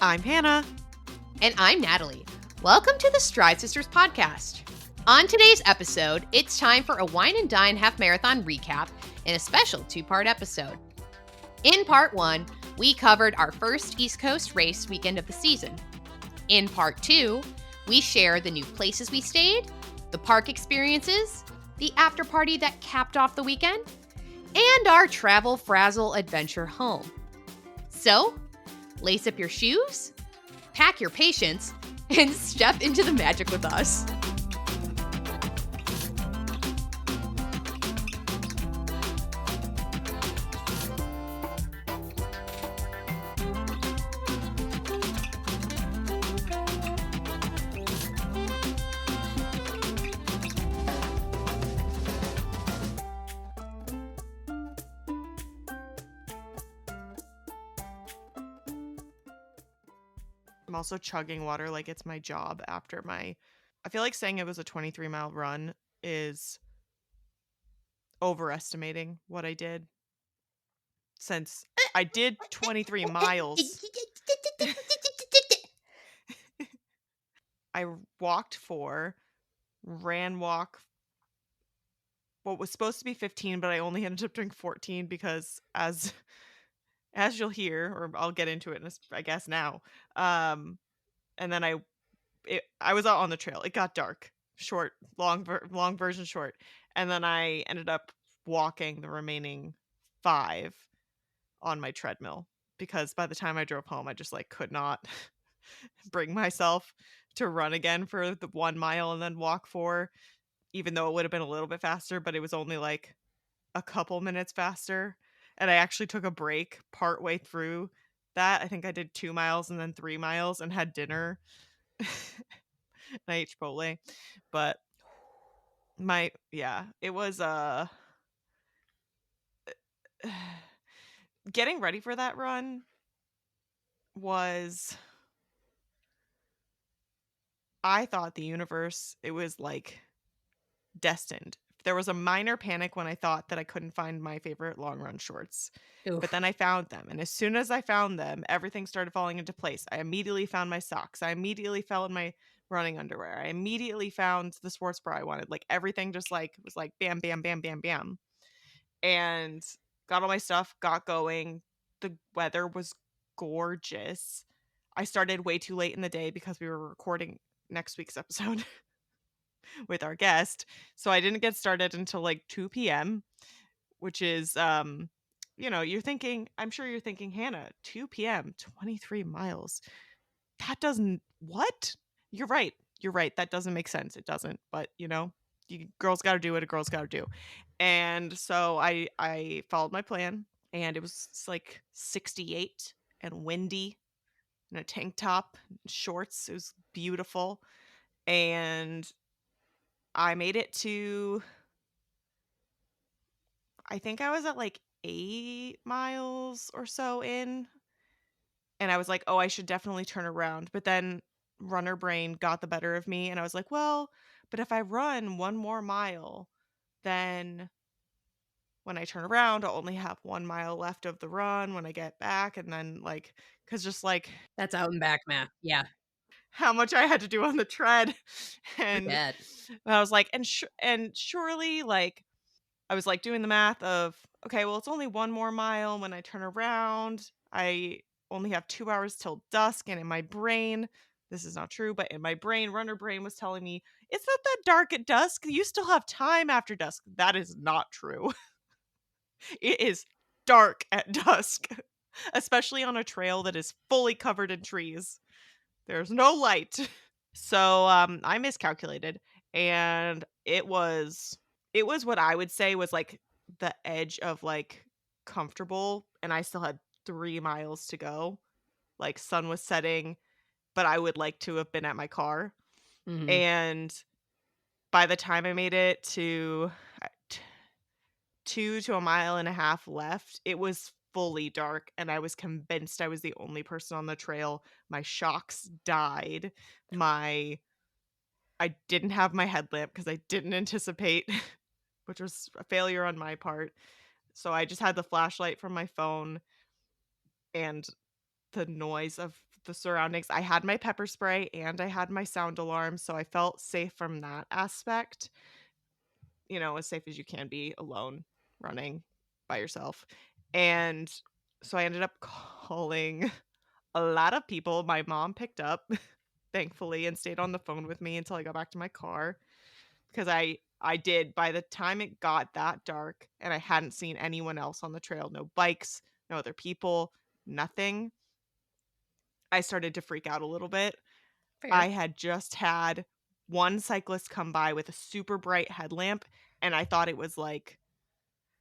I'm Hannah. And I'm Natalie. Welcome to the Stride Sisters podcast. On today's episode, it's time for a Wine and Dine half marathon recap in a special two-part episode. In part one, we covered our first East Coast race weekend of the season. In part two, we share the new places we stayed, the park experiences, the after party that capped off the weekend, and our travel frazzle adventure home. So, lace up your shoes, pack your patience, and step into the magic with us. I'm also chugging water like it's my job after I feel like saying it was a 23-mile run is overestimating what I did. Since I did 23 miles. I walked 4, walk what was supposed to be 15, but I only ended up doing 14 because as you'll hear, or I'll get into it, I guess now. And then I was out on the trail. It got dark. Short, long version short. And then I ended up walking the remaining 5 on my treadmill because by the time I drove home, I just could not bring myself to run again for the 1 mile and then walk 4, even though it would have been a little bit faster, but it was only a couple minutes faster. And I actually took a break partway through that. I think I did 2 miles and then 3 miles and had dinner. And I ate Chipotle. But it was getting ready for that run was, I thought the universe, it was destined. There was a minor panic when I thought that I couldn't find my favorite long run shorts. Oof. But then I found them. And as soon as I found them, everything started falling into place. I immediately found my socks. I immediately found my running underwear. I immediately found the sports bra I wanted. Everything just was bam, bam, bam, bam, bam. And got all my stuff, got going. The weather was gorgeous. I started way too late in the day because we were recording next week's episode with our guest. So I didn't get started until 2 p.m., which is, you're thinking, I'm sure you're thinking, Hannah, 2 p.m., 23 miles. That doesn't, what? You're right. That doesn't make sense. It doesn't. But, girls got to do what a girl's got to do. And so I followed my plan, and it was 68 and windy in a tank top, shorts. It was beautiful. And I made it to, I think I was at 8 miles or so in. And I was like, oh, I should definitely turn around. But then runner brain got the better of me. And I was like, well, but if I run 1 more mile, then when I turn around, I'll only have 1 mile left of the run when I get back. And then because just That's out and back math. Yeah. how much I had to do on the tread. And Bad. I was like, and surely I was doing the math of, okay, well, it's only 1 more mile when I turn around. I only have 2 hours till dusk. And in my brain, this is not true, but in my brain, runner brain was telling me, it's not that dark at dusk. You still have time after dusk. That is not true. It is dark at dusk, especially on a trail that is fully covered in trees. There's no light. So I miscalculated, and it was what I would say was the edge of comfortable, and I still had 3 miles to go. Sun was setting, but I would like to have been at my car. Mhm. And by the time I made it to 2 to a mile and a half left, it was fully dark, and I was convinced I was the only person on the trail. My shocks died. My I didn't have my headlamp because I didn't anticipate, which was a failure on my part. So I just had the flashlight from my phone and the noise of the surroundings. I had my pepper spray and I had my sound alarm, so I felt safe from that aspect, as safe as you can be alone running by yourself. And so I ended up calling a lot of people. My mom picked up, thankfully, and stayed on the phone with me until I got back to my car because I did by the time it got that dark and I hadn't seen anyone else on the trail, no bikes, no other people, nothing. I started to freak out a little bit. I Fair. had just had one cyclist come by with a super bright headlamp, and I thought it was like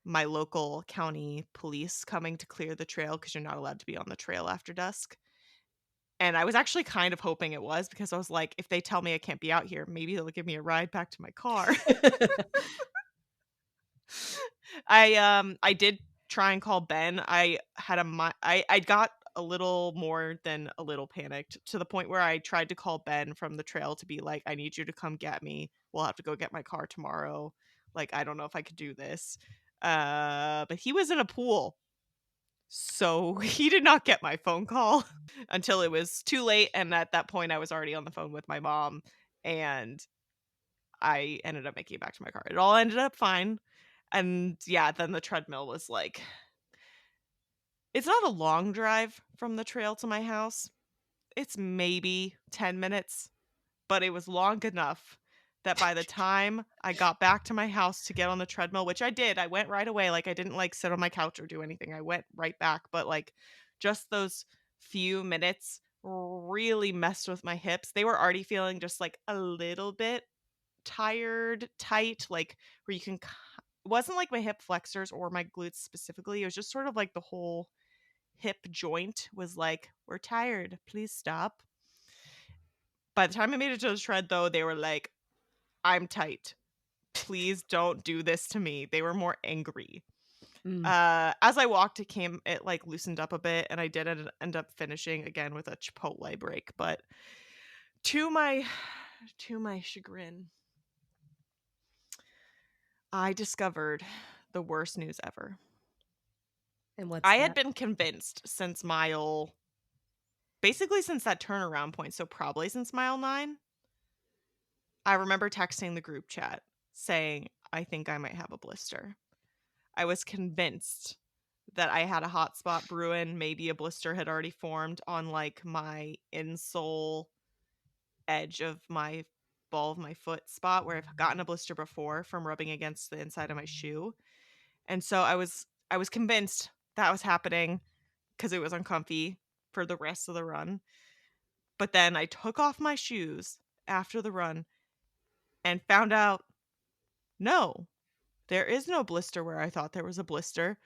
my local county police coming to clear the trail because you're not allowed to be on the trail after dusk. And I was actually kind of hoping it was because I was like, if they tell me I can't be out here, maybe they'll give me a ride back to my car. I did try and call Ben. I had I got a little more than a little panicked to the point where I tried to call Ben from the trail to be like, I need you to come get me. We'll have to go get my car tomorrow. Like, I don't know if I could do this. But he was in a pool. So he did not get my phone call until it was too late. And at that point, I was already on the phone with my mom. And I ended up making it back to my car. It all ended up fine. And yeah, then the treadmill was like it's not a long drive from the trail to my house. It's maybe 10 minutes, but it was long enough that by the time I got back to my house to get on the treadmill, which I did, I went right away. Like I didn't like sit on my couch or do anything. I went right back, but like just those few minutes really messed with my hips. They were already feeling just like a little bit tired, tight, like where you can it wasn't like my hip flexors or my glutes specifically. It was just sort of like the whole hip joint was like, "We're tired. Please stop." By the time I made it to the tread though, they were like, "I'm tight. Please don't do this to me." They were more angry. Mm. As I walked, it like loosened up a bit, and I did end up finishing again with a Chipotle break. But to my to my chagrin, I discovered the worst news ever. And what's I had that? been convinced since basically since that turnaround point, so probably since mile 9. I remember texting the group chat saying, "I think I might have a blister." I was convinced that I had a hot spot brewing, maybe a blister had already formed on, like, my insole edge of my ball of my foot spot where I've gotten a blister before from rubbing against the inside of my shoe, and so I was convinced that was happening because it was uncomfy for the rest of the run, but then I took off my shoes after the run and found out, no, there is no blister where I thought there was a blister,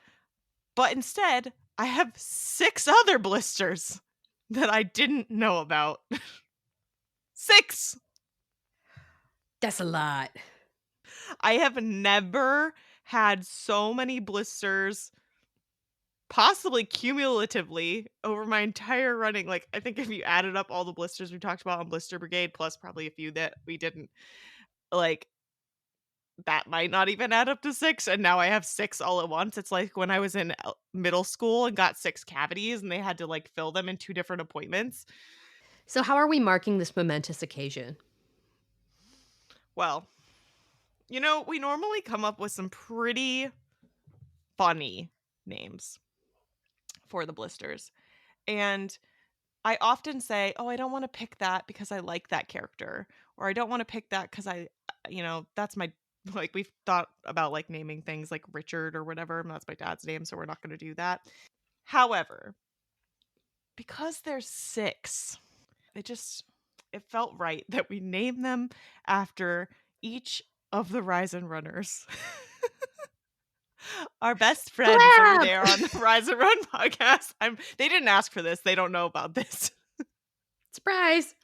but instead, I have 6 other blisters that I didn't know about. 6! That's a lot. I have never had so many blisters, possibly cumulatively, over my entire running. Like, I think if you added up all the blisters we talked about on Blister Brigade, plus probably a few that we didn't, like, that might not even add up to 6, and now I have 6 all at once. It's like when I was in middle school and got 6 cavities and they had to, like, fill them in 2 different appointments. So how are we marking this momentous occasion? Well, we normally come up with some pretty funny names for the blisters, and I often say, "Oh, I don't wanna pick that because I like that character," or, "I don't wanna pick that 'cause that's my" like, we've thought about, like, naming things like Richard or whatever, and that's my dad's name, so we're not gonna do that. However, because there's 6, it felt right that we name them after each of the Rise and Runners. Our best friends over Clap! there on the Rise and Run podcast. They didn't ask for this, they don't know about this. Surprise!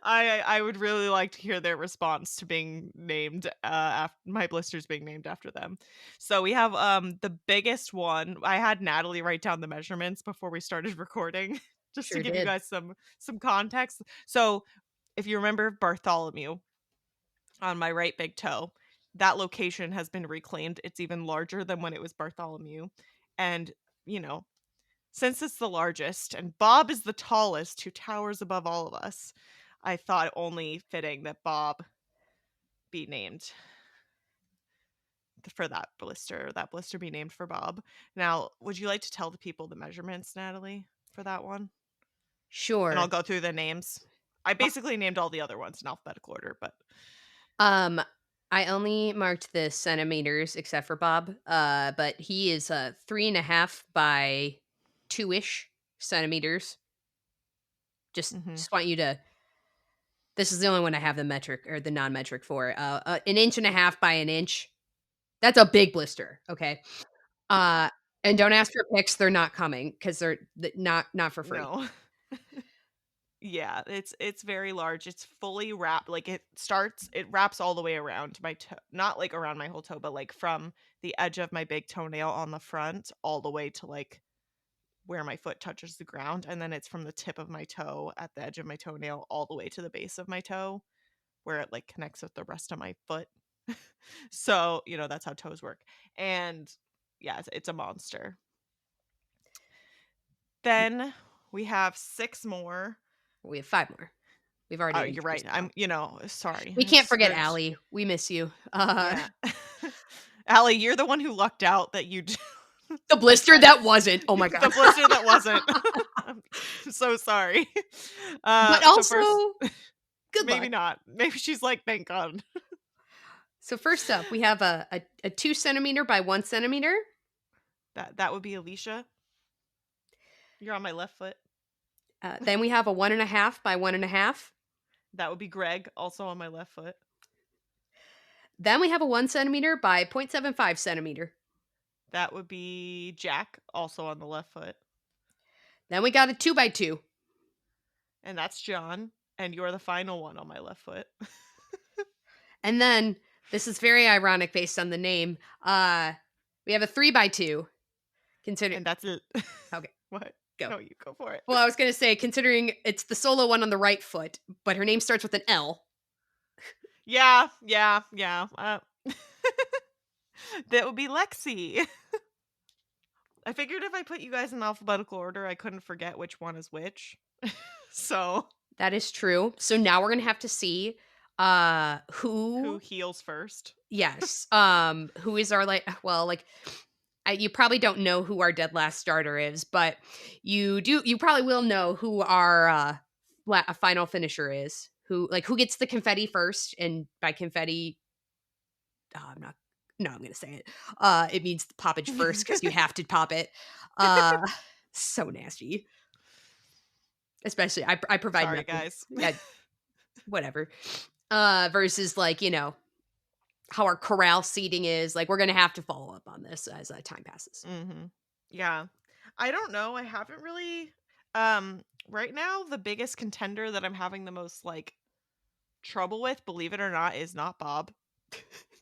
I would really like to hear their response to being named, after my blisters being named after them. So we have, the biggest one. I had Natalie write down the measurements before we started recording just to Sure give you did. guys some context. So if you remember Bartholomew on my right big toe, that location has been reclaimed. It's even larger than when it was Bartholomew. And, you know, since it's the largest and Bob is the tallest, who towers above all of us, I thought only fitting that Bob be named for that blister be named for Bob. Now, would you like to tell the people the measurements, Natalie, for that one? And I'll Sure. go through the names. I basically named all the other ones in alphabetical order, but Um, I only marked the centimeters except for Bob. But he is 3.5 by 2-ish centimeters. mhm, Just want you to. This is the only one I have the metric or the non-metric for. 1.5 inches by an inch. That's a big blister. Okay. Uh, and don't ask for pics. They're not coming because they're not for free. no. Yeah, it's very large. It's fully wrapped. Like it wraps all the way around my toe. Not like around my whole toe, but like from the edge of my big toenail on the front all the way to like where my foot touches the ground. And then it's from the tip of my toe at the edge of my toenail all the way to the base of my toe where it like connects with the rest of my foot. So, that's how toes work. And yeah, it's a monster. Then we have six more. We have 5 more. We've already Oh, you're right. introduced 5. Sorry. We can't It's forget there's Allie. We miss you. Yeah. Allie, you're the one who lucked out that you The like blister that wasn't. Oh my the god. blister that wasn't. I'm so sorry. But So also, first, good maybe luck. not. Maybe she's like, thank God. So first up, we have a 2 centimeter by 1 centimeter. That would be Alicia. You're on my left foot. Then we have a 1.5 by 1.5. That would be Greg, also on my left foot. Then we have a 1 centimeter by 0.75 centimeter. That would be Jack, also on the left foot. Then we got a 2 by 2. And that's John. And you're the final one on my left foot. And then this is very ironic based on the name. We have a 3 by 2. Consider And that's it. Okay, What? go. No, you go for it. Well, I was gonna say, considering it's the solo one on the right foot, but her name starts with an L. Yeah. That would be Lexi. I figured if I put you guys in alphabetical order, I couldn't forget which one is which. So, That is true. So now we're gonna have to see who who heals first? yes. Who is our you probably don't know who our dead last starter is, but you probably will know who our final finisher is. Who gets the confetti first, and by confetti I'm not no, I'm gonna say it. It means poppage first because you have to pop it. Uh so nasty. Especially I provide Sorry, nothing. guys. Yeah, whatever. Versus how our corral seating is. Like we're gonna have to follow up on this as time passes. Yeah. I don't know. I haven't really right now the biggest contender that I'm having the most like trouble with, believe it or not, is not Bob.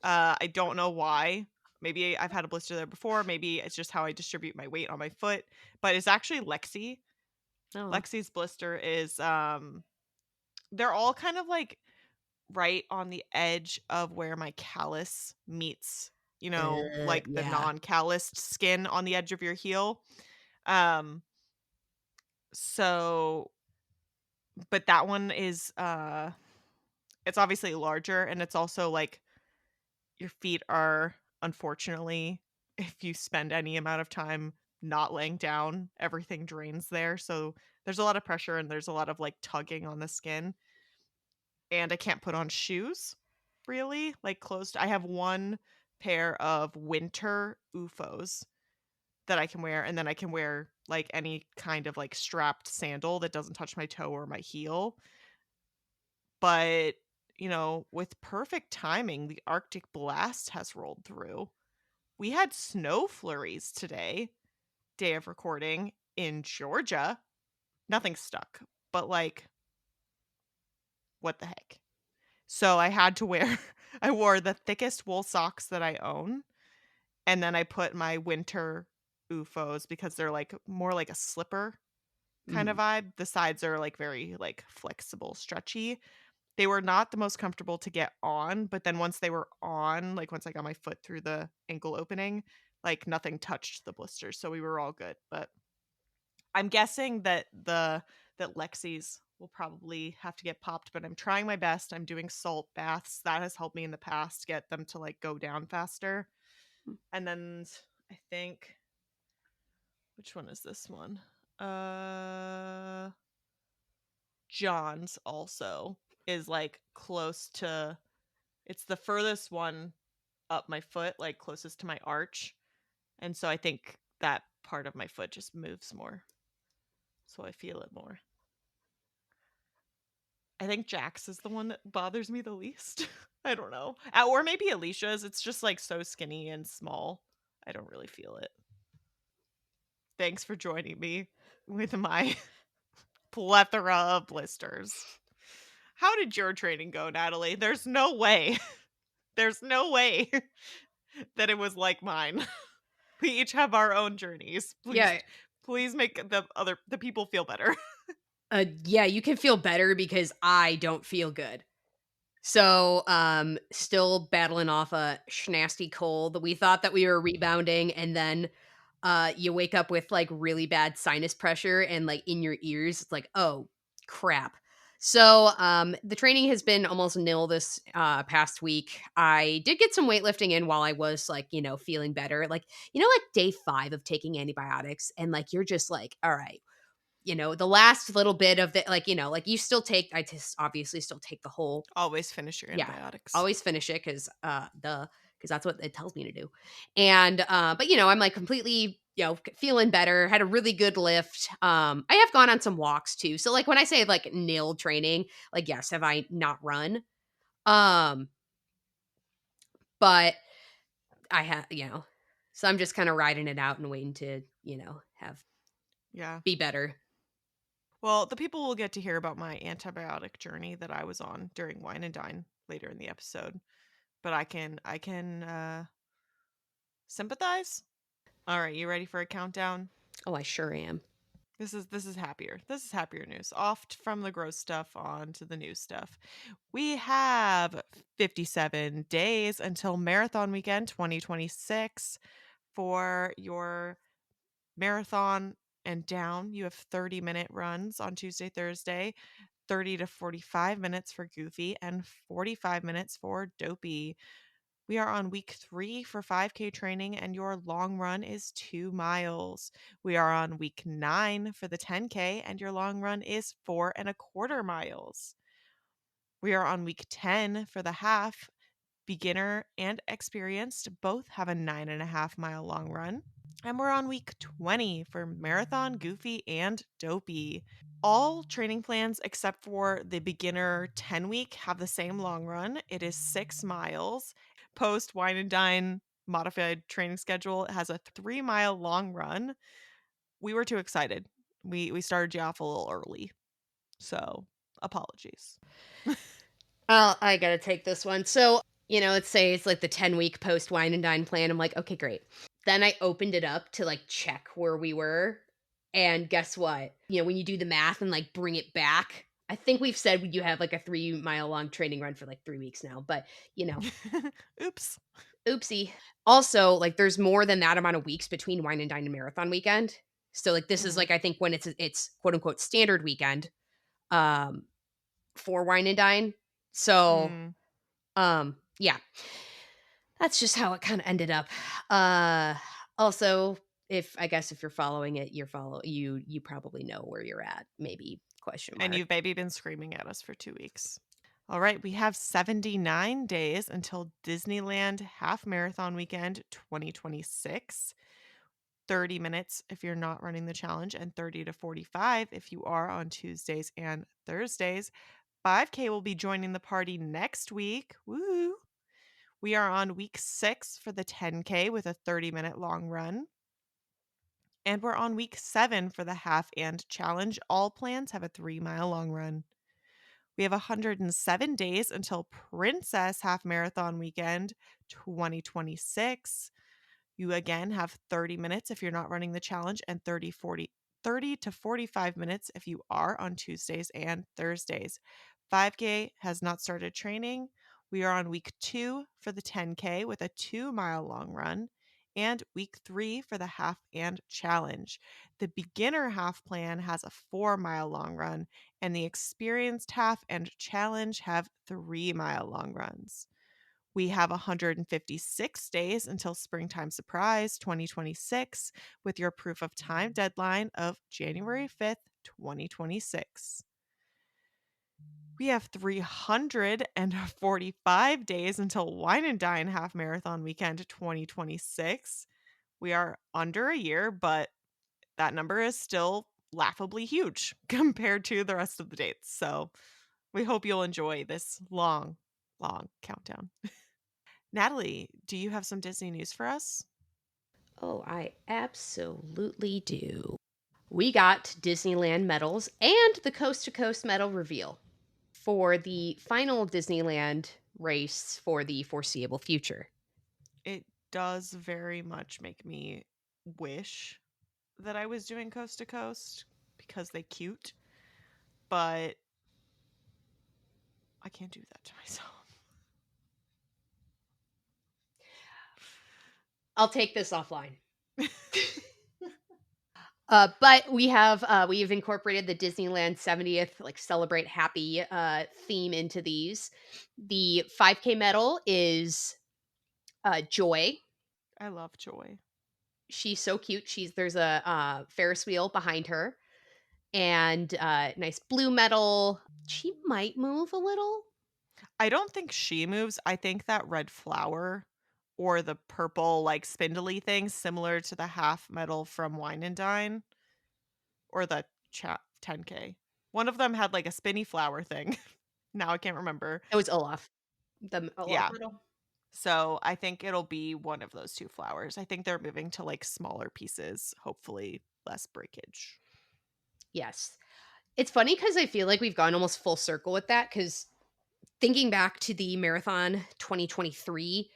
I don't know why. Maybe I've had a blister there before. Maybe it's just how I distribute my weight on my foot. But it's actually Lexi. Oh. Lexi's blister is they're all kind of like right on the edge of where my callus meets, like the Yeah. non-calloused skin on the edge of your heel. Um so but that one is it's obviously larger and it's also like your feet are unfortunately if you spend any amount of time not laying down, everything drains there. So there's a lot of pressure and there's a lot of like tugging on the skin. And I can't put on shoes really, like closed. I have one pair of winter UFOs that I can wear, and then I can wear like any kind of like strapped sandal that doesn't touch my toe or my heel. But, with perfect timing, the Arctic blast has rolled through. We had snow flurries today, day of recording in Georgia. Nothing stuck, but like, what the heck? So I had to wear, I wore the thickest wool socks that I own. And then I put my winter UFOs because they're like more like a slipper kind of Mhm. vibe. The sides are like very like flexible, stretchy. They were not the most comfortable to get on, but then once they were on, like, once I got my foot through the ankle opening, like, nothing touched the blisters, so we were all good, but I'm guessing that Lexi's will probably have to get popped, but I'm trying my best. I'm doing salt baths. That has helped me in the past get them to, like, go down faster. And then I think which one is this one? Uh John's also is, like, close to it's the furthest one up my foot, like, closest to my arch, and so I think that part of my foot just moves more, so I feel it more. I think Jax is the one that bothers me the least. I don't know. Or maybe Alicia's, it's just, like, so skinny and small. I don't really feel it. Thanks for joining me with my plethora of blisters. How did your training go, Natalie? There's no way. There's no way that it was like mine. We each have our own journeys. Yeah. Please make the people feel better. Yeah, you can feel better because I don't feel good. So, still battling off a schnasty cold. We thought that we were rebounding, and then you wake up with like really bad sinus pressure and like in your ears. It's like, oh crap. So, the training has been almost nil this past week. I did get some weightlifting in while I was like, feeling better. Like, like day 5 of taking antibiotics, and like you're just like, all right, the last little bit of the like, like you still take I just obviously still take the whole. Always finish your Yeah, antibiotics. always finish it because that's what it tells me to do. And but I'm like completely, feeling better, had a really good lift. I have gone on some walks too. So like when I say like nil training, like yes, have I not run? Um, but I have, so I'm just kind of riding it out and waiting to, have Yeah. be better. Well, the people will get to hear about my antibiotic journey that I was on during Wine and Dine later in the episode. But I can sympathize. All right, you ready for a countdown? Oh, I sure am. This is happier. This is happier news. Off from the gross stuff on to the new stuff. We have 57 days until Marathon Weekend 2026 for your marathon and down. You have 30-minute runs on Tuesday, Thursday, 30 to 45 minutes for Goofy, and 45 minutes for Dopey. We are on week 3 for 5K training, and your long run is 2 miles. We are on week 9 for the 10K, and your long run is 4.25 miles. We are on week 10 for the half. Beginner and experienced both have a 9.5 mile long run. And we're on week 20 for marathon, Goofy, and Dopey. All training plans except for the beginner 10 week have the same long run. It is 6 miles. Post Wine and Dine modified training schedule has a 3 mile long run. We were too excited. We started you off a little early. So apologies. I gotta take this one. So, let's say it's like the 10-week post wine and dine plan. I'm like, okay, great. Then I opened it up to like check where we were. And guess what? When you do the math and like bring it back, I think we've said you have like a 3 mile long training run for like 3 weeks now. But, Oops. oopsie. Also, like there's more than that amount of weeks between wine and dine and marathon weekend. So like this is Mhm. like I think when it's quote unquote standard weekend um for wine and dine. So Mm. yeah, that's just how it kind of ended up. Also, if I guess if you're following it, you probably know where you're at. Maybe question And mark. you've maybe been screaming at us for 2 weeks. All right, we have 79 days until Disneyland Half Marathon Weekend 2026. 30 minutes if you're not running the challenge, and 30 to 45 if you are on Tuesdays and Thursdays. 5K will be joining the party next week. Woo! We are on week 6 for the 10K with a 30-minute long run. And we're on week 7 for the half and challenge. All plans have a 3 mile long run. We have 107 days until Princess Half Marathon Weekend 2026. You again have 30 minutes if you're not running the challenge, and 30 to 45 minutes if you are on Tuesdays and Thursdays. 5K has not started training. We are on week 2 for the 10K with a 2-mile long run and week 3 for the half and challenge. The beginner half plan has a 4-mile long run, and the experienced half and challenge have 3-mile long runs. We have 156 days until Springtime Surprise 2026 with your proof of time deadline of January 5th, 2026. We have 345 days until Wine and Dine Half Marathon Weekend 2026. We are under a year, but that number is still laughably huge compared to the rest of the dates. So we hope you'll enjoy this long, long countdown. Natalie, do you have some Disney news for us? Oh, I absolutely do. We got Disneyland medals and the Coast to Coast medal reveal for the final Disneyland race for the foreseeable future. It does very much make me wish that I was doing coast to coast because they cute, but I can't do that to myself. I'll take this offline. But we've incorporated the Disneyland 70th like celebrate happy theme into these. The 5K medal is Joy. I love Joy. She's so cute. There's a Ferris wheel behind her and nice blue medal. She might move a little. I don't think she moves. I think that red flower or the purple, like spindly thing, similar to the half metal from Wine and Dine or the 10K. One of them had like a spinny flower thing. Now I can't remember. It was Olaf. The Olaf Yeah. medal. So I think it'll be one of those two flowers. I think they're moving to like smaller pieces, hopefully less breakage. Yes. It's funny because I feel like we've gone almost full circle with that because thinking back to the marathon 2023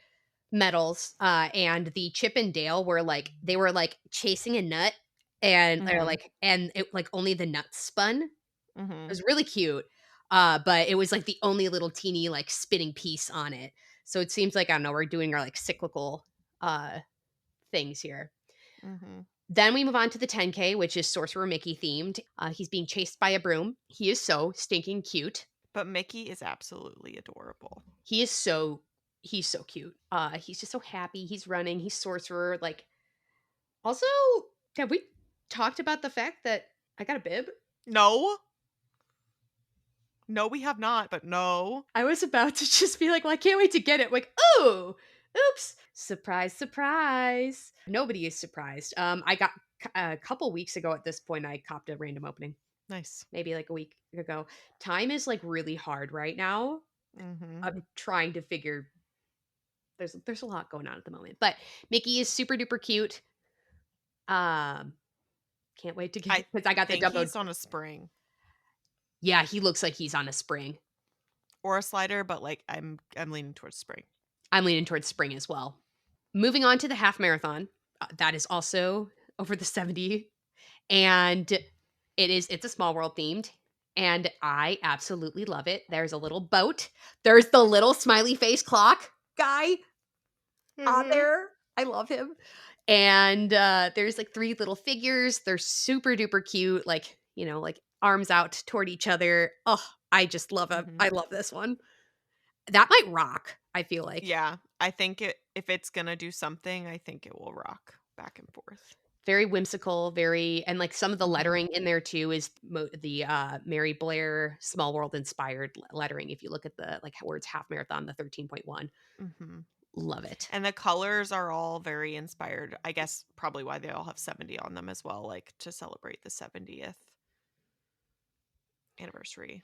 medals and the Chip and Dale were like they were like chasing a nut and they're Mhm. like and it like only the nuts spun. It Mhm. was really cute. But it was like the only little teeny like spinning piece on it. So it seems like I don't know, we're doing our like cyclical things here. Mhm. Then we move on to the 10K, which is Sorcerer Mickey themed. He's being chased by a broom. He is so stinking cute. But Mickey is absolutely adorable. He is he's so cute. He's just so happy. He's running. He's sorcerer. Like, also, have we talked about the fact that I got a bib? No. No, we have not, but no. I was about to just be like, well, I can't wait to get it. Like, oh, oops, surprise, surprise. Nobody is surprised. I got a couple weeks ago at this point. I copped a random opening, Nice. maybe like a week ago. Time is like really hard right now. Mhm. I'm trying to figure there's a lot going on at the moment. But Mickey is super duper cute. Um, can't wait to get I because I got the think Dumbo. he's on a spring Yeah, he looks like he's on a spring. or a slider, but like I'm leaning towards spring. I'm leaning towards spring as well. Moving on to the half marathon, that is also over the 70, and it's a small world themed, and I absolutely love it. There's a little boat. There's the little smiley face clock guy on Mhm. there. I love him. And there's like three little figures. They're super duper cute, like, like arms out toward each other. Oh, I just love it. Mhm. I love this one. That might rock, I feel like. Yeah, I think if it's gonna do something, I think it will rock back and forth. Very whimsical, very and like some of the Mhm. lettering in there too is the Mary Blair Small World inspired lettering. If you look at the like words half marathon, the 13.1, Mhm. love it. And the colors are all very inspired. I guess probably why they all have 70 on them as well, like to celebrate the 70th anniversary.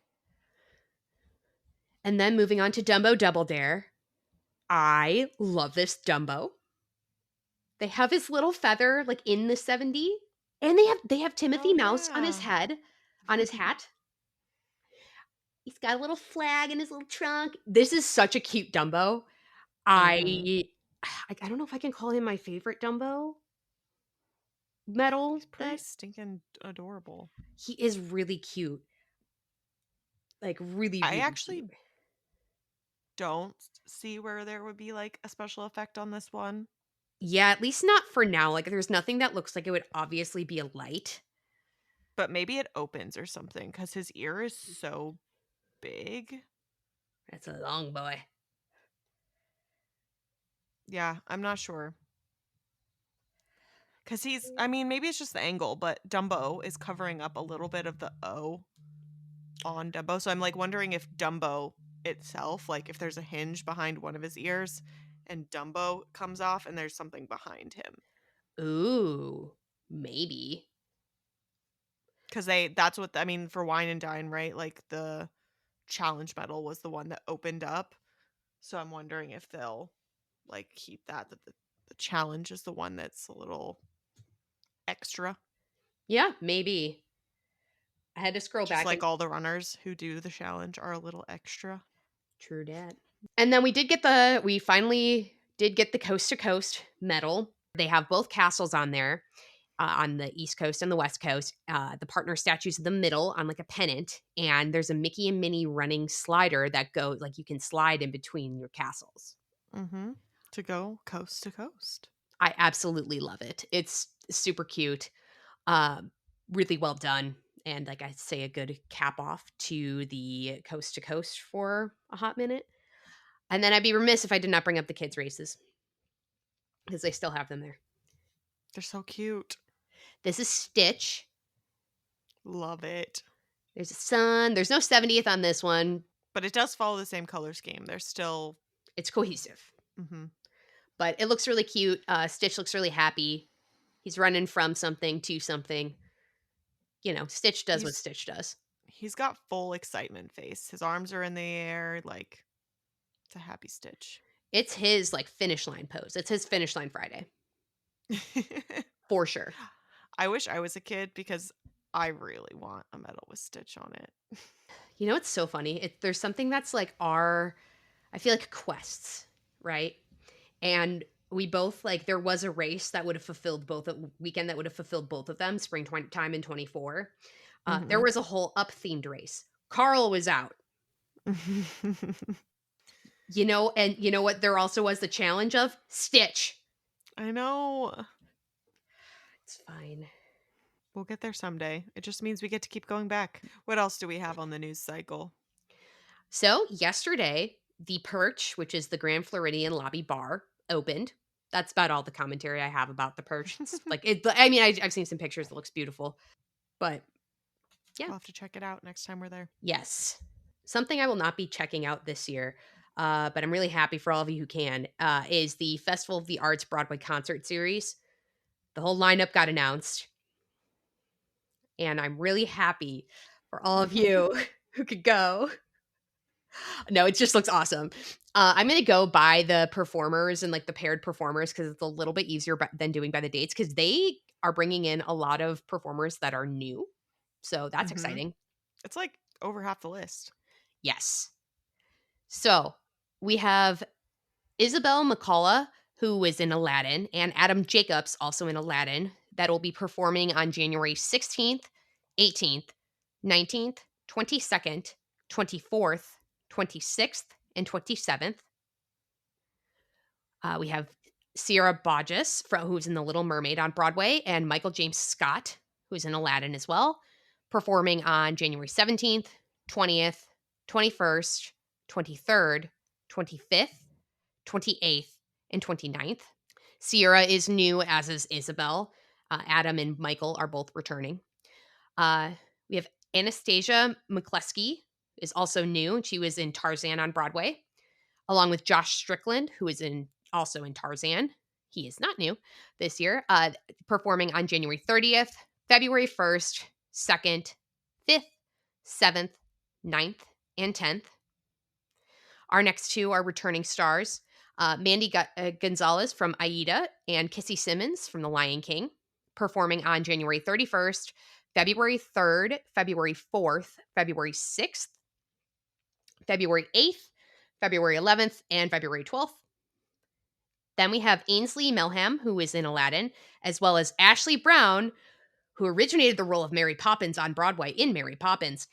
And then moving on to Dumbo Double Dare. I love this Dumbo. They have his little feather like in the 70 and they have Oh Timothy Mouse on his yeah. head, on his hat. He's got a little flag in his little trunk. This is such a cute Dumbo. Mhm. I I don't know if I can call him my favorite Dumbo medal He's pretty that stinking adorable. he is really cute. Like, really, I really cute. actually don't see where there would be, like, a special effect on this one, Yeah, at least not for now. Like, there's nothing that looks like it would obviously be a light. but maybe it opens or something because his ear is so big. That's a long boy. Yeah, I'm not sure. Because I mean, maybe it's just the angle, but Dumbo is covering up a little bit of the O on Dumbo. So I'm like wondering if Dumbo itself, like if there's a hinge behind one of his ears and Dumbo comes off and there's something behind him. Ooh, maybe. Because that's what, I mean, for Wine and Dine, right? Like the challenge medal was the one that opened up. So I'm wondering if they'll like keep that the challenge is the one that's a little extra. Yeah, maybe. I had to scroll Just back and like all the runners who do the challenge are a little extra. true dat. And then we finally did get the coast to coast medal. They have both castles on there, on the East Coast and the West Coast. The partner statues in the middle on like a pennant, and there's a Mickey and Minnie running slider that goes like you can slide in between your castles. Mm-hmm. To go coast to coast. I absolutely love it. It's super cute, um, really well done, and like I say, a good cap off to the coast to coast for a hot minute. And then I'd be remiss if I did not bring up the kids' races because they still have them there. They're so cute. This is Stitch. Love it. There's a sun. There's no 70th on this one. But it does follow the same color scheme. They're still. It's cohesive, Mm-hmm. but it looks really cute. Stitch looks really happy. He's running from something to something. Stitch does what He's Stitch does. he's got full excitement face. His arms are in the air, like it's a happy Stitch. It's his like finish line pose. It's his finish line Friday for sure. I wish I was a kid because I really want a medal with Stitch on it. You know, it's so funny. There's something that's like I feel like quests, right? And we both like there was a race that would have fulfilled both a weekend that would have fulfilled both of them, spring time in 24. There Mm-hmm. was a whole up themed race. Carl was out, and you know what? There also was the challenge of Stitch. I know. It's fine. We'll get there someday. It just means we get to keep going back. What else do we have on the news cycle? So yesterday, the Perch, which is the Grand Floridian lobby bar, opened. That's about all the commentary I have about the Perch. It's like it. I mean, I've seen some pictures. It looks beautiful, but yeah, We'll have to check it out next time we're there. yes, something I will not be checking out this year. But I'm really happy for all of you who can. Is the Festival of the Arts Broadway concert series? The whole lineup got announced, and I'm really happy for all of you who could go. No, it just looks awesome. I'm gonna go by the performers and like the paired performers because it's a little bit easier than doing by the dates because they are bringing in a lot of performers that are new. So that's Mm-hmm. exciting. It's like over half the list. Yes. So we have Isabel McCullough, who was in Aladdin, and Adam Jacobs, also in Aladdin, that will be performing on January 16th, 18th, 19th, 22nd, 24th, 26th, and 27th. We have Sierra Bodges, who's in The Little Mermaid on Broadway, and Michael James Scott, who's in Aladdin as well, performing on January 17th, 20th, 21st, 23rd, 25th, 28th, and 29th. Sierra is new, as is Isabel. Adam and Michael are both returning. We have Anastasia McCleskey is also new. She was in Tarzan on Broadway, along with Josh Strickland, who is also in Tarzan. He is not new this year, performing on January 30th, February 1st, 2nd, 5th, 7th, 9th, and 10th. Our next two are returning stars. Mandy Gonzalez from Aida and Kissy Simmons from The Lion King, performing on January 31st, February 3rd, February 4th, February 6th, February 8th, February 11th, and February 12th. Then we have Ainsley Melham, who is in Aladdin, as well as Ashley Brown, who originated the role of Mary Poppins on Broadway in Mary Poppins.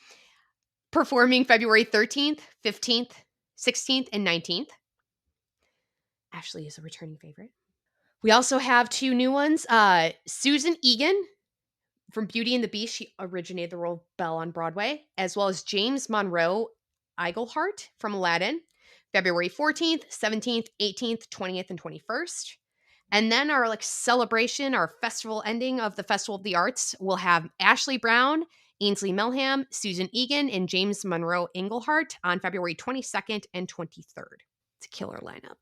performing February 13th, 15th, 16th, and 19th. Ashley is a returning favorite. We also have two new ones. Susan Egan from Beauty and the Beast. She originated the role of Belle on Broadway, as well as James Monroe Iglehart from Aladdin, February 14th, 17th, 18th, 20th, and 21st. And then our like celebration, our festival ending of the Festival of the Arts, we'll have Ashley Brown, Ainsley Milham, Susan Egan, and James Monroe Englehart on February 22nd and 23rd. It's a killer lineup.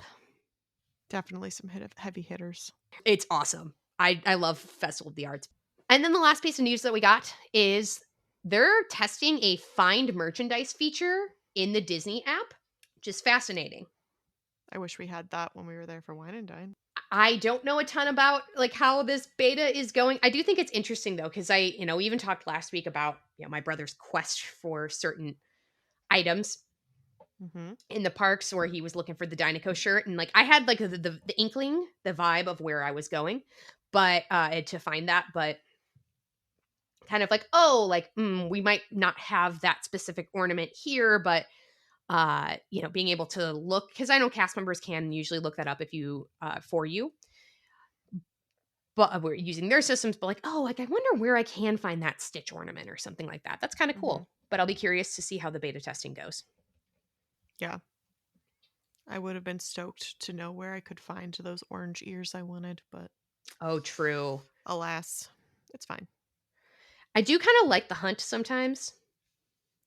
Definitely some heavy hitters. It's awesome. I love Festival of the Arts. And then the last piece of news that we got is they're testing a find merchandise feature in the Disney app, which is fascinating. I wish we had that when we were there for Wine and Dine. I don't know a ton about like how this beta is going. I do think it's interesting though, because we even talked last week about my brother's quest for certain items Mm-hmm. in the parks where he was looking for the Dinoco shirt, and like I had like the inkling, the vibe of where I was going, but to find that, but kind of like, oh, like we might not have that specific ornament here, but being able to look, because I know cast members can usually look that up if you for you, but we're using their systems, but like, oh, like I wonder where I can find that Stitch ornament or something like that. That's kind of Mm-hmm. cool, but I'll be curious to see how the beta testing goes. Yeah. I would have been stoked to know where I could find those orange ears I wanted, but Oh, true. alas, it's fine. I do kind of like the hunt sometimes.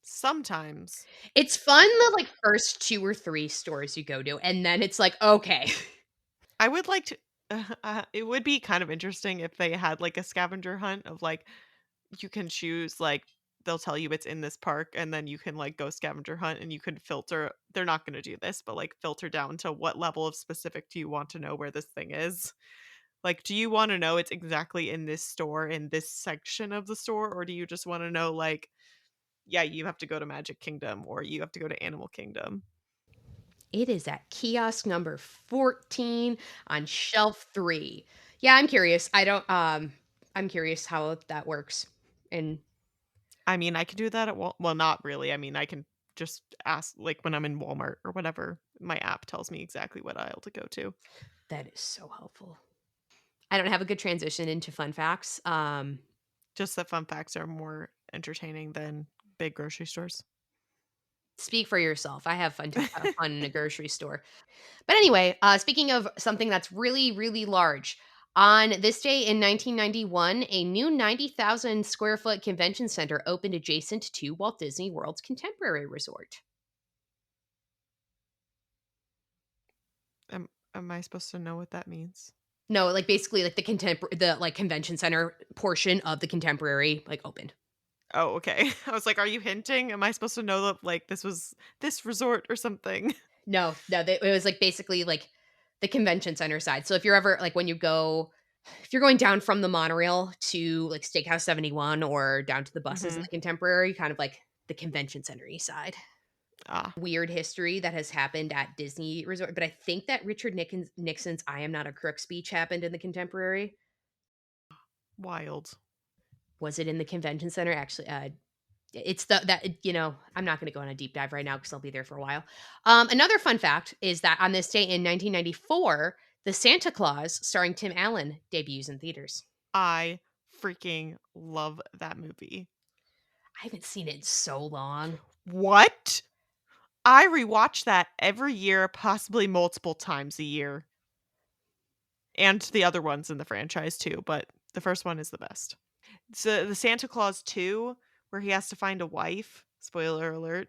Sometimes. It's fun the like first 2 or 3 stores you go to, and then it's like, okay. I would like to it would be kind of interesting if they had like a scavenger hunt of like you can choose like they'll tell you it's in this park and then you can like go scavenger hunt and you can filter. They're not going to do this, but like filter down to what level of specific do you want to know where this thing is. Like, do you want to know it's exactly in this store in this section of the store, or do you just want to know like, yeah, you have to go to Magic Kingdom or you have to go to Animal Kingdom? It is at kiosk number 14 on shelf 3. Yeah, I'm curious. I'm curious how that works. And I mean, I can do that at well, not really. I mean, I can just ask like when I'm in Walmart or whatever. My app tells me exactly what aisle to go to. that is so helpful. I don't have a good transition into fun facts. Just that fun facts are more entertaining than big grocery stores. Speak for yourself. I have fun in a grocery store. But anyway, speaking of something that's really, really large, on this day in 1991, a new 90,000 square foot convention center opened adjacent to Walt Disney World's Contemporary Resort. Am I supposed to know what that means? No, like basically like the like convention center portion of the Contemporary like opened. Oh, okay. I was like, are you hinting? Am I supposed to know that like this was this resort or something? No, it was like basically like the convention center side. So if you're ever like when you go, if you're going down from the monorail to like Steakhouse 71 or down to the buses in Mm-hmm. the Contemporary, kind of like the convention center side. Ah, Weird history that has happened at Disney Resort, but I think that Richard Nixon's "I am not a crook" speech happened in the Contemporary. wild. Was it in the convention center? Actually, it's I'm not going to go on a deep dive right now because I'll be there for a while. Another fun fact is that on this day in 1994, the Santa Claus, starring Tim Allen, debuts in theaters. I freaking love that movie. I haven't seen it in so long. What? I rewatch that every year, possibly multiple times a year. And the other ones in the franchise too, but the first one is the best. So the Santa Claus 2, where he has to find a wife, spoiler alert.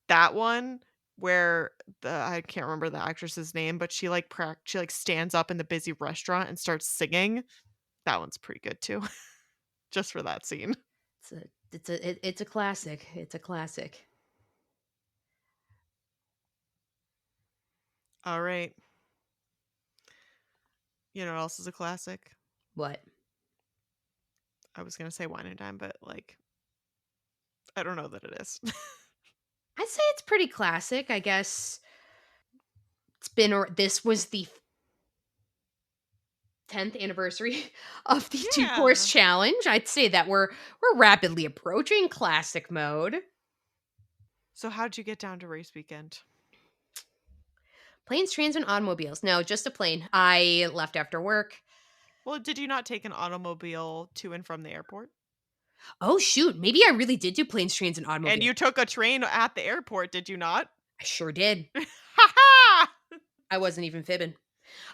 That one where I can't remember the actress's name, but she like she like stands up in the busy restaurant and starts singing. That one's pretty good too. Just for that scene. It's a classic. It's a classic. All right. You know what else is a classic? What? I was gonna say Wine and Dime, but like I don't know that it is. I'd say it's pretty classic. I guess it's been or this was the 10th anniversary of the two course Yeah. challenge. I'd say that we're rapidly approaching classic mode. So how'd you get down to race weekend? Planes, trains, and automobiles. No, just a plane. I left after work. Well, did you not take an automobile to and from the airport? Oh, shoot. Maybe I really did do planes, trains, and And automobiles. you took a train at the airport, did you not? I sure did. Ha ha! I wasn't even fibbing.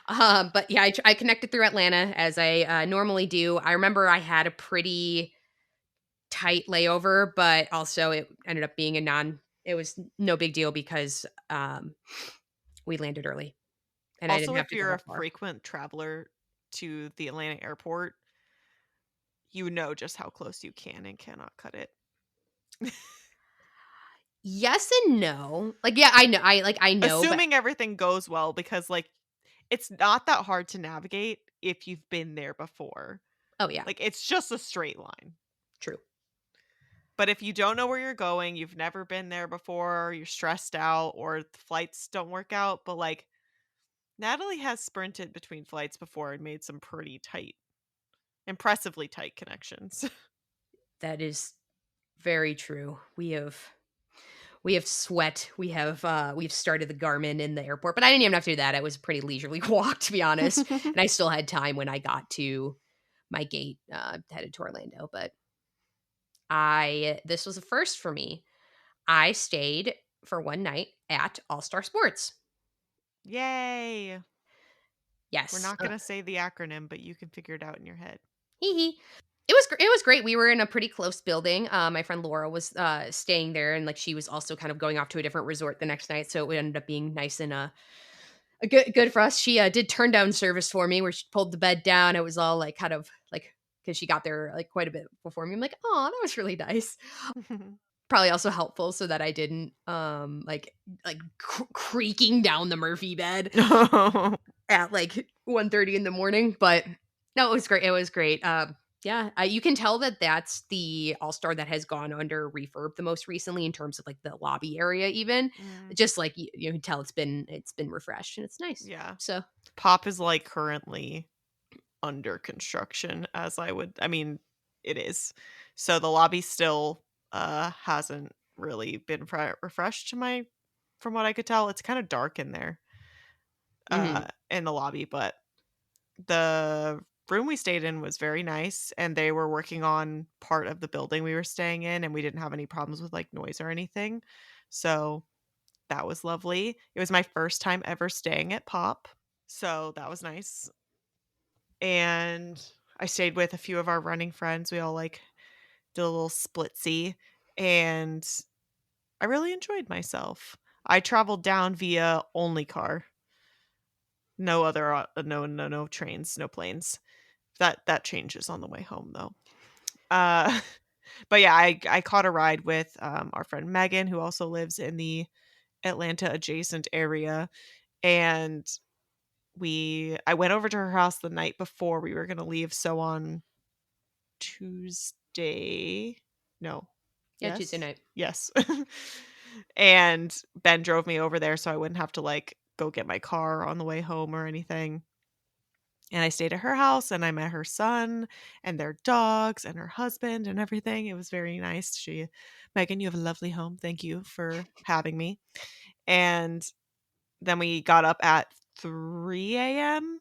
But yeah, I connected through Atlanta as I normally do. I remember I had a pretty tight layover, but also it ended up being it was no big deal because we landed early and I Also, didn't have if to go you're a that far. frequent traveler to the Atlanta airport, you know just how close you can and cannot cut it. Yes and no. Like, yeah, I know. I know, but Assuming everything goes well because, like, it's not that hard to navigate if you've been there before. oh yeah, Like, it's just a straight line. true. But if you don't know where you're going, you've never been there before, you're stressed out, or the flights don't work out, but, like, Natalie has sprinted between flights before and made some pretty tight, impressively tight connections. That is very true. We have sweat. We've started the Garmin in the airport, but I didn't even have to do that. It was a pretty leisurely walk, to be honest. And I still had time when I got to my gate, headed to Orlando. But this was a first for me. I stayed for one night at All Star Sports. Yay! We're Yes. not gonna say the acronym, but you can figure it out in your head. Hee hee. It was great. We were in a pretty close building. My friend Laura was staying there, and like she was also kind of going off to a different resort the next night, so it ended up being nice and a good for us. She did turn down service for me, where she pulled the bed down. It was all like kind of like because she got there like quite a bit before me. I'm like, oh, that was really nice. Probably also helpful so that I didn't creaking down the Murphy bed at like 1:30 in the morning. But no, it was great. It was great. Yeah, you can tell that that's the All Star that has gone under refurb the most recently in terms of like the lobby area. Even Mm, just like you can tell it's been refreshed and it's nice. yeah. So Pop is, like, currently under construction I mean, it is. So the lobby still, hasn't really been refreshed to my from what I could tell. It's kinda dark in there, mhm. in the lobby, but the room we stayed in was very nice, and they were working on part of the building we were staying in, and we didn't have any problems with, like, noise or anything. So, that was lovely. It was my first time ever staying at Pop, so that was nice. And I stayed with a few of our running friends. We all, like, did a little splitsy, and I really enjoyed myself. I traveled down via only car. No other no trains, no planes. That changes on the way home, though. Uh, but yeah, I caught a ride with, our friend Megan, who also lives in the Atlanta adjacent area, and I went over to her house the night before we were gonna leave, so on Tuesday. No. Yeah, Tuesday Yes? night. Yes. And Ben drove me over there so I wouldn't have to, like, go get my car on the way home or anything. And I stayed at her house, and I met her son and their dogs and her husband and everything. It was very nice. "Megan, you have a lovely home. Thank you for having me." And then we got up at 3 a.m.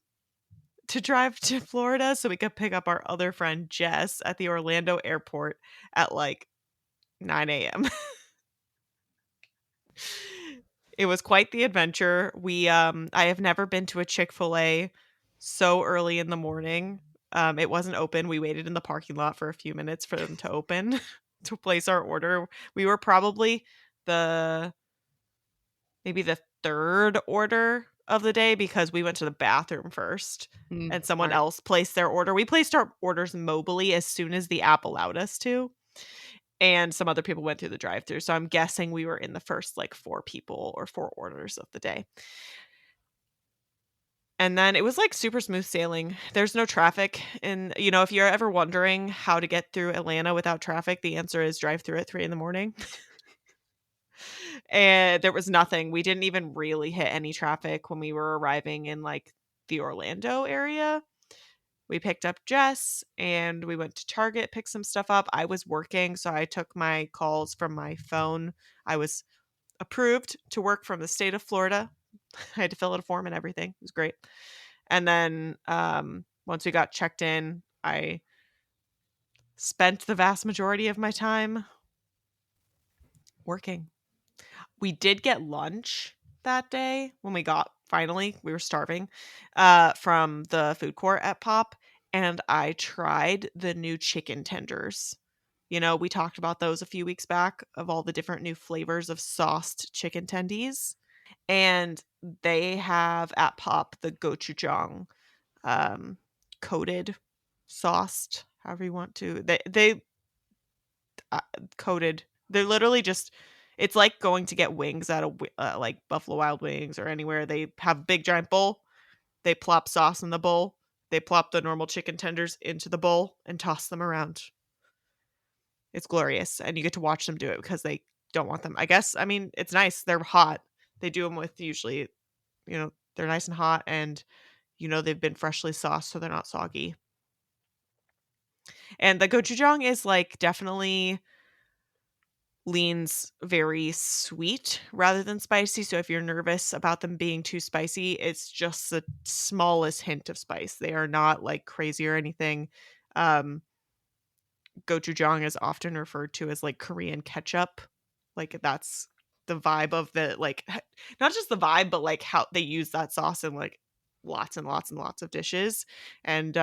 to drive to Florida so we could pick up our other friend, Jess, at the Orlando airport at, like, 9 a.m. It was quite the adventure. I have never been to a Chick-fil-A so early in the morning. It wasn't open. We waited in the parking lot for a few minutes for them to open to place our order. We were probably the maybe the 3rd order of the day because we went to the bathroom first and someone Smart. else placed their order. We placed our orders mobily as soon as the app allowed us to, and some other people went through the drive-through, so I'm guessing we were in the first, like, 4 people or 4 orders of the day. And then it was, like, super smooth sailing. There's no traffic, and, if you're ever wondering how to get through Atlanta without traffic, the answer is drive through at 3 in the morning. And there was nothing. We didn't even really hit any traffic when we were arriving in, like, the Orlando area. We picked up Jess and we went to Target, picked some stuff up. I was working, so I took my calls from my phone. I was approved to work from the state of Florida. I had to fill out a form and everything. It was great. And then once we got checked in, I spent the vast majority of my time working. We did get lunch that day when we got finally, we were starving, from the food court at Pop, and I tried the new chicken tenders. You know, we talked about those a few weeks back of all the different new flavors of sauced chicken tendies, and they have at Pop the gochujang, um, coated, sauced, however you want to. They uh, coated. They're literally just it's like going to get wings at a like Buffalo Wild Wings or anywhere. They have a big giant bowl. They plop sauce in the bowl. They plop the normal chicken tenders into the bowl and toss them around. It's glorious, and you get to watch them do it because they don't want them. I guess. I mean, it's nice. They're hot. They do them with usually, they're nice and hot, and they've been freshly sauced, so they're not soggy. And the gochujang is like definitely leans very sweet rather than spicy, so if you're nervous about them being too spicy, it's just the smallest hint of spice. They are not, like, crazy or anything. Um, Gochujang is often referred to as, like, Korean ketchup. Like, that's the vibe of the, like not just the vibe, but, like, how they use that sauce in, like, lots and lots and lots of dishes, and,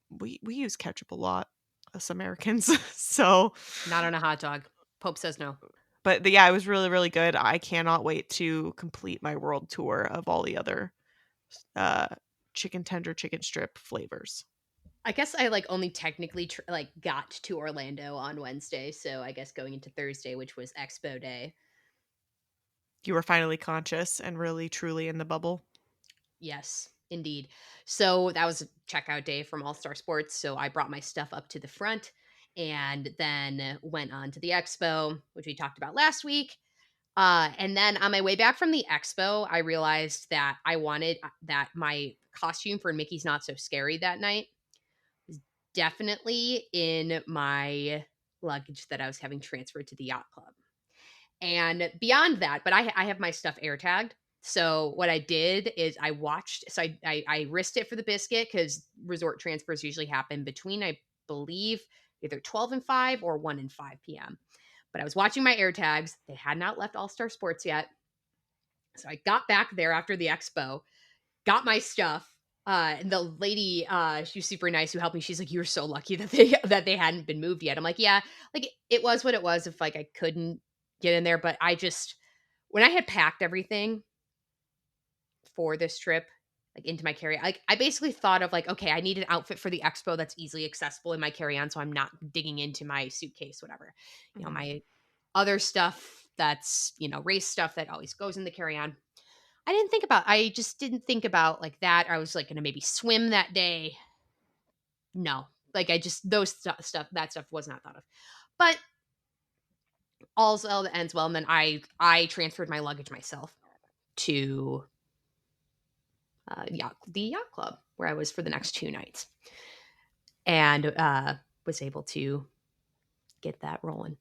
we use ketchup a lot, us Americans, so Not on a hot dog. Pope says no. but yeah, it was really, really good. I cannot wait to complete my world tour of all the other, uh, chicken tender, chicken strip flavors. I guess I like only technically like got to Orlando on Wednesday, so I guess going into Thursday, which was Expo Day. You were finally conscious and really, truly in the bubble. Yes, indeed. So that was a checkout day from All Star Sports. So I brought my stuff up to the front and then went on to the expo, which we talked about last week. And then on my way back from the expo, I realized that I wanted that my costume for Mickey's Not So Scary that night was definitely in my luggage that I was having transferred to the yacht club. And beyond that, but I have my stuff air tagged. So what I did is I watched. So I risked it for the biscuit because resort transfers usually happen between, I believe, either 12 and 5 or 1 and 5 p.m. But I was watching my air tags. They had not left All Star Sports yet. So I got back there after the expo, got my stuff. And the lady, she was super nice who helped me. She's like, "You're so lucky that they hadn't been moved yet." I'm like, "Yeah, like it was what it was. If like I couldn't get in there, but I just when I had packed everything for this trip, like into my carry, like I basically thought of like, okay, I need an outfit for the expo that's easily accessible in my carry-on, so I'm not digging into my suitcase, whatever. Mhm. My other stuff that's race stuff that always goes in the carry-on. I just didn't think about like that. I was like gonna maybe swim that day. No, like I just those that stuff was not thought of. But all's well that ends well, and then I transferred my luggage myself to the yacht club where I was for the next 2 nights, and was able to get that rolling.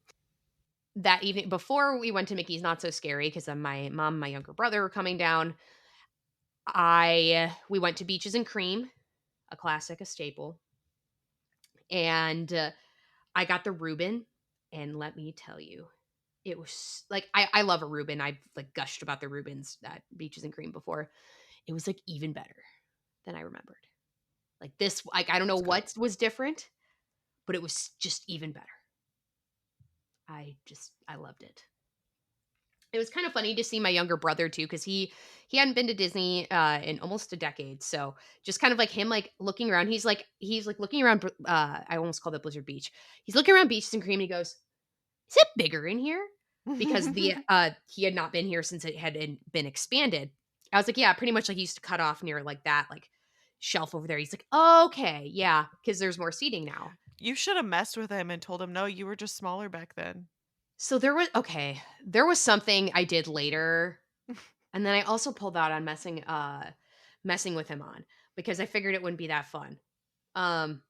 That evening before we went to Mickey's Not So Scary because my mom, and my younger brother were coming down. We went to Beaches and Cream, a classic, a staple, and I got the Reuben, and let me tell you, it was like I love a Reuben. I've like gushed about the Reubens at Beaches and Cream before. It was like even better than I remembered. Like this, like I don't know That's good. what was different, but it was just even better. I loved it. It was kind of funny to see my younger brother too, because he hadn't been to Disney in almost a decade. So just kind of like him, like looking around. He's like looking around. I almost called it Blizzard Beach. He's looking around Beaches and Cream, and he goes, "Is it bigger in here?" Because the he had not been here since it had been expanded. I was like, "Yeah, pretty much like he used to cut off near like that like shelf over there." He's like, "Okay, yeah, because there's more seating now." You should have messed with him and told him, "No, you were just smaller back then." So there was something I did later, and then I also pulled out on messing with him on because I figured it wouldn't be that fun. Um,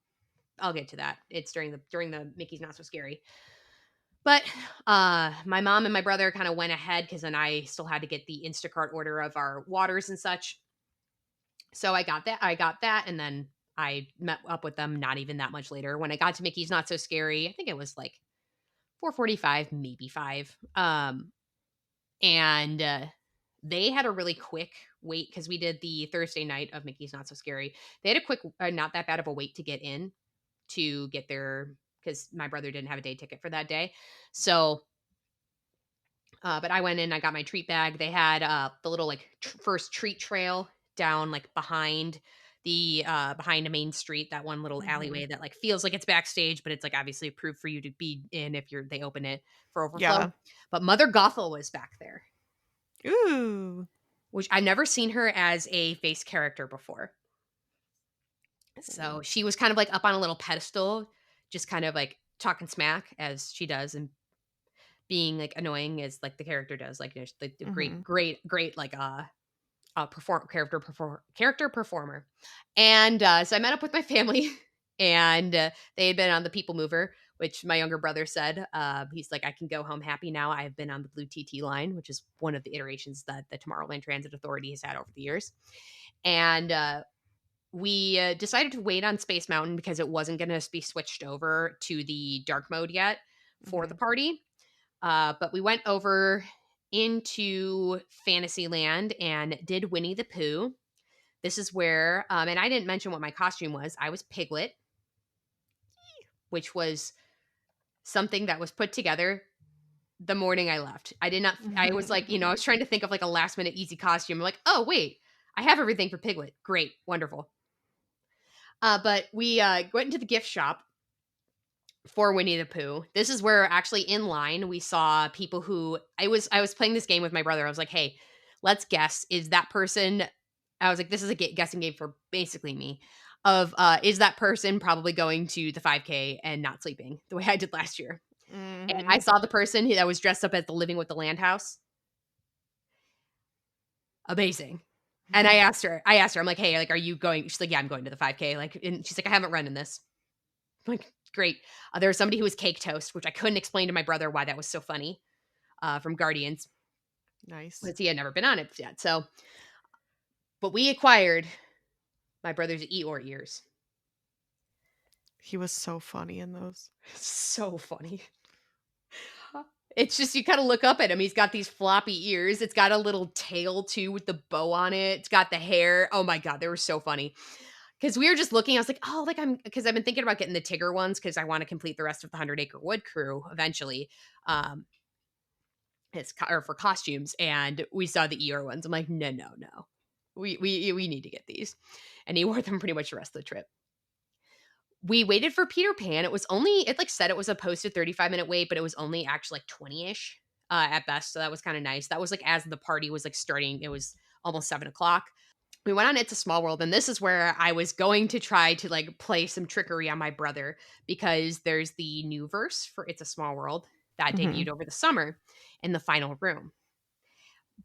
I'll get to that. It's during the Mickey's Not So Scary. But my mom and my brother kind of went ahead because then I still had to get the Instacart order of our waters and such. So I got that. I got that, and then I met up with them not even that much later. When I got to Mickey's Not So Scary, I think it was like 4:45, maybe 5. And they had a really quick wait because we did the Thursday night of Mickey's Not So Scary. They had a quick, not that bad of a wait to get in to get there because my brother didn't have a day ticket for that day. So, but I went in, I got my treat bag. They had the little like first treat trail down like behind a main street, that one little Mhm. alleyway that like feels like it's backstage, but it's like obviously approved for you to be in if they open it for overflow. Yeah. But Mother Gothel was back there, Ooh. which I've never seen her as a face character before. So she was kind of like up on a little pedestal, just kind of like talking smack as she does and being like annoying as like the character does. Like there's the great, Mhm. great, great like character performer. And so I met up with my family and they had been on the People Mover, which my younger brother said, he's like, I can go home happy now. I've been on the Blue TT line, which is one of the iterations that the Tomorrowland Transit Authority has had over the years. And we decided to wait on Space Mountain because it wasn't going to be switched over to the dark mode yet for the Mhm. party. But we went over into Fantasyland and did Winnie the Pooh. This is where, and I didn't mention what my costume was. I was Piglet, which was something that was put together the morning I left. I did not, I was like, I was trying to think of like a last minute easy costume. I'm like, oh, wait, I have everything for Piglet. Great, wonderful. But we went into the gift shop for Winnie the Pooh. This is where actually in line we saw people who I was playing this game with my brother. I was like, "Hey, let's guess. Is that person?" I was like, "This is a guessing game for basically me. Of is that person probably going to the 5K and not sleeping the way I did last year?" And I Mhm. saw the person that was dressed up as the Living with the Land House. Amazing. And I asked her, I'm like, "Hey, like, are you going?" She's like, "Yeah, I'm going to the 5K." Like, and she's like, "I haven't run in this." Like, great. There was somebody who was cake toast, which I couldn't explain to my brother why that was so funny, from Guardians, Nice. because he had never been on it yet. So, but we acquired my brother's Eeyore ears. He was so funny in those. So funny. It's just you kind of look up at him. He's got these floppy ears. It's got a little tail too with the bow on it. It's got the hair. Oh my god, they were so funny. Because we were just looking, I was like, oh, like because I've been thinking about getting the Tigger ones because I want to complete the rest of the 100 Acre Wood crew eventually. Um, or for costumes, and we saw the Eeyore ones. I'm like, no, no, no, we need to get these, and he wore them pretty much the rest of the trip. We waited for Peter Pan. It like said it was a posted 35-minute wait, but it was only actually like 20-ish at best. So that was kind of nice. That was like as the party was like starting. It was almost 7 o'clock. We went on It's a Small World, and this is where I was going to try to like play some trickery on my brother because there's the new verse for It's a Small World that Mhm. debuted over the summer in the final room.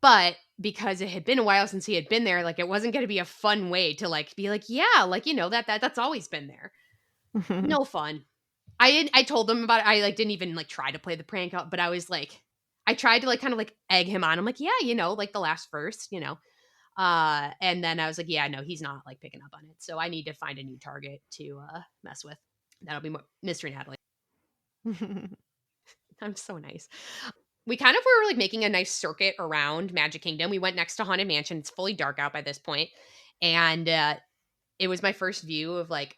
But because it had been a while since he had been there, like, it wasn't gonna be a fun way to, like, be like, "Yeah, like, that's always been there." No fun. I told him about it. I, like, didn't even, like, try to play the prank out, but I tried to, like, kinda, like, egg him on. I'm like, "Yeah, like, the last verse, you know?" And then I was like, "Yeah, no, he's not, like, picking up on it, so I need to find a new target to, mess with." That'll be more Mystery Natalie. I'm so nice. We kind of were like making a nice circuit around Magic Kingdom. We went next to Haunted Mansion. It's fully dark out by this point, and it was my first view of like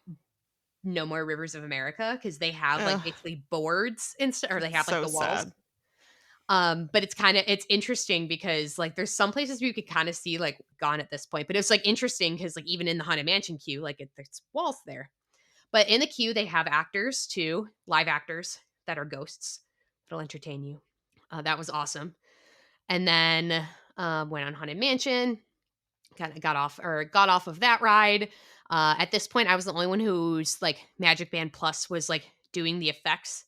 No More Rivers of America because they have like Ugh, basically boards instead, or they it's have like so the walls. sad. But it's interesting because like there's some places where you could kind of see like gone at this point, but it's like interesting because like even in the Haunted Mansion queue, like there's walls there. But in the queue, they have actors too, live actors that are ghosts that'll entertain you. That was awesome. And then went on Haunted Mansion. Kind of got off of that ride. At this point, I was the only one who's like Magic Band Plus was like doing the effects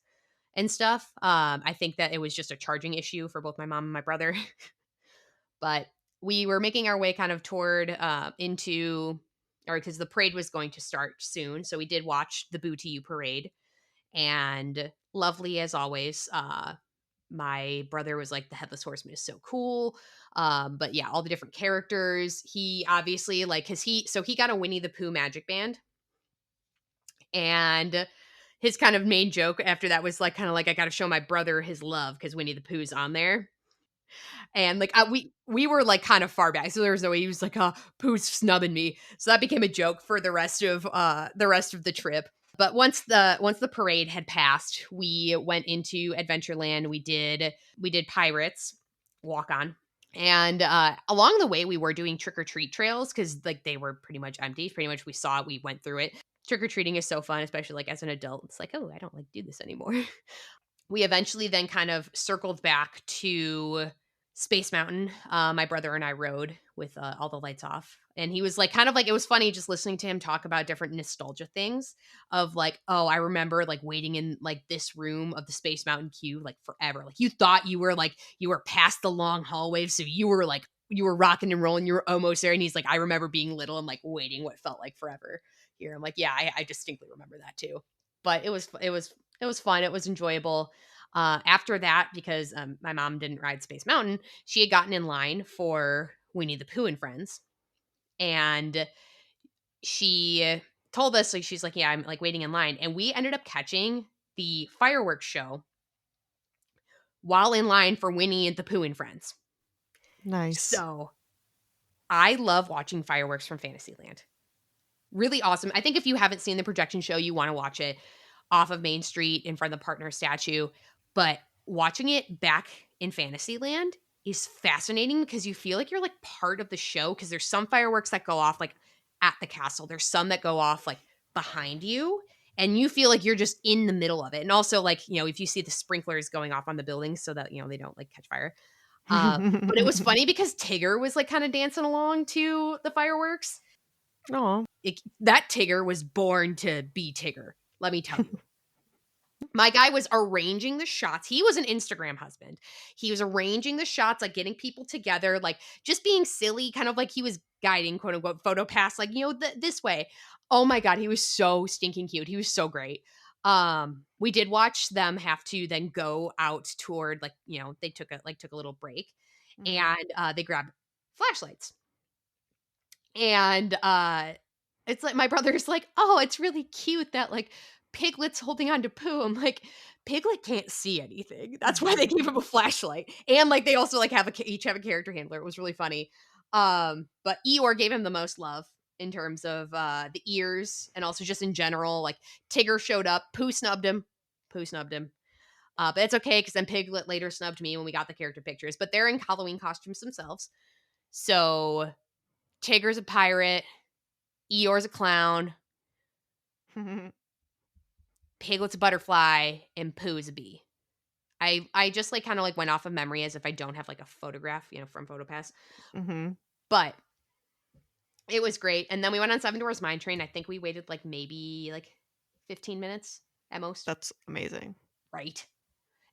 and stuff. I think that it was just a charging issue for both my mom and my brother. But we were making our way kind of toward into or because the parade was going to start soon. So we did watch the Boo to You parade, and lovely as always. My brother was like, the Headless Horseman is so cool. But yeah, all the different characters. He obviously like because he got a Winnie the Pooh magic band, and his kind of main joke after that was like kind of like I got to show my brother his love because Winnie the Pooh's on there. And like we were like kind of far back, so there was no way he was like, Pooh's snubbing me. So that became a joke for the rest of the trip. But once the parade had passed, we went into Adventureland. We did Pirates Walk On. And along the way, we were doing trick or treat trails because like they were pretty much empty. Pretty much, we saw it, we went through it. Trick or treating is so fun, especially like as an adult. It's like, oh, I don't like do this anymore. We eventually then kind of circled back to Space Mountain. My brother and I rode with all the lights off. And he was like, kind of like, it was funny just listening to him talk about different nostalgia things of like, oh, I remember like waiting in like this room of the Space Mountain queue like forever. Like you thought you were past the long hallway. So you were rocking and rolling. You were almost there. And he's like, I remember being little and like waiting what felt like forever here. I'm like, yeah, I distinctly remember that too. But it was fun. It was enjoyable. After that, because my mom didn't ride Space Mountain, she had gotten in line for Winnie the Pooh and Friends, and she told us like she's like, yeah, I'm like waiting in line, and we ended up catching the fireworks show while in line for Winnie and the Pooh and Friends. Nice. So I love watching fireworks from Fantasyland. Really awesome. I think if you haven't seen the projection show, you want to watch it off of Main Street in front of the partner statue. But watching it back in Fantasyland is fascinating because you feel like you're like part of the show because there's some fireworks that go off like at the castle. There's some that go off like behind you. And you feel like you're just in the middle of it. And also, like, if you see the sprinklers going off on the buildings so that, they don't like catch fire. But it was funny because Tigger was like kind of dancing along to the fireworks. Oh. That Tigger was born to be Tigger, let me tell you. My guy was arranging the shots. He was an Instagram husband. He was arranging the shots, like getting people together, like just being silly, kind of like he was guiding, quote unquote, photo pass, like, this way. Oh my God, he was so stinking cute. He was so great. We did watch them have to then go out toward, like, they took a little break, Mhm. and they grabbed flashlights. And it's like my brother's like, "Oh, it's really cute that like Piglet's holding on to Pooh." I'm like, "Piglet can't see anything. That's why they gave him a flashlight." And like they also like each have a character handler. It was really funny. But Eeyore gave him the most love in terms of the ears and also just in general. Like Tigger showed up, Pooh snubbed him. Pooh snubbed him. But it's okay because then Piglet later snubbed me when we got the character pictures. But they're in Halloween costumes themselves. So Tigger's a pirate. Eeyore's a clown, Piglet's a butterfly, and Pooh's a bee. I just like kind of like went off of memory as if I don't have like a photograph, from PhotoPass. Mhm. But it was great. And then we went on Seven Dwarfs Mine Train. I think we waited like maybe like 15 minutes at most. That's amazing. Right.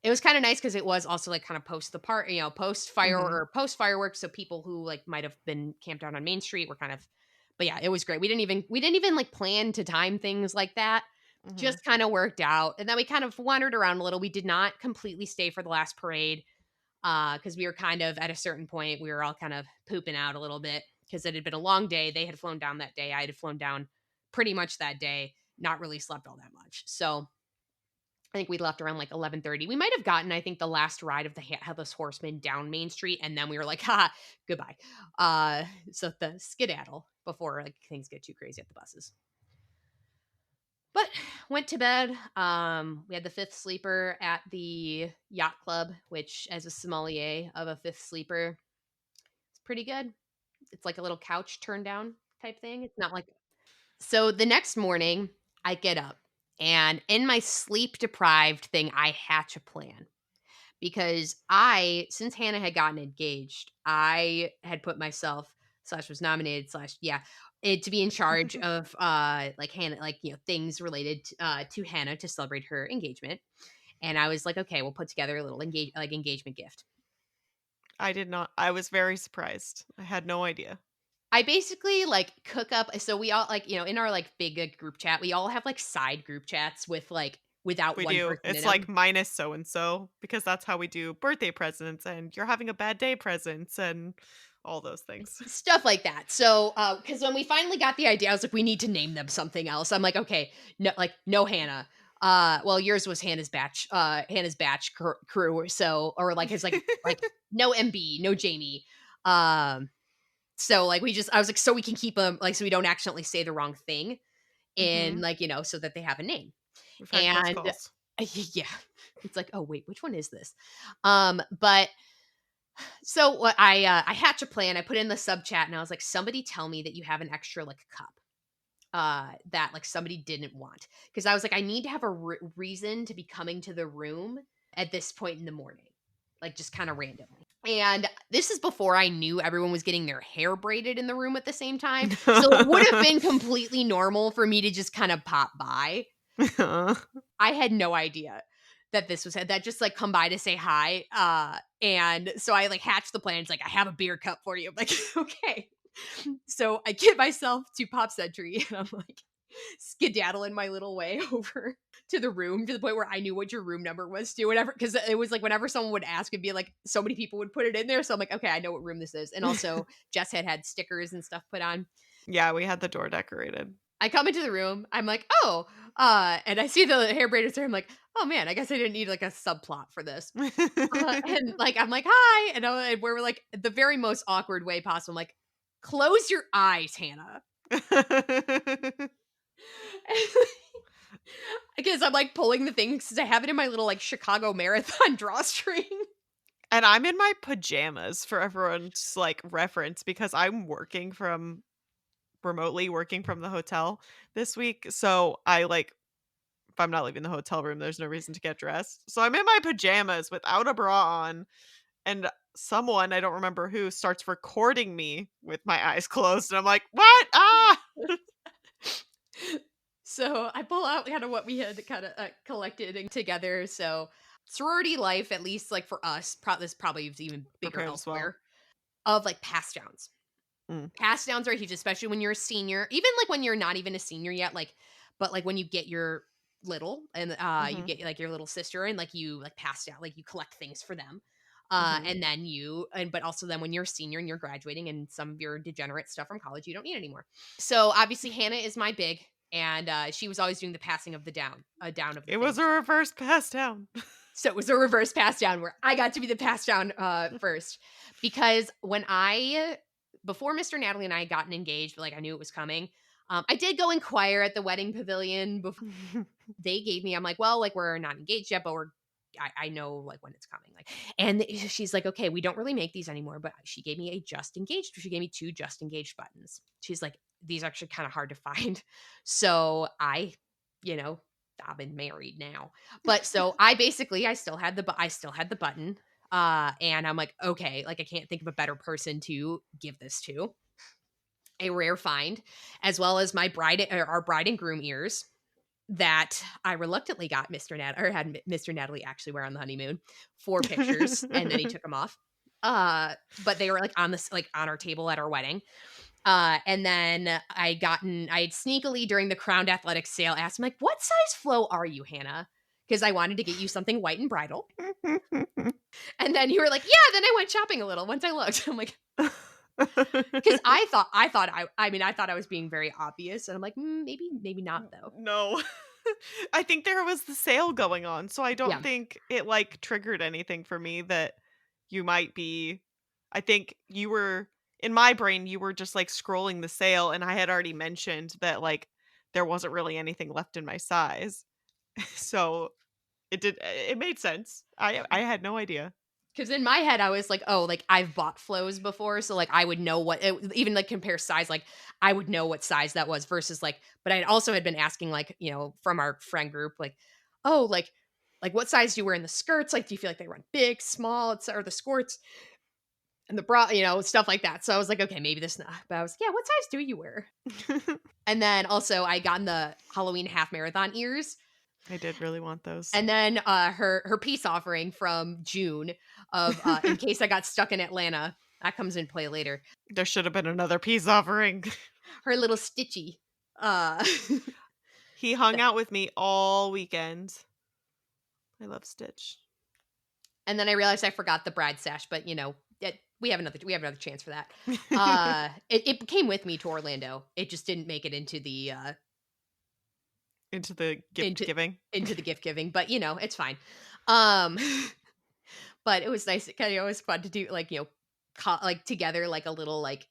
It was kind of nice because it was also like kind of post fire Mhm. or post fireworks. So people who like might have been camped out on Main Street were kind of, but yeah, it was great. We didn't even like plan to time things like that. Mhm. Just kind of worked out. And then we kind of wandered around a little. We did not completely stay for the last parade because we were kind of at a certain point, we were all kind of pooping out a little bit because it had been a long day. They had flown down that day. I had flown down pretty much that day, not really slept all that much. So I think we left around like 11:30. We might have gotten, I think, the last ride of the Headless Horseman down Main Street, and then we were like, "Ha, goodbye." So the skedaddle before like things get too crazy at the buses. But went to bed. We had the fifth sleeper at the yacht club, which, as a sommelier of a fifth sleeper, it's pretty good. It's like a little couch turn down type thing. It's not like so. The next morning, I get up, and in my sleep deprived thing, I hatch a plan because since Hannah had gotten engaged, I had put myself slash was nominated slash to be in charge of like Hannah, like things related to Hannah to celebrate her engagement. And I was like, okay, we'll put together a little engagement gift. I did not. I was very surprised. I had no idea. I basically, like, cook up so we all, like, in our, like, big, group chat, we all have, like, side group chats with, like, without We one do. person in It's like them. minus so and so because that's how we do birthday presents and you're having a bad day presents and all those things. Stuff like that. So, because when we finally got the idea, I was like, "We need to name them something else." I'm like, "Okay, no, like, no Hannah." Well, yours was Hannah's batch crew, so or, like, his, like, no MB, no Jamie. Um, so, like, I was like, "So we can keep them, like, so we don't accidentally say the wrong thing, and, Mhm. like, so that they have a name." We've had close And calls. yeah, it's like, "Oh, wait, which one is this?" But so what I hatch a plan. I put in the sub chat and I was like, somebody tell me that you have an extra like cup that like somebody didn't want, because I was like, I need to have a reason to be coming to the room at this point in the morning, like just kind of randomly. And this is before I knew everyone was getting their hair braided in the room at the same time. So it would have been completely normal for me to just kind of pop by. I had no idea that this was that just, like, come by to say hi, and so I, like, hatched the plan. It's like, "I have a beer cup for you." I'm like, "Okay." So I get myself to Pop Century, and I'm, like, skedaddling my little way over to the room to the point where I knew what your room number was too, whatever, because it was, like, whenever someone would ask, it'd be, like, so many people would put it in there, so I'm like, "Okay, I know what room this is." And also, Jess had stickers and stuff put on. Yeah, we had the door decorated. I come into the room, I'm like, "Oh," and I see the hair braiders there, I'm like, "Oh, man, I guess I didn't need, like, a subplot for this." And, like, I'm like, "Hi," and we're, like, the very most awkward way possible, I'm like, "Close your eyes, Hannah." Because I'm, like, pulling the things 'cause I have it in my little, like, Chicago Marathon drawstring. And I'm in my pajamas for everyone's, like, reference because I'm working from remotely working from the hotel this week, so I, like if I'm not leaving the hotel room, there's no reason to get dressed. So I'm in my pajamas without a bra on, and someone, I don't remember who, starts recording me with my eyes closed, and I'm like, "What? Ah!" So, I pull out kinda what we had kinda, collected and together, so sorority life, at least, like, for us, this probably is even bigger Prepared as well. elsewhere, of, like, pass downs. Mm. Pass downs are huge, especially when you're a senior, even, like, when you're not even a senior yet, like but, like, when you get your little and, you Mhm. get, like, your little sister and, like, you, like, pass down like, you collect things for them, Mhm. and then but also then when you're a senior and you're graduating and some of your degenerate stuff from college you don't need anymore. So, obviously, Hannah is my big, and, she was always doing the passing of the down of the It was a things. reverse pass down. So it was a reverse pass down where I got to be the pass down first, because when I before Mr. Natalie and I had gotten engaged, but like I knew it was coming. I did go inquire at the wedding pavilion before they gave me. I'm like, well, like we're not engaged yet, but I know like when it's coming. Like, and she's like, okay, we don't really make these anymore, but she gave me a just engaged. She gave me two just engaged buttons. She's like, these are actually kind of hard to find, so you know, I've been married now. But so I still had the button. And I'm like, okay, like I can't think of a better person to give this to. A rare find, as well as our bride and groom ears that I reluctantly got Mr. Natalie actually wear on the honeymoon for pictures, and then he took them off. But they were like like on our table at our wedding. And then I had sneakily during the Crowned Athletics sale asked him, like, what size flow are you, Hannah? Because I wanted to get you something white and bridal. And then you were like, yeah, then I went shopping a little once I looked. I'm like, because I thought I was being very obvious. And I'm like, maybe not though. No. I think there was the sale going on, so I don't Yeah. think it, like, triggered anything for me that you might be I think you were in my brain, you were just, like, scrolling the sale, and I had already mentioned that, like, there wasn't really anything left in my size. So, it made sense. I had no idea. Because in my head, I was like, oh, like I've bought flows before. So like I would know even like compare size, like I would know what size that was versus like, but I also had been asking like, from our friend group, like, oh, like what size do you wear in the skirts? Like, do you feel like they run big, small, or the skirts and the bra, stuff like that. So I was like, okay, maybe this not, but I was, yeah, what size do you wear? And then also I got the Halloween half marathon ears. I did really want those. And then her peace offering from June of in case I got stuck in Atlanta. That comes in play later. There should have been another peace offering. Her little Stitchy. Uh He hung out with me all weekend. I love Stitch. and then I realized I forgot the bride sash, but we have another chance for that. It came with me to Orlando. It just didn't make it into the Into the gift into giving. into the gift giving, but it's fine. Um but it was nice. It was fun to do like together like a little like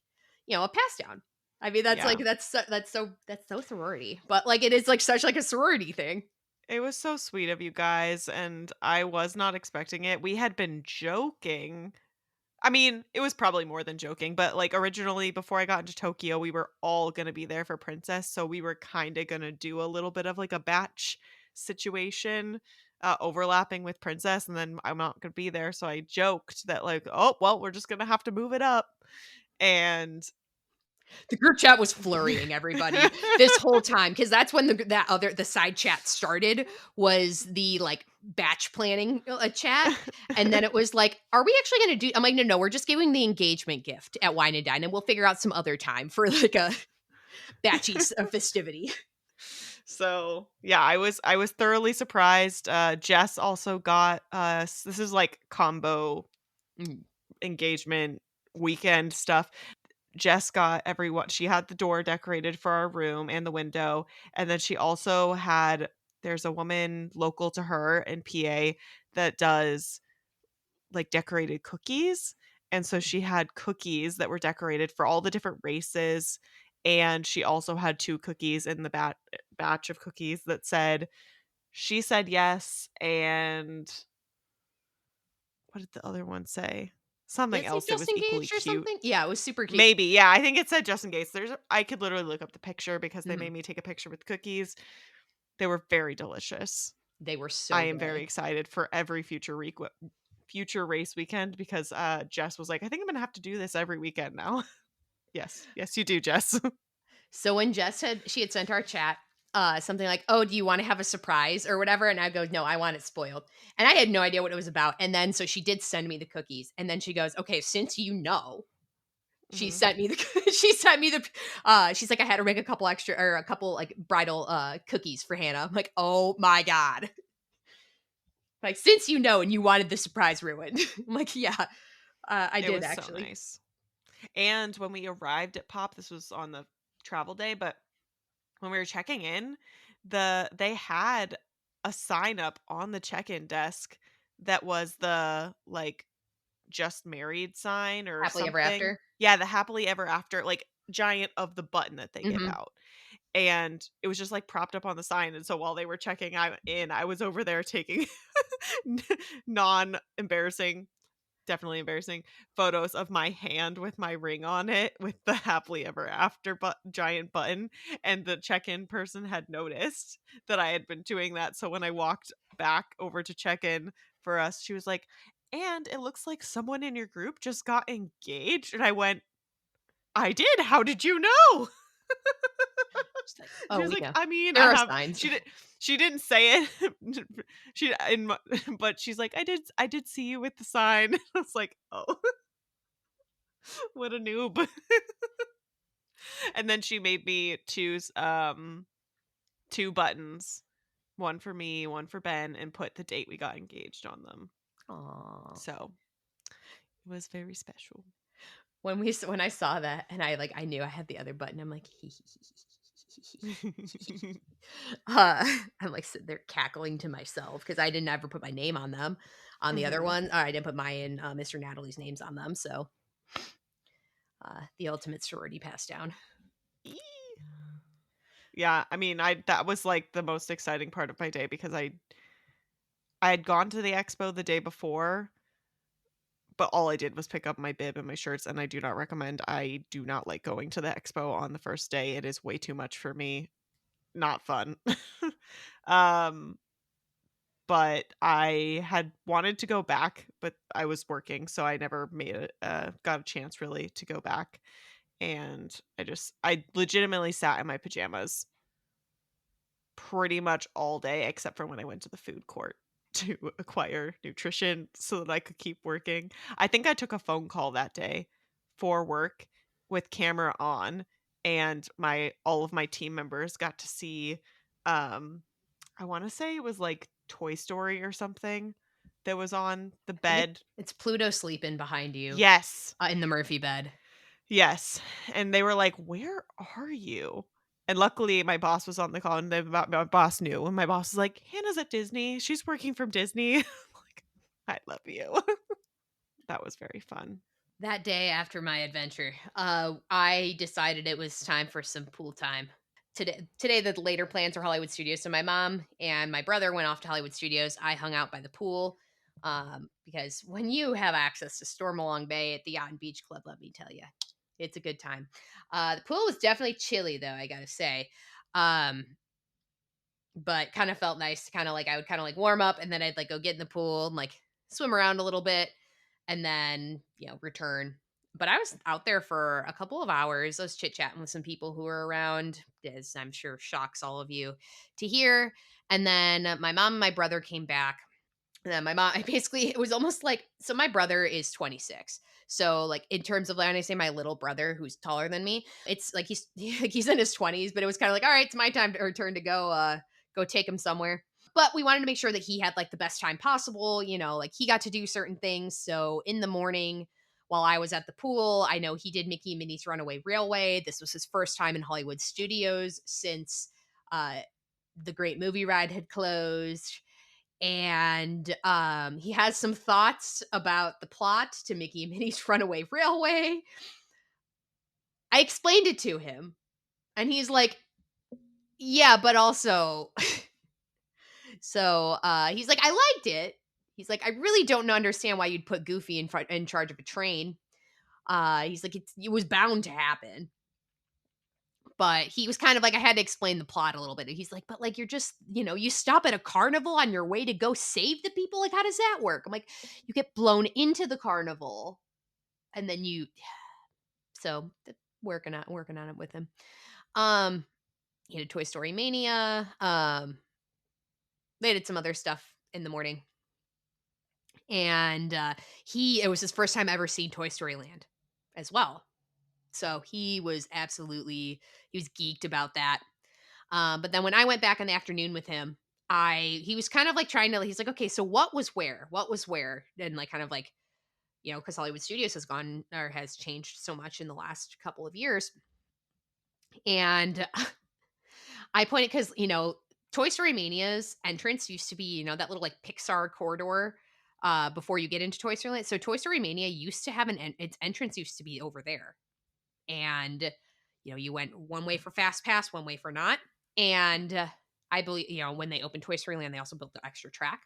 a pass down. I mean that's like Yeah. that's so sorority. But like it is like such like a sorority thing. It was so sweet of you guys, and I was not expecting it. We had been joking. I mean, it was probably more than joking, but, like, originally, before I got into Tokyo, we were all gonna be there for Princess, so we were kinda gonna do a little bit of, like, a batch situation, overlapping with Princess, and then I'm not gonna be there, so I joked that, like, "Oh, well, we're just gonna have to move it up," and The group chat was flurrying everybody this whole time because that's when the side chat started was the like batch planning chat, and then it was like, "Are we actually going to do?" I'm like, "No, we're just giving the engagement gift at Wine and Dine, and we'll figure out some other time for like a batchy festivity." So, yeah, I was thoroughly surprised. Jess also got, this is, like, combo Mm. engagement weekend stuff. Jess got everyone she had the door decorated for our room and the window, and then she also had there's a woman local to her in PA that does, like, decorated cookies, and so she had cookies that were decorated for all the different races, and she also had 2 cookies in the batch of cookies that said, "She said yes," and what did the other one say? Did Something it say else that just was equally engaged or cute. something? Yeah, it was super cute. Maybe, yeah, I think it said just in case. I could literally look up the picture because they Mhm. made me take a picture with cookies. They were very delicious. They were I so am very good. excited for every future race weekend because, Jess was like, "I think I'm gonna have to do this every weekend now." Yes. Yes, you do, Jess. So when she had sent our chat something like, "Oh, do you want to have a surprise or whatever?" And I go, "No, I want it spoiled." And I had no idea what it was about. And then so she did send me the cookies, and then she goes, "Okay, since you know." She Mhm. sent me the she sent me the she's like, "I had to make a couple extra or a couple like bridal cookies for Hannah." I'm like, "Oh my god." Like, since you know and you wanted the surprise ruined. I'm like, "Yeah, I It did was so actually." nice. And when we arrived at Pop, this was on the travel day, but when we were checking in, they had a sign up on the check-in desk that was the, like, just married sign or Happily ever something. after. Yeah, the happily ever after, like, giant of the button that they give Mhm. out. And it was just, like, propped up on the sign, and so while they were checking I was over there taking non-embarrassing, definitely embarrassing photos of my hand with my ring on it with the happily ever after giant button, and the check-in person had noticed that I had been doing that, so when I walked back over to check in for us, she was like, "And it looks like someone in your group just got engaged," and I went, "I did, how did you know?" She's like, She "Oh, was we like, know. "I mean, There I are have," signs." she didn't say it. She in my but she's like, I did see you with the sign." I was like, "Oh, what a noob." And then she made me choose, 2 buttons, 1 for me, 1 for Ben, and put the date we got engaged on them. Aw. So, it was very special. When I saw that and I knew I had the other button, I'm like, uh, I'm like sitting there cackling to myself because I didn't ever put my name on them. On the other Mhm. one, I didn't put my and Mr. Natalie's names on them. So the ultimate sorority pass down. Eee. Yeah, I mean, I that was, like, the most exciting part of my day because I had gone to the expo the day before, but all I did was pick up my bib and my shirts, and I do not recommend. I do not like going to the expo on the first day. It is way too much for me. Not fun. Um, but I had wanted to go back, but I was working, so I never made it got a chance really to go back. And I legitimately sat in my pajamas pretty much all day except for when I went to the food court. to acquire nutrition so that I could keep working. I think I took a phone call that day for work with camera on, and my all of my team members got to see, um, I wanna say it was, like, Toy Story or something that was on the I think bed. it's Pluto sleeping behind you, Yes. in the Murphy bed. Yes, and they were like, "Where are you?" And luckily, my boss was on the call, and my boss knew, and my boss was like, "Hannah's at Disney. She's working from Disney." Like, "I love you." That was very fun. That day after my adventure, I decided it was time for some pool time. Today, the later plans are Hollywood Studios. So my mom and my brother went off to Hollywood Studios. I hung out by the pool because when you have access to Stormalong Bay at the Yacht and Beach Club, let me tell you, it's a good time. The pool was definitely chilly, though, I gotta say. Um, but kind of felt nice to kind of like I would kind of like warm up and then I'd like go get in the pool and like swim around a little bit and then, return. But I was out there for a couple of hours. I was chit chatting with some people who were around, as I'm sure shocks all of you to hear. And then my mom and my brother came back. And then my mom, I basically, it was almost like, so my brother is 26. So, like, in terms of, like, when I say my little brother who's taller than me, it's like like he's in his 20s, but it was kind of like, all right, it's my time to, or turn to go take him somewhere. But we wanted to make sure that he had like the best time possible, like he got to do certain things. So in the morning, while I was at the pool, I know he did Mickey and Minnie's Runaway Railway. This was his first time in Hollywood Studios since uh, the Great Movie Ride had closed. And he has some thoughts about the plot to Mickey and Minnie's Runaway Railway. I explained it to him, and he's like, "Yeah, but also." So he's like, "I liked it." He's like, "I really don't understand why you'd put Goofy in charge of a train." He's like, it was bound to happen. But he was kind of like, I had to explain the plot a little bit. And he's like, but like, you're just, you stop at a carnival on your way to go save the people. Like, how does that work? I'm like, you get blown into the carnival and then so working on it with him. Um, he had a Toy Story Mania. They did some other stuff in the morning. And it was his first time ever seeing Toy Story Land as well. So he was geeked about that. But then when I went back in the afternoon with him, he was kind of like he's like, okay, so what was where? What was where? And like, kind of like, because Hollywood Studios has gone or has changed so much in the last couple of years. And I pointed because, Toy Story Mania's entrance used to be, that little like Pixar corridor before you get into Toy Story Land. So Toy Story Mania used to have its entrance used to be over there. And, you went one way for Fast Pass, one way for not. And I believe, when they opened Toy Story Land, they also built the extra track.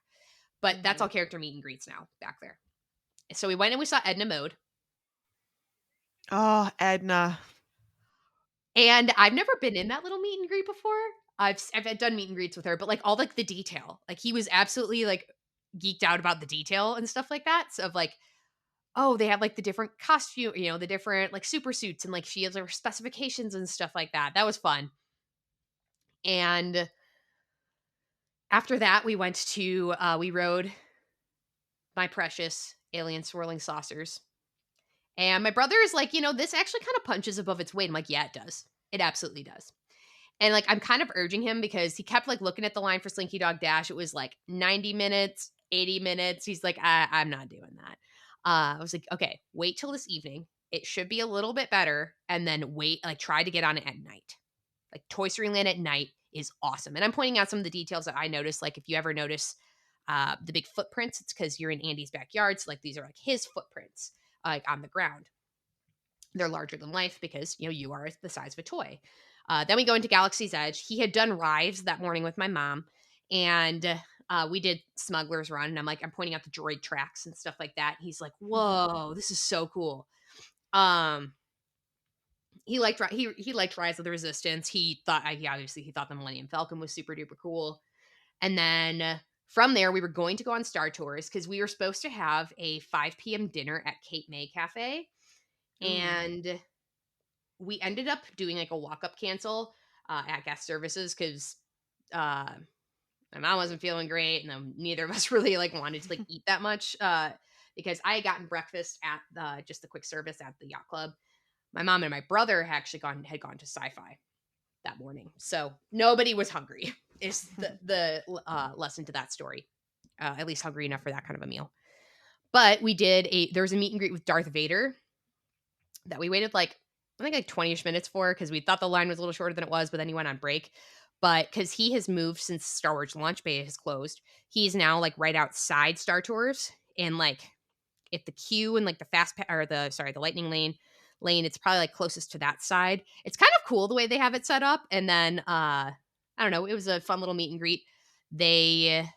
But that's all Mhm. character meet and greets now back there. So we went and we saw Edna Mode. Oh, Edna. And I've never been in that little meet and greet before. I've had done meet and greets with her, but like all like the detail, like he was absolutely like geeked out about the detail and stuff like that. So of like, oh, they have like the different costume, the different like super suits and like she has her specifications and stuff like that. That was fun. And after that, we rode My Precious Alien Swirling Saucers. And my brother is like, this actually kind of punches above its weight. I'm like, yeah, it does. It absolutely does. And like, I'm kind of urging him because he kept like looking at the line for Slinky Dog Dash. It was like 90 minutes, 80 minutes. He's like, I'm not doing that. I was like, okay, wait till this evening. It should be a little bit better. And then try to get on it at night. Like Toy Story Land at night is awesome. And I'm pointing out some of the details that I noticed. Like if you ever notice the big footprints, it's because you're in Andy's backyard. So like these are like his footprints, like on the ground. They're larger than life because you are the size of a toy. Then we go into Galaxy's Edge. He had done rides that morning with my mom, and we did Smuggler's Run. And I'm pointing out the droid tracks and stuff like that. He's like, Mhm. "Whoa, this is so cool." Um, he liked Rise of the Resistance. He thought the Millennium Falcon was super duper cool. And then from there, we were going to go on Star Tours because we were supposed to have a 5 p.m. dinner at Cape May Cafe, Ooh. and we ended up doing like a walk up cancel at guest services because My mom wasn't feeling great, and then neither of us really like wanted to like eat that much because I had gotten breakfast at just the quick service at the yacht club. My mom and my brother had gone to sci-fi that morning, so nobody was hungry. Is the lesson to that story? At least hungry enough for that kind of a meal. But there was a meet and greet with Darth Vader that we waited like I think like 20ish minutes for because we thought the line was a little shorter than it was, but then he went on break. But because he has moved since Star Wars Launch Bay has closed, he's now like right outside Star Tours. And like if the queue and like the the lightning lane, it's probably like closest to that side. It's kind of cool the way they have it set up. And then I don't know, it was a fun little meet and greet. They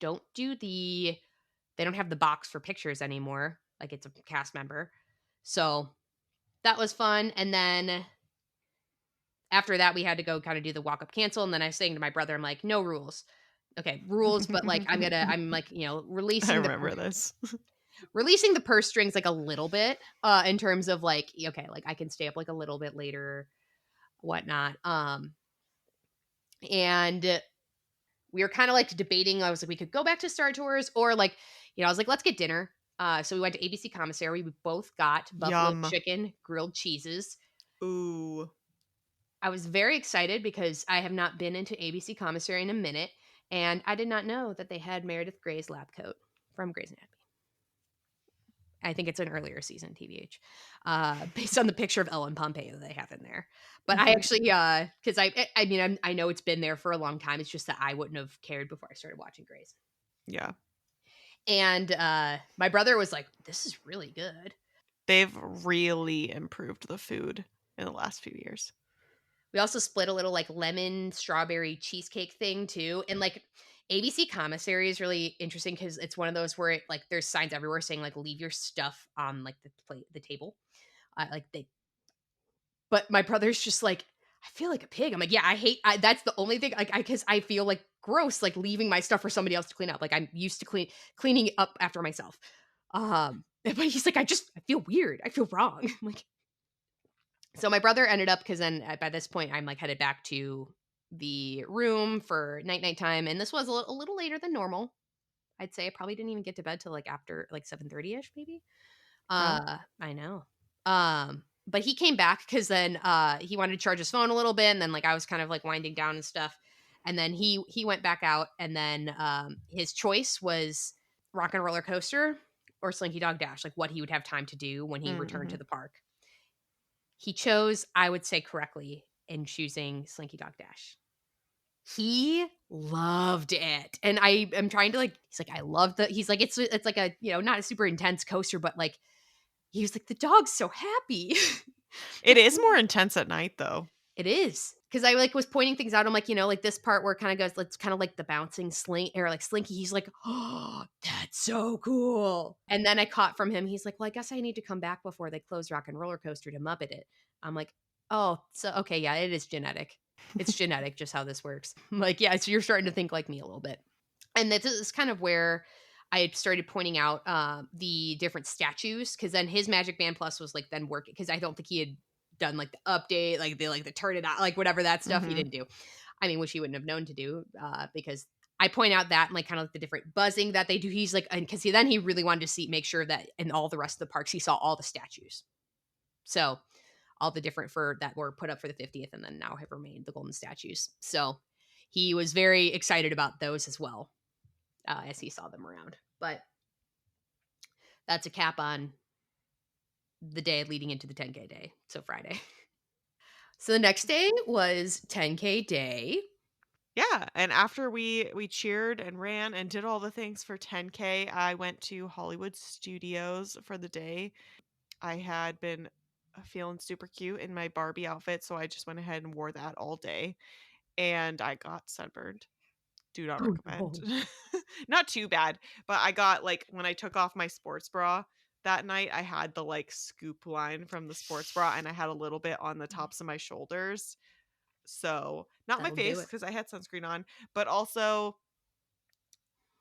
don't do they don't have the box for pictures anymore. Like it's a cast member. So that was fun. And then after that, we had to go kind of do the walk up cancel. And then I was saying to my brother, I'm like, no rules. Okay, rules, but like I'm like, I remember this. releasing the purse strings like a little bit, in terms of like, okay, like I can stay up like a little bit later, whatnot. And we were kind of like debating. I was like, we could go back to Star Tours or like, I was like, let's get dinner. So we went to ABC Commissary. We both got buffalo Yum. chicken, grilled cheeses. Ooh. I was very excited because I have not been into ABC Commissary in a minute, and I did not know that they had Meredith Grey's lab coat from Grey's Anatomy. I think it's an earlier season, TBH, based on the picture of Ellen Pompeo that they have in there. But I actually, because I mean, I know it's been there for a long time. It's just that I wouldn't have cared before I started watching Grey's. Yeah. And my brother was like, "This is really good." They've really improved the food in the last few years. We also split a little like lemon strawberry cheesecake thing too. And like ABC Commissary is really interesting because it's one of those where like there's signs everywhere saying like leave your stuff on like the table. But my brother's just like, I feel like a pig. I'm like, yeah, that's the only thing like because I feel like gross like leaving my stuff for somebody else to clean up. Like I'm used to cleaning up after myself. But he's like, I feel weird. I feel wrong. I'm like, so my brother ended up because then by this point I'm like headed back to the room for night time, and this was a little later than normal. I'd say I probably didn't even get to bed till like after like 7:30ish maybe. Wow. I know. But he came back because then he wanted to charge his phone a little bit, and then like I was kind of like winding down and stuff, and then he went back out, and then his choice was Rock and Roller Coaster or Slinky Dog Dash, like what he would have time to do when he returned to Mm-hmm. the park. He chose, I would say correctly, in choosing Slinky Dog Dash. He loved it. And I am trying to like, he's like, I love he's like, it's like a, not a super intense coaster, but like, he was like, the dog's so happy. It is more intense at night though. It is. Cause I like was pointing things out. I'm like, like this part where it kind of goes, it's kind of like the bouncing or like Slinky. He's like, oh, that's so cool. And then I caught from him, he's like, well, I guess I need to come back before they close Rock and Roller Coaster to Muppet it. I'm like, oh, so okay, yeah, it is genetic. It's genetic, just how this works. I'm like, yeah, so you're starting to think like me a little bit. And this is kind of where I had started pointing out the different statues, because then his Magic Band Plus was like then working, because I don't think he had done like the update, like the turn it out, like whatever that stuff he Mm-hmm. didn't do. I mean, which he wouldn't have known to do, because I point out that and like kind of like the different buzzing that they do. He's like, and because he really wanted to make sure that in all the rest of the parks he saw all the statues. So all the different for that were put up for the 50th and then now have remained the golden statues. So he was very excited about those as well, as he saw them around. But that's a cap on the day leading into the 10K day. So Friday. So the next day was 10K day. Yeah, and after we cheered and ran and did all the things for 10K, I went to Hollywood Studios for the day. I had been feeling super cute in my Barbie outfit, so I just went ahead and wore that all day, and I got sunburned. Do not Oh, recommend. no. Not too bad, but I got like when I took off my sports bra that night, I had the like scoop line from the sports bra and I had a little bit on the tops of my shoulders. So, not my That'll do face it. because I had sunscreen on, but also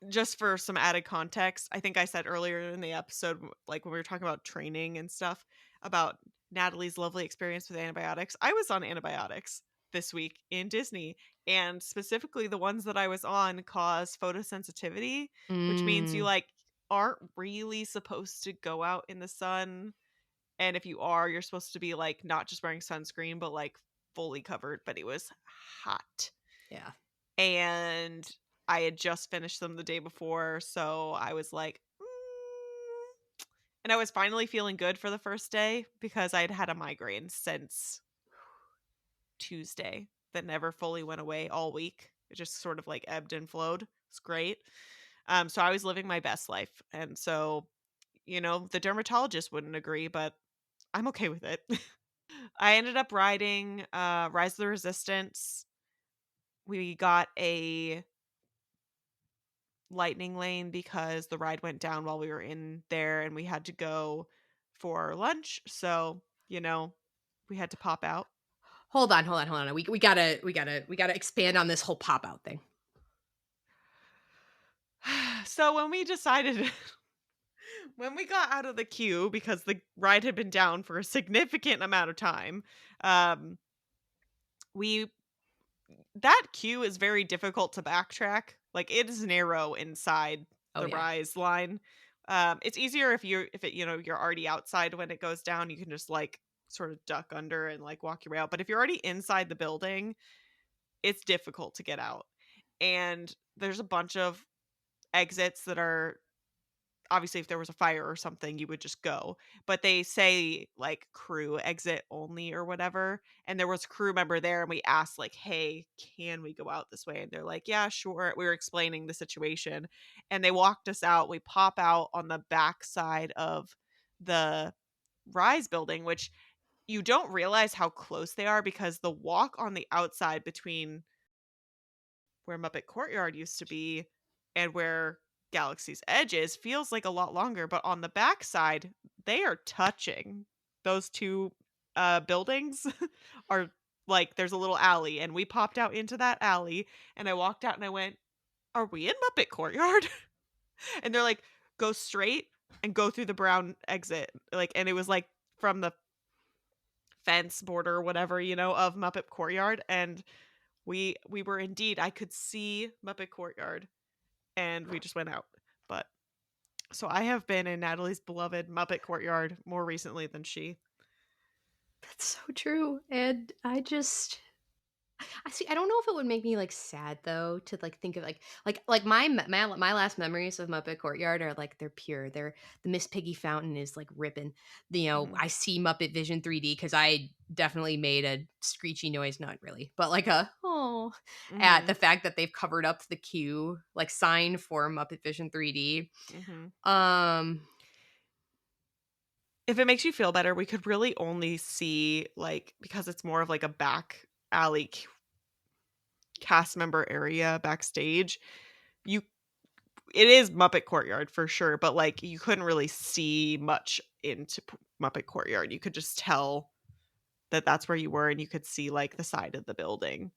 just for some added context, I think I said earlier in the episode, like when we were talking about training and stuff, about Natalie's lovely experience with antibiotics. I was on antibiotics this week in Disney, and specifically the ones that I was on cause photosensitivity, which means you Mm, like aren't really supposed to go out in the sun. And if you are, you're supposed to be like not just wearing sunscreen, but like fully covered. But it was hot. yeah. And I had just finished them the day before. So I was like, and I was finally feeling good for the first day because I'd had a migraine since Tuesday that never fully went away all week. It just sort of like ebbed and flowed. It's great. So I was living my best life. And so, the dermatologist wouldn't agree, but I'm okay with it. I ended up riding Rise of the Resistance. We got a lightning lane because the ride went down while we were in there and we had to go for lunch. So, we had to pop out. Hold on. We gotta expand on this whole pop out thing. So when we decided when we got out of the queue because the ride had been down for a significant amount of time, um, we that queue is very difficult to backtrack. Like it is narrow inside Oh the yeah. rise line. It's easier if you're already outside when it goes down, you can just like sort of duck under and like walk your way out. But if you're already inside the building, it's difficult to get out. And there's a bunch of exits that are obviously if there was a fire or something you would just go, but they say like crew exit only or whatever, and there was a crew member there and we asked like, hey, can we go out this way? And they're like, yeah, sure. We were explaining the situation and they walked us out. We pop out on the back side of the rise building, which you don't realize how close they are because the walk on the outside between where Muppet Courtyard used to be and where Galaxy's Edge is feels like a lot longer, but on the backside, they are touching. Those two buildings are like there's a little alley, and we popped out into that alley, and I walked out and I went, "Are we in Muppet Courtyard?" And they're like, "Go straight and go through the brown exit." Like, and it was like from the fence border or whatever, of Muppet Courtyard, and we were indeed I could see Muppet Courtyard and we just went out. But so I have been in Natalie's beloved Muppet Courtyard more recently than she. That's so true. And I see. I don't know if it would make me like sad though to like think of like my last memories of Muppet Courtyard are like they're pure. They're the Miss Piggy fountain is like ripping. Mhm. I see Muppet Vision 3D because I definitely made a screechy noise, not really, but like a oh at the Mhm. fact that they've covered up the queue like sign for Muppet Vision 3D. Mhm. Um, If it makes you feel better, we could really only see like because it's more of like a back alley cast member area backstage. You it is Muppet Courtyard for sure, but like you couldn't really see much into Muppet Courtyard. You could just tell that that's where you were and you could see like the side of the building.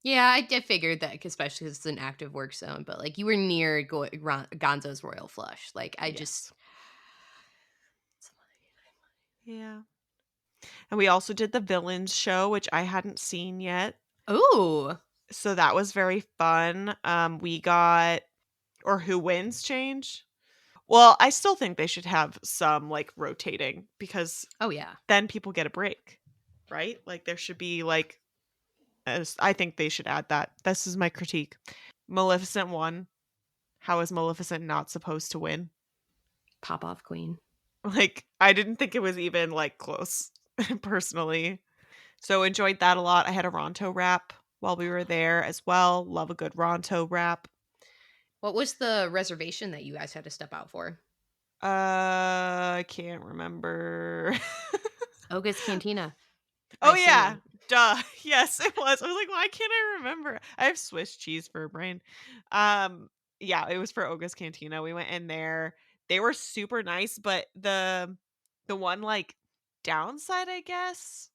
yeah, I figured that, especially 'cause it's an active work zone, but like you were near Gonzo's Royal Flush. Like I just Yes. Yeah. And we also did the Villains show, which I hadn't seen yet. ooh. So that was very fun. We got or who wins change. Well, I still think they should have some like rotating because Oh yeah. then people get a break, right? Like there should be like as I think they should add that. This is my critique. Maleficent won. How is Maleficent not supposed to win? Pop off queen. Like I didn't think it was even like close personally. So enjoyed that a lot. I had a Ronto wrap while we were there as well. Love a good Ronto wrap. What was the reservation that you guys had to step out for? I can't remember. Oga's Cantina, I Oh yeah. assume. Duh. Yes, it was. I was like, why can't I remember? I have Swiss cheese for a brain. Um, yeah, it was for Oga's Cantina. We went in there. They were super nice, but the one like downside, I guess,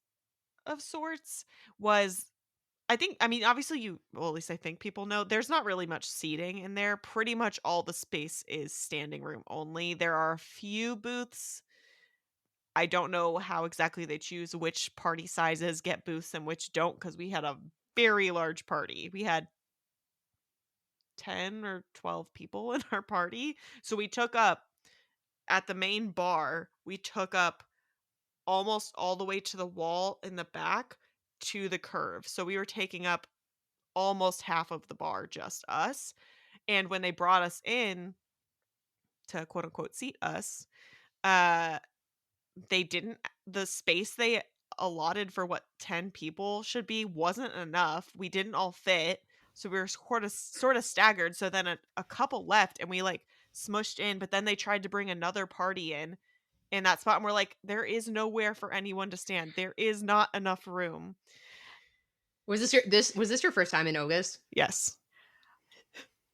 of sorts was I mean, obviously well, at least I think people know there's not really much seating in there. Pretty much all the space is standing room only. There are a few booths I don't know how exactly they choose which party sizes get booths and which don't, because we had a very large party. We had 10 or 12 people in our party. So we took up at the main bar, we took up almost all the way to the wall in the back to the curve. So we were taking up almost half of the bar, just us. And when they brought us in to quote unquote seat us, uh they didn't the space they allotted for what 10 people should be wasn't enough. We didn't all fit. So we were sort of staggered. So then a couple left and we like smushed in, but then they tried to bring another party in that spot and we're like, there is nowhere for anyone to stand. There is not enough room. Was this your first time in August? Yes.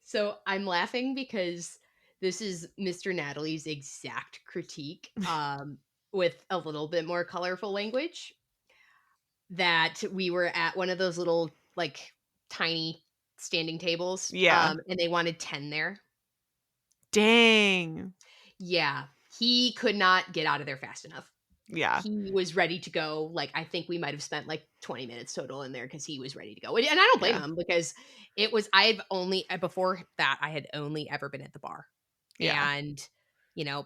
So I'm laughing because this is Mr. Natalie's exact critique, with a little bit more colorful language. That we were at one of those little, like, tiny standing tables, Yeah. and they wanted 10 there. Dang. Yeah, he could not get out of there fast enough. Yeah. He was ready to go, like, I think we might have spent, like, 20 minutes total in there because he was ready to go, and I don't blame Yeah. him because it was I've only before that, I had only ever been at the bar, Yeah. and,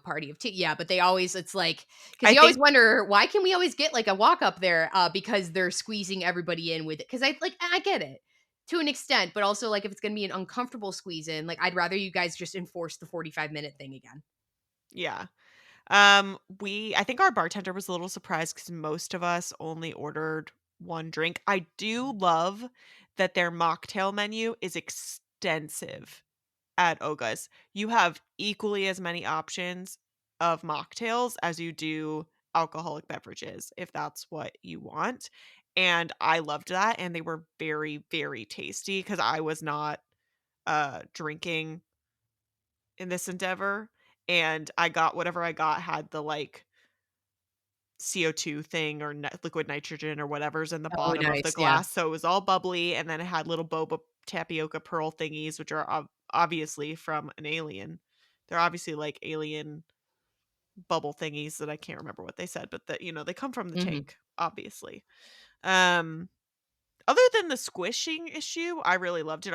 party of 2 yeah, but they always it's like because I you always think wonder, "Why can we always get, like, a walk up there?" Because they're squeezing everybody in with it. Because I get it to an extent, but also, like, if it's gonna be an uncomfortable squeeze in, like, I'd rather you guys just enforce the 45-minute thing again. yeah. I think our bartender was a little surprised because most of us only ordered one drink. I do love that their mocktail menu is extensive at Oga's. You have equally as many options of mocktails as you do alcoholic beverages, if that's what you want. And I loved that. And they were very, very tasty because I was not drinking in this endeavor. And I got whatever I got had the like CO2 thing or liquid nitrogen or whatever's in the Oh, bottom of the nice, yeah. glass, so it was all bubbly, and then it had little boba tapioca pearl thingies, which are obviously from an alien. They're obviously like alien bubble thingies that I can't remember what they said, but that they come from the Mhm, tank, obviously. Um, Other than the squishing issue, I really loved it.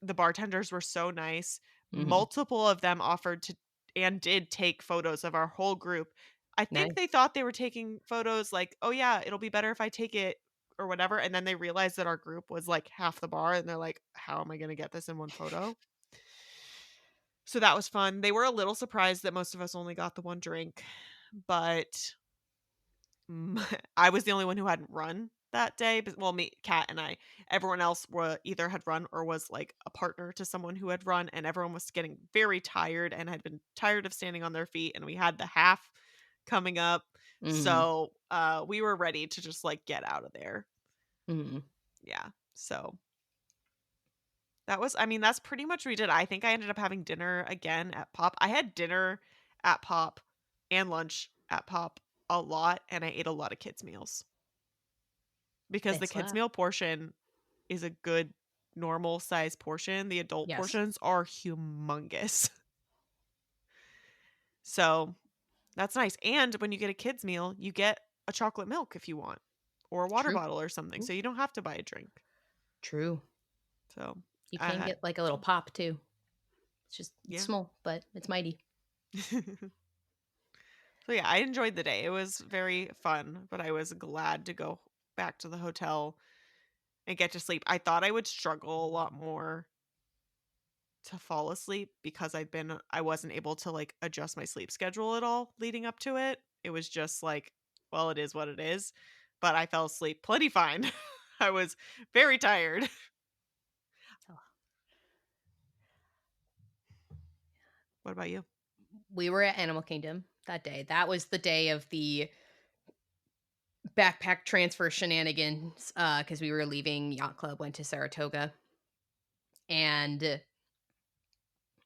The bartenders were so nice. mhm. Multiple of them offered to and did take photos of our whole group. I think Nice. they thought they were taking photos like, "Oh yeah, it'll be better if I take it," or whatever, and then they realized that our group was like half the bar and they're like, "How am I going to get this in one photo?" So that was fun. They were a little surprised that most of us only got the one drink, but I was the only one who hadn't run that day, but well, me, Kat, and I. Everyone else were either had run or was like a partner to someone who had run, and everyone was getting very tired and had been tired of standing on their feet. And we had the half coming up, Mhm, so we were ready to just like get out of there. mhm. Yeah, so I mean, that's pretty much what we did. I think I ended up having dinner again at Pop. I had dinner at Pop and lunch at Pop a lot, and I ate a lot of kids' meals. Because They the kids' slap. meal portion is a good normal size portion, the adult Yes. portions are humongous. So, that's nice, and when you get a kids' meal, you get a chocolate milk if you want, or a water True. bottle or something, True. so you don't have to buy a drink. True. So, You I can had get, like, a little pop too. It's yeah. small, but it's mighty. So, yeah, I enjoyed the day, it was very fun, but I was glad to go back to the hotel and get to sleep. I thought I would struggle a lot more to fall asleep because I wasn't able to, like, adjust my sleep schedule at all leading up to it. It was just like, well, it is what it is, but I fell asleep plenty fine. I was very tired. So, What about you? we were at Animal Kingdom that day. That was the day of the backpack transfer shenanigans, because we were leaving yacht club, went to Saratoga, and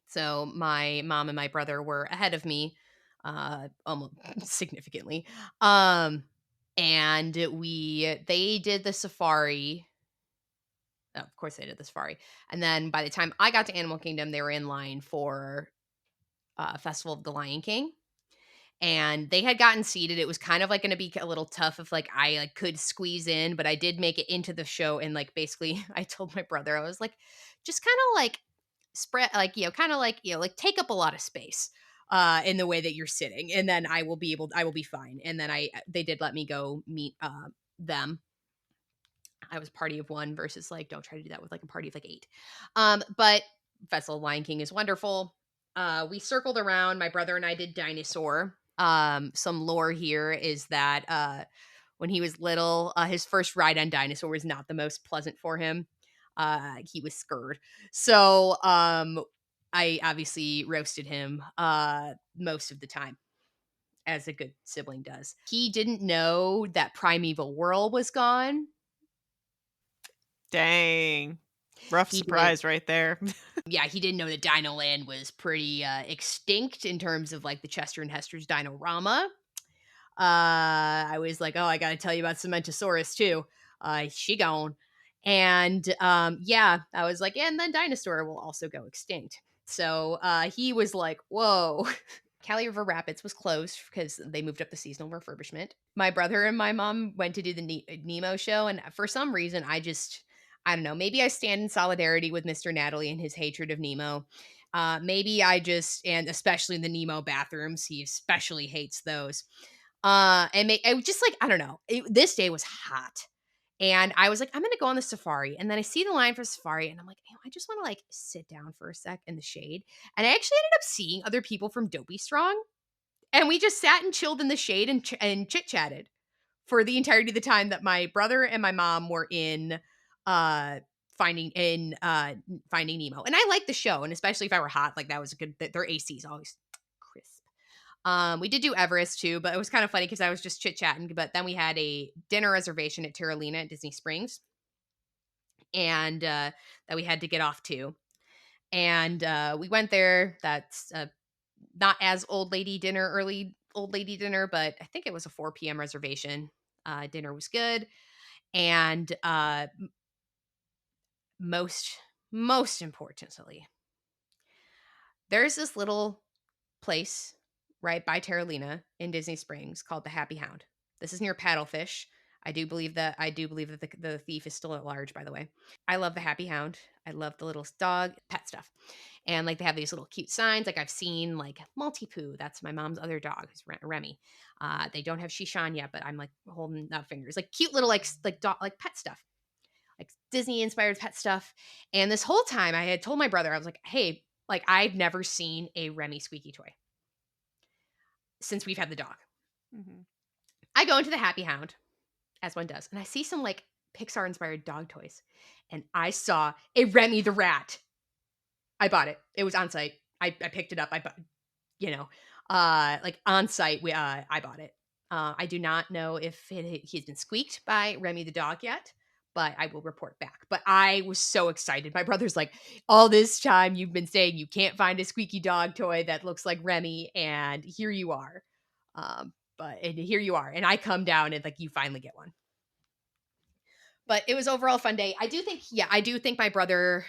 so my mom and my brother were ahead of me, almost significantly, and they did the safari. Oh, of course they did the safari, and then by the time I got to Animal Kingdom, they were in line for, Festival of the Lion King, and they had gotten seated. It was kind of like going to be a little tough if like I like could squeeze in, but I did make it into the show. And like basically, I told my brother, I was like, just kind of like spread, like kind of like like take up a lot of space in the way that you're sitting, and then I will be fine. And then they did let me go meet them. I was party of one versus like don't try to do that with like a party of like eight. But Vessel Lion King is wonderful. We circled around. My brother and I did dinosaur. Some lore here is that when he was little, his first ride on dinosaur was not the most pleasant for him. He was scared. So I obviously roasted him most of the time, as a good sibling does. He didn't know that Primeval Whirl was gone. Dang. Rough He didn't surprise right there. Yeah, he didn't know that Dino Land was pretty extinct in terms of like the Chester and Hester's Dinorama. I was like, oh, I got to tell you about Cementosaurus too. She gone. And yeah, I was like, and then Dinosaur will also go extinct. So he was like, whoa. Cali River Rapids was closed because they moved up the seasonal refurbishment. My brother and my mom went to do the Nemo show, and for some reason, I don't know, maybe I stand in solidarity with Mr. Natalie and his hatred of Nemo. Maybe I just, and especially in the Nemo bathrooms, he especially hates those. I was just like, I don't know. This day was hot. And I was like, I'm gonna go on the safari. And then I see the line for safari, and I'm like, I just want to like sit down for a sec in the shade. And I actually ended up seeing other people from Dopey Strong. And we just sat and chilled in the shade and chit-chatted for the entirety of the time that my brother and my mom were in uh Finding Nemo. And I like the show, and especially if I were hot, like that was a good their AC is always crisp. We did do Everest too, but it was kind of funny because I was just chit chatting. But then we had a dinner reservation at Terralina at Disney Springs, and that we had to get off to. And we went there. That's not as early old lady dinner, but I think it was a 4 p.m. reservation. Dinner was good, and most most importantly, there's this little place right by Terralina in Disney Springs called the Happy Hound. This is near Paddlefish. I do believe that the thief is still at large, by the way. I love the Happy Hound. I love the little dog, pet stuff. And like they have these little cute signs. Like I've seen like Multi-Poo. That's my mom's other dog, who's Remy. They don't have Shishan yet, but I'm like holding up fingers. Like cute little dog, like pet stuff. Like Disney inspired pet stuff. And this whole time I had told my brother, I was like, hey, like I've never seen a Remy squeaky toy since we've had the dog. Mhm. I go into the Happy Hound, as one does, and I see some like Pixar inspired dog toys. And I saw a Remy the rat. I bought it. It was on site. I picked it up. I bought, like on site. I bought it. I do not know if he's been squeaked by Remy the dog yet, but I will report back. But I was so excited. My brother's like, all this time you've been saying you can't find a squeaky dog toy that looks like Remy, and here you are. And here you are, and I come down and like you finally get one. But it was overall a fun day. I do think my brother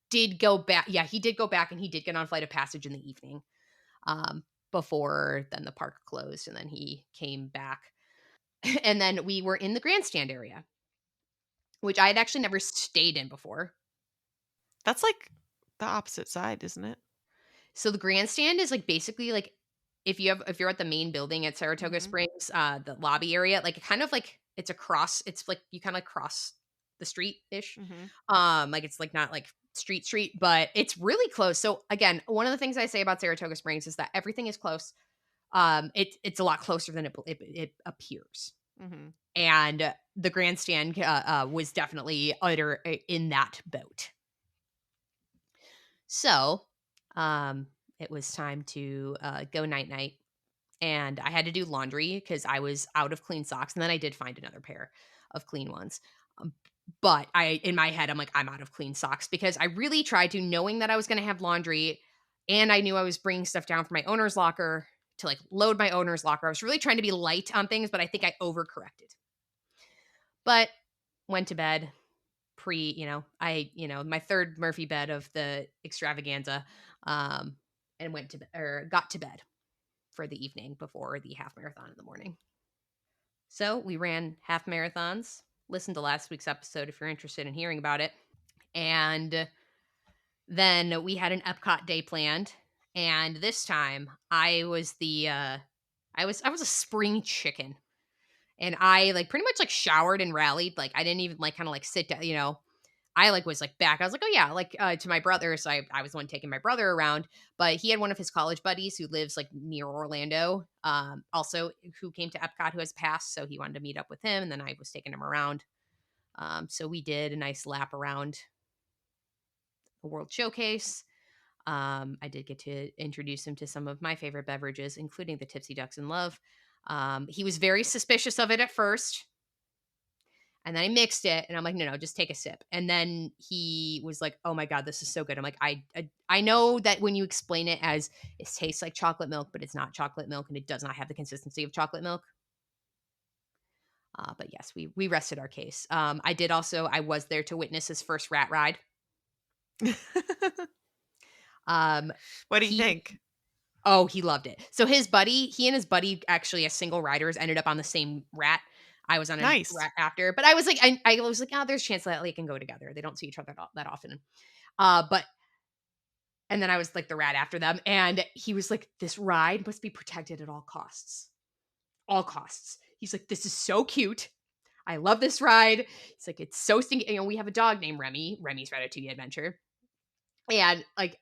did go back. Yeah, he did go back and he did get on Flight of Passage in the evening. Before then the park closed, and then he came back. And then we were in the grandstand area, which I had actually never stayed in before. That's like the opposite side, isn't it? So the grandstand is like basically like if you're at the main building at Saratoga Mhm. Springs, the lobby area, like kind of like it's like you kind of like cross the street ish. Mhm. Like it's like not like street, but it's really close. So again, one of the things I say about Saratoga Springs is that everything is close. It's a lot closer than it appears. Mhm. And the grandstand was definitely in that boat. So, it was time to go night night, and I had to do laundry because I was out of clean socks, and then I did find another pair of clean ones. Um, but in my head, I'm like, I'm out of clean socks because I really tried to, knowing that I was going to have laundry, and I knew I was bringing stuff down from my owner's locker to like load my owner's locker. I was really trying to be light on things, but I think I overcorrected. But went to bed my third Murphy bed of the extravaganza, um, and got to bed. for the evening before the half marathon in the morning. So we ran half marathons. Listen to last week's episode if you're interested in hearing about it. And then we had an Epcot day planned. And this time I was I was a spring chicken. And I like pretty much like showered and rallied. Like I didn't even like kind of like sit down, I like was like back. I was like, oh yeah, like to my brother. So I was the one taking my brother around, but he had one of his college buddies who lives like near Orlando, also who came to Epcot who has passed. So he wanted to meet up with him, and then I was taking him around. So we did a nice lap around the World Showcase. I did get to introduce him to some of my favorite beverages, including the Tipsy Ducks in Love. He was very suspicious of it at first. And then I mixed it, and I'm like, no, just take a sip. And then he was like, oh my God, this is so good. I'm like, I know that when you explain it as it tastes like chocolate milk, but it's not chocolate milk, and it does not have the consistency of chocolate milk. But yes, we rested our case. I was there to witness his first rat ride. Um, What do you he think? Oh, he loved it. So he and his buddy, actually as single riders, ended up on the same rat. I was on a Nice. rat after, but I was like, I was like, oh, there's a chance that they can go together. They don't see each other that often. But and then I was like the rat after them, and he was like, this ride must be protected at all costs. All costs. He's like, this is so cute. I love this ride. He's like, it's so stinky. We have a dog named Remy. Remy's Ratatouille Adventure, and like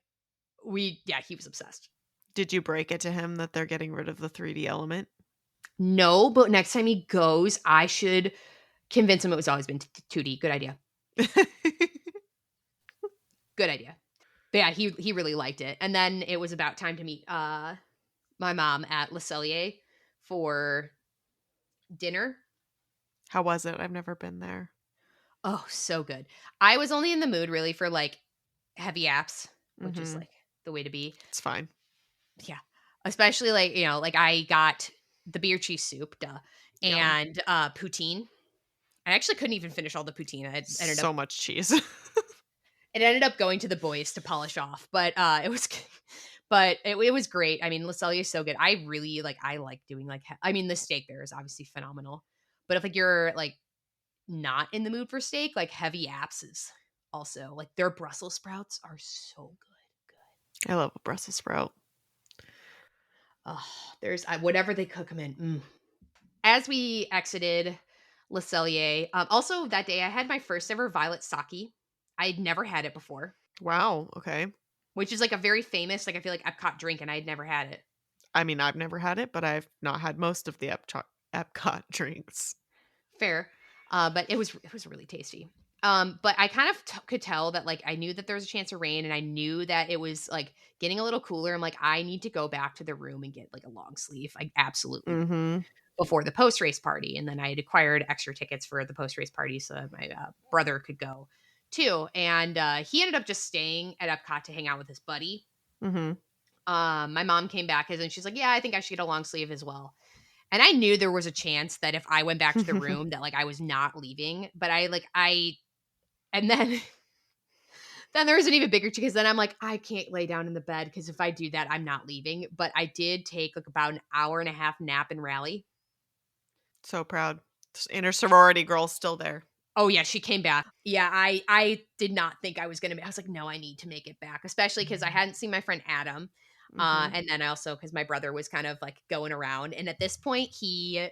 he was obsessed. Did you break it to him that they're getting rid of the 3D element? No, but next time he goes, I should convince him it was always been 2D. Good idea. Good idea. But yeah, he really liked it. And then it was about time to meet my mom at Le Cellier for dinner. How was it? I've never been there. Oh, so good. I was only in the mood really for like heavy apps, which is like the way to be. It's fine. Yeah. Especially like, like I got the beer cheese soup, duh, and poutine. I actually couldn't even finish all the poutine. So much cheese. It ended up going to the boys to polish off, but it was but it was great. I mean, Le Cellier is so good. I really I like doing the steak there is obviously phenomenal. But if like you're like not in the mood for steak, like heavy apps is also like their Brussels sprouts are so good. I love a Brussels sprout. Oh, there's whatever they cook them in. As we exited Le Cellier, also that day I had my first ever violet sake. I'd never had it before. Wow. Okay. Which is like a very famous, I feel like Epcot drink, and I had never had it. I mean, I've never had it, but I've not had most of the Epcot drinks. Fair. But it was really tasty. But I kind of could tell that I knew that there was a chance of rain, and I knew that it was getting a little cooler. I'm like, I need to go back to the room and get a long sleeve. Absolutely. Before the post race party. And then I had acquired extra tickets for the post race party so that my brother could go too. And he ended up just staying at Epcot to hang out with his buddy. My mom came back and she's like, yeah, I think I should get a long sleeve as well. And I knew there was a chance that if I went back to the room that I was not leaving, but and then there was an even bigger because then I'm like, I can't lay down in the bed because if I do that, I'm not leaving. But I did take about an hour and a half nap in Raleigh. So proud. Inner sorority girl's still there. Oh yeah, she came back. Yeah, I did not think I was gonna. I was like, no, I need to make it back, especially because I hadn't seen my friend Adam, and then also because my brother was kind of going around, and at this point he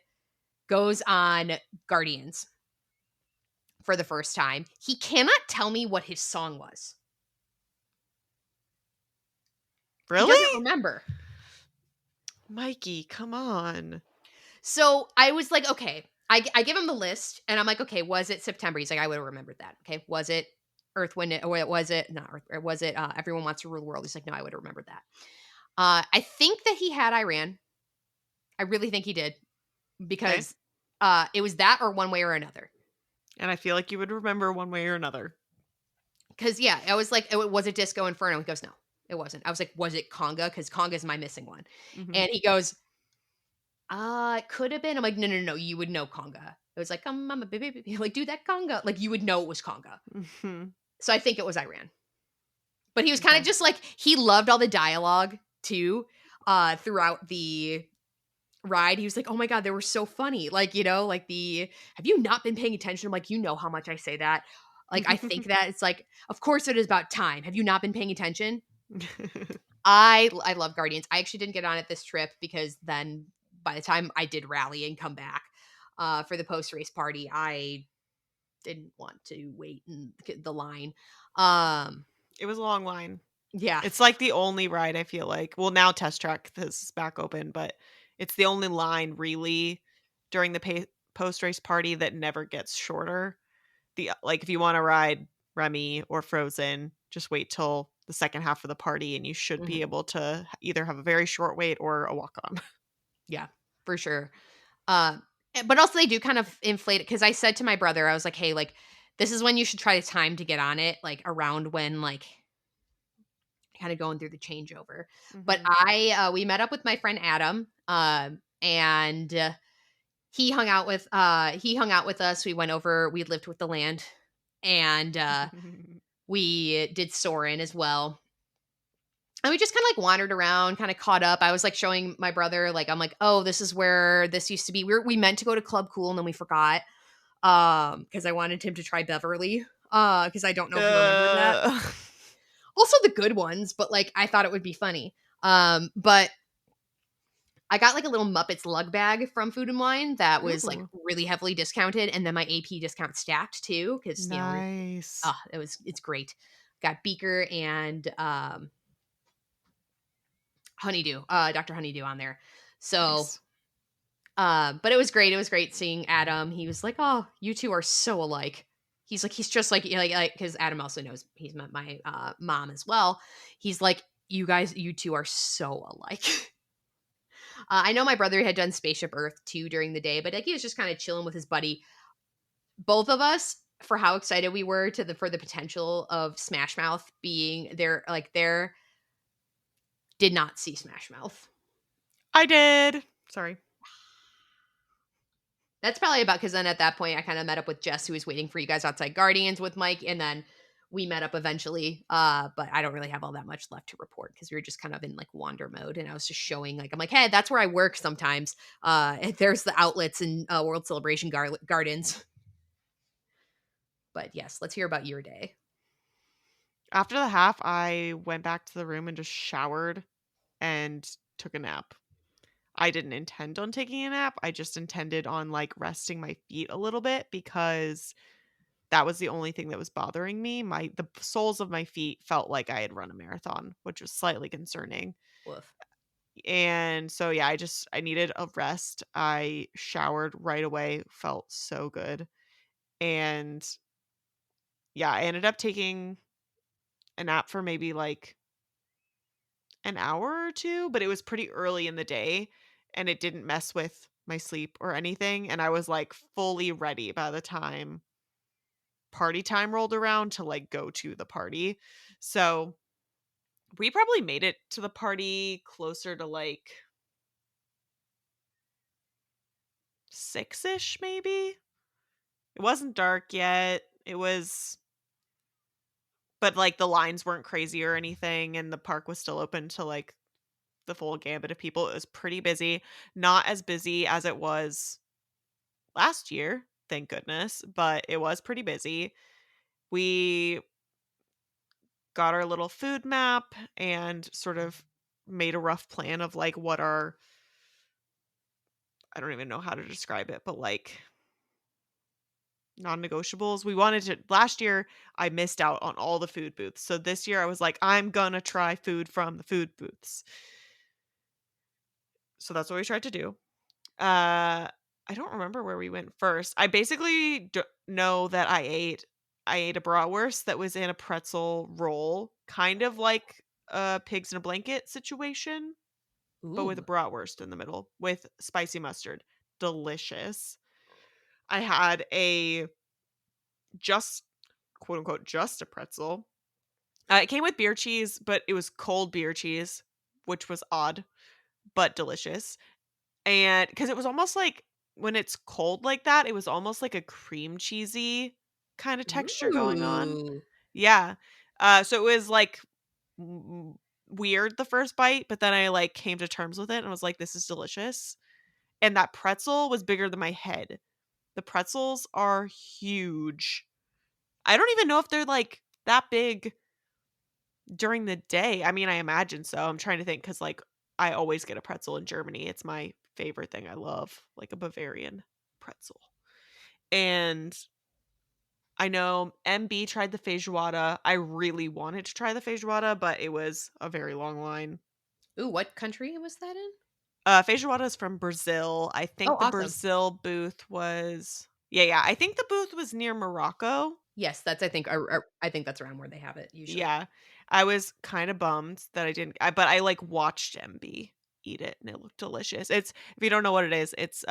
goes on Guardians for the first time. He cannot tell me what his song was. Really? He doesn't remember. Mikey, come on. So I was like, okay. I give him the list, and I'm like, okay, was it September? He's like, I would have remembered that. Okay, was it Earth, Wind, or was it not Earth, or was it Everyone Wants to Rule the World? He's like, no, I would have remembered that. I think that he had Iran. I really think he did because it was that or One Way or Another. And I feel like you would remember one way or another. Because yeah, I was like, was it Disco Inferno? He goes, no, it wasn't. I was like, was it Conga? Because Conga is my missing one. And he goes, it could have been. I'm like, no, you would know Conga. It was like, I'm a baby, do that Conga. You would know it was Conga. So I think it was Iran. But he was kind of just he loved all the dialogue too. throughout the ride. He was like, "Oh my god, they were so funny." Like, like "Have you not been paying attention?" I'm like, "You know how much I say that." Like, I think that it's like, "Of course it is about time. Have you not been paying attention?" I love Guardians. I actually didn't get on it this trip because then by the time I did rally and come back for the post race party, I didn't want to wait in the line. Um, It was a long line. yeah. It's like the only ride I feel like, well, now Test Track is back open, but it's the only line really during the post-race party that never gets shorter. Like, if you wanna ride Remy or Frozen, just wait till the second half of the party, and you should be Mhm. able to either have a very short wait or a walk-on. Yeah, for sure. But also they do kind of inflate it because I said to my brother, I was like, "Hey, like, this is when you should try the time to get on it, like around when like kind of going through the changeover." But Mhm. we met up with my friend Adam, and he hung out with us. We went over. We lived with the land, and we did Soren as well. And we just kind of like wandered around, kind of caught up. I was like showing my brother, like, I'm like, "Oh, this is where this used to be." We meant to go to Club Cool and then we forgot. Because I wanted him to try Beverly. Because I don't know if you remember that. Uh. Also the good ones, but like I thought it would be funny. But I got like a little Muppets lug bag from Food and Wine that was like Ooh, really heavily discounted, and then my AP discount stacked too, because nice. it's great. Got Beaker and Honeydew, Dr. Honeydew on there. So, Nice. but it was great. It was great seeing Adam. He was like, "Oh, you two are so alike." He's like, he's just like, because Adam also knows he's met my mom as well. He's like, you two are so alike." I know my brother had done Spaceship Earth too during the day, but like he was just kind of chilling with his buddy. Both of us, for how excited we were for the potential of Smash Mouth being there, did not see Smash Mouth. I did. Sorry. That's probably about because then at that point I kind of met up with Jess, who was waiting for you guys outside Guardians with Mike, and then we met up eventually. But I don't really have all that much left to report because we were just kind of in like wander mode, and I was just showing like I'm like, "Hey, that's where I work sometimes." There's the outlets in World Celebration Gardens. But yes, let's hear about your day. After the half, I went back to the room and just showered and took a nap. I didn't intend on taking a nap. I just intended on like resting my feet a little bit because that was the only thing that was bothering me. The soles of my feet felt like I had run a marathon, which was slightly concerning. Woof. And so yeah, I needed a rest. I showered right away, felt so good. And yeah, I ended up taking a nap for maybe like an hour or 2, but it was pretty early in the day, and it didn't mess with my sleep or anything, and I was, like, fully ready by the time party time rolled around to, like, go to the party. So, we probably made it to the party closer to, like, 6-ish maybe? It wasn't dark yet. But, like, the lines weren't crazy or anything, and the park was still open to, like, the full gambit of people. It was pretty busy. Not as busy as it was last year, thank goodness, but it was pretty busy. We got our little food map and sort of made a rough plan of like what our I don't even know how to describe it, but like non-negotiables. We wanted to last year I missed out on all the food booths. So this year I was like I'm gonna try food from the food booths. So that's what we tried to do. I don't remember where we went first. I basically know that I ate a bratwurst that was in a pretzel roll, kind of like a pigs in a blanket situation, but with a Ooh. bratwurst in the middle with spicy mustard. Delicious. I had a just quote unquote just a pretzel. It came with beer cheese, but it was cold beer cheese, which was odd but delicious. And because it was almost like when it's cold like that, it was almost like a cream cheesy kinda texture going on. Ooh. Yeah. So it was like w weird the first bite, but then I, like, came to terms with it and was like, "This is delicious." And that pretzel was bigger than my head. The pretzels are huge. I don't even know if they're, like, that big during the day. I mean, I imagine so. I'm trying to think because, like, I always get a pretzel in Germany. It's my favorite thing. I love, like, a Bavarian pretzel. And I know MB tried the feijoada. I really wanted to try the feijoada, but it was a very long line. Ooh, what country was that in? Feijoada is from Brazil. I Oh, think the awesome. Brazil booth was yeah, I think the booth was near Morocco. Yes, that's I think that's around where they have it usually. Yeah. I was kinda bummed that I didn't but I, like, watched MB eat it, and it looked delicious. It's if you don't know what it is, it's,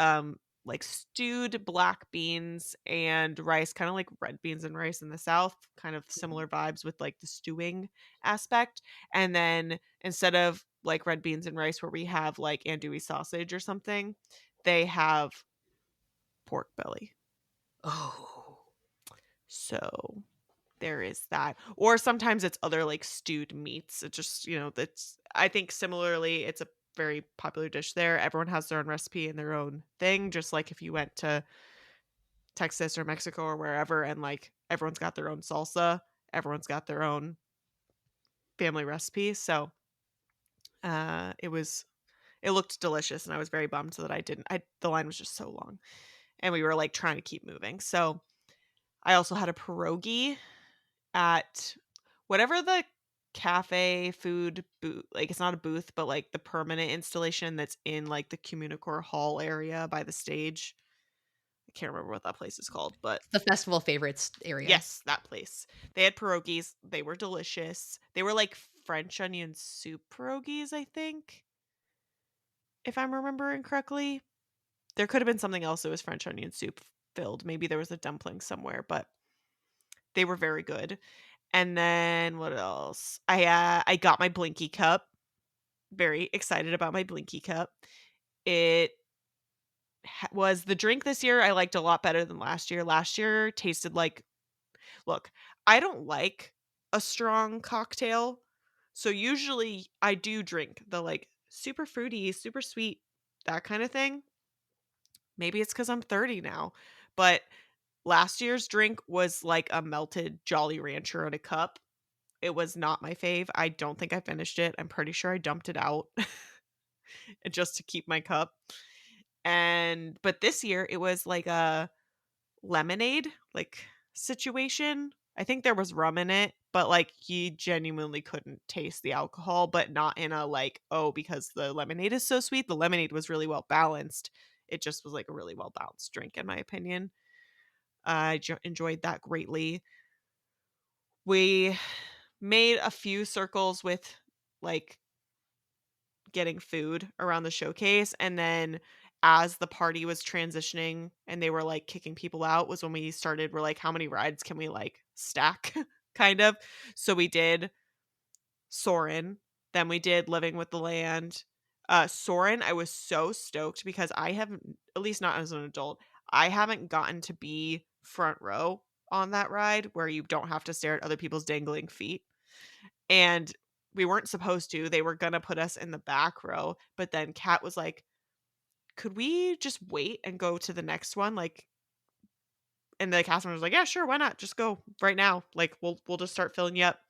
like, stewed black beans and rice, kinda like red beans and rice in the South, kind of Mhm. similar vibes with, like, the stewing aspect, and then instead of, like, red beans and rice where we have, like, andouille sausage or something, they have pork belly. Oh. So there is that. Or sometimes it's other, like, stewed meats. It just, that's I think similarly, it's a very popular dish there. Everyone has their own recipe and their own thing, just like if you went to Texas or Mexico or wherever and, like, everyone's got their own salsa, everyone's got their own family recipe. So, it looked delicious, and I was very bummed that I didn't I the line was just so long, and we were, like, trying to keep moving. So, I also had a pierogi at whatever the cafe food booth, like, it's not a booth, but, like, the permanent installation that's in, like, the Communicore Hall area by the stage. I can't remember what that place is called, but The festival favorites area. yes, that place. They had pierogies, they were delicious. They were, like, French onion soup pierogies, I think, if I'm remembering correctly. There could have been something else that was French onion soup filled. Maybe there was a dumpling somewhere, but they were very good. And then what else? I got my Blinky cup. Very excited about my Blinky cup. It was the drink this year I liked a lot better than last year. Last year tasted like look, I don't like a strong cocktail. So usually I do drink the like super fruity, super sweet, that kind of thing. Maybe it's cuz I'm 30 now. But last year's drink was like a melted Jolly Rancher in a cup. It was not my fave. I don't think I finished it. I'm pretty sure I dumped it out just to keep my cup. But this year it was like a lemonade like situation. I think there was rum in it, but like you genuinely couldn't taste the alcohol, but not in a like, oh, because the lemonade is so sweet. The lemonade was really well balanced. It just was like a really well balanced drink, in my opinion. I enjoyed that greatly. We made a few circles with like getting food around the showcase, and then as the party was transitioning and they were, like, kicking people out was when we're like, "How many rides can we, like, stack?" kind of. So we did Soarin', then we did Living with the Land. Soarin', I was so stoked because I haven't at least not as an adult, I haven't gotten to be front row on that ride where you don't have to stare at other people's dangling feet. And we weren't supposed to. They were gonna put us in the back row, but then Kat was like, "Could we just wait and go to the next one?" Like, and the cast member was like, "Yeah, sure, why not? Just go right now. Like, we'll just start filling you up."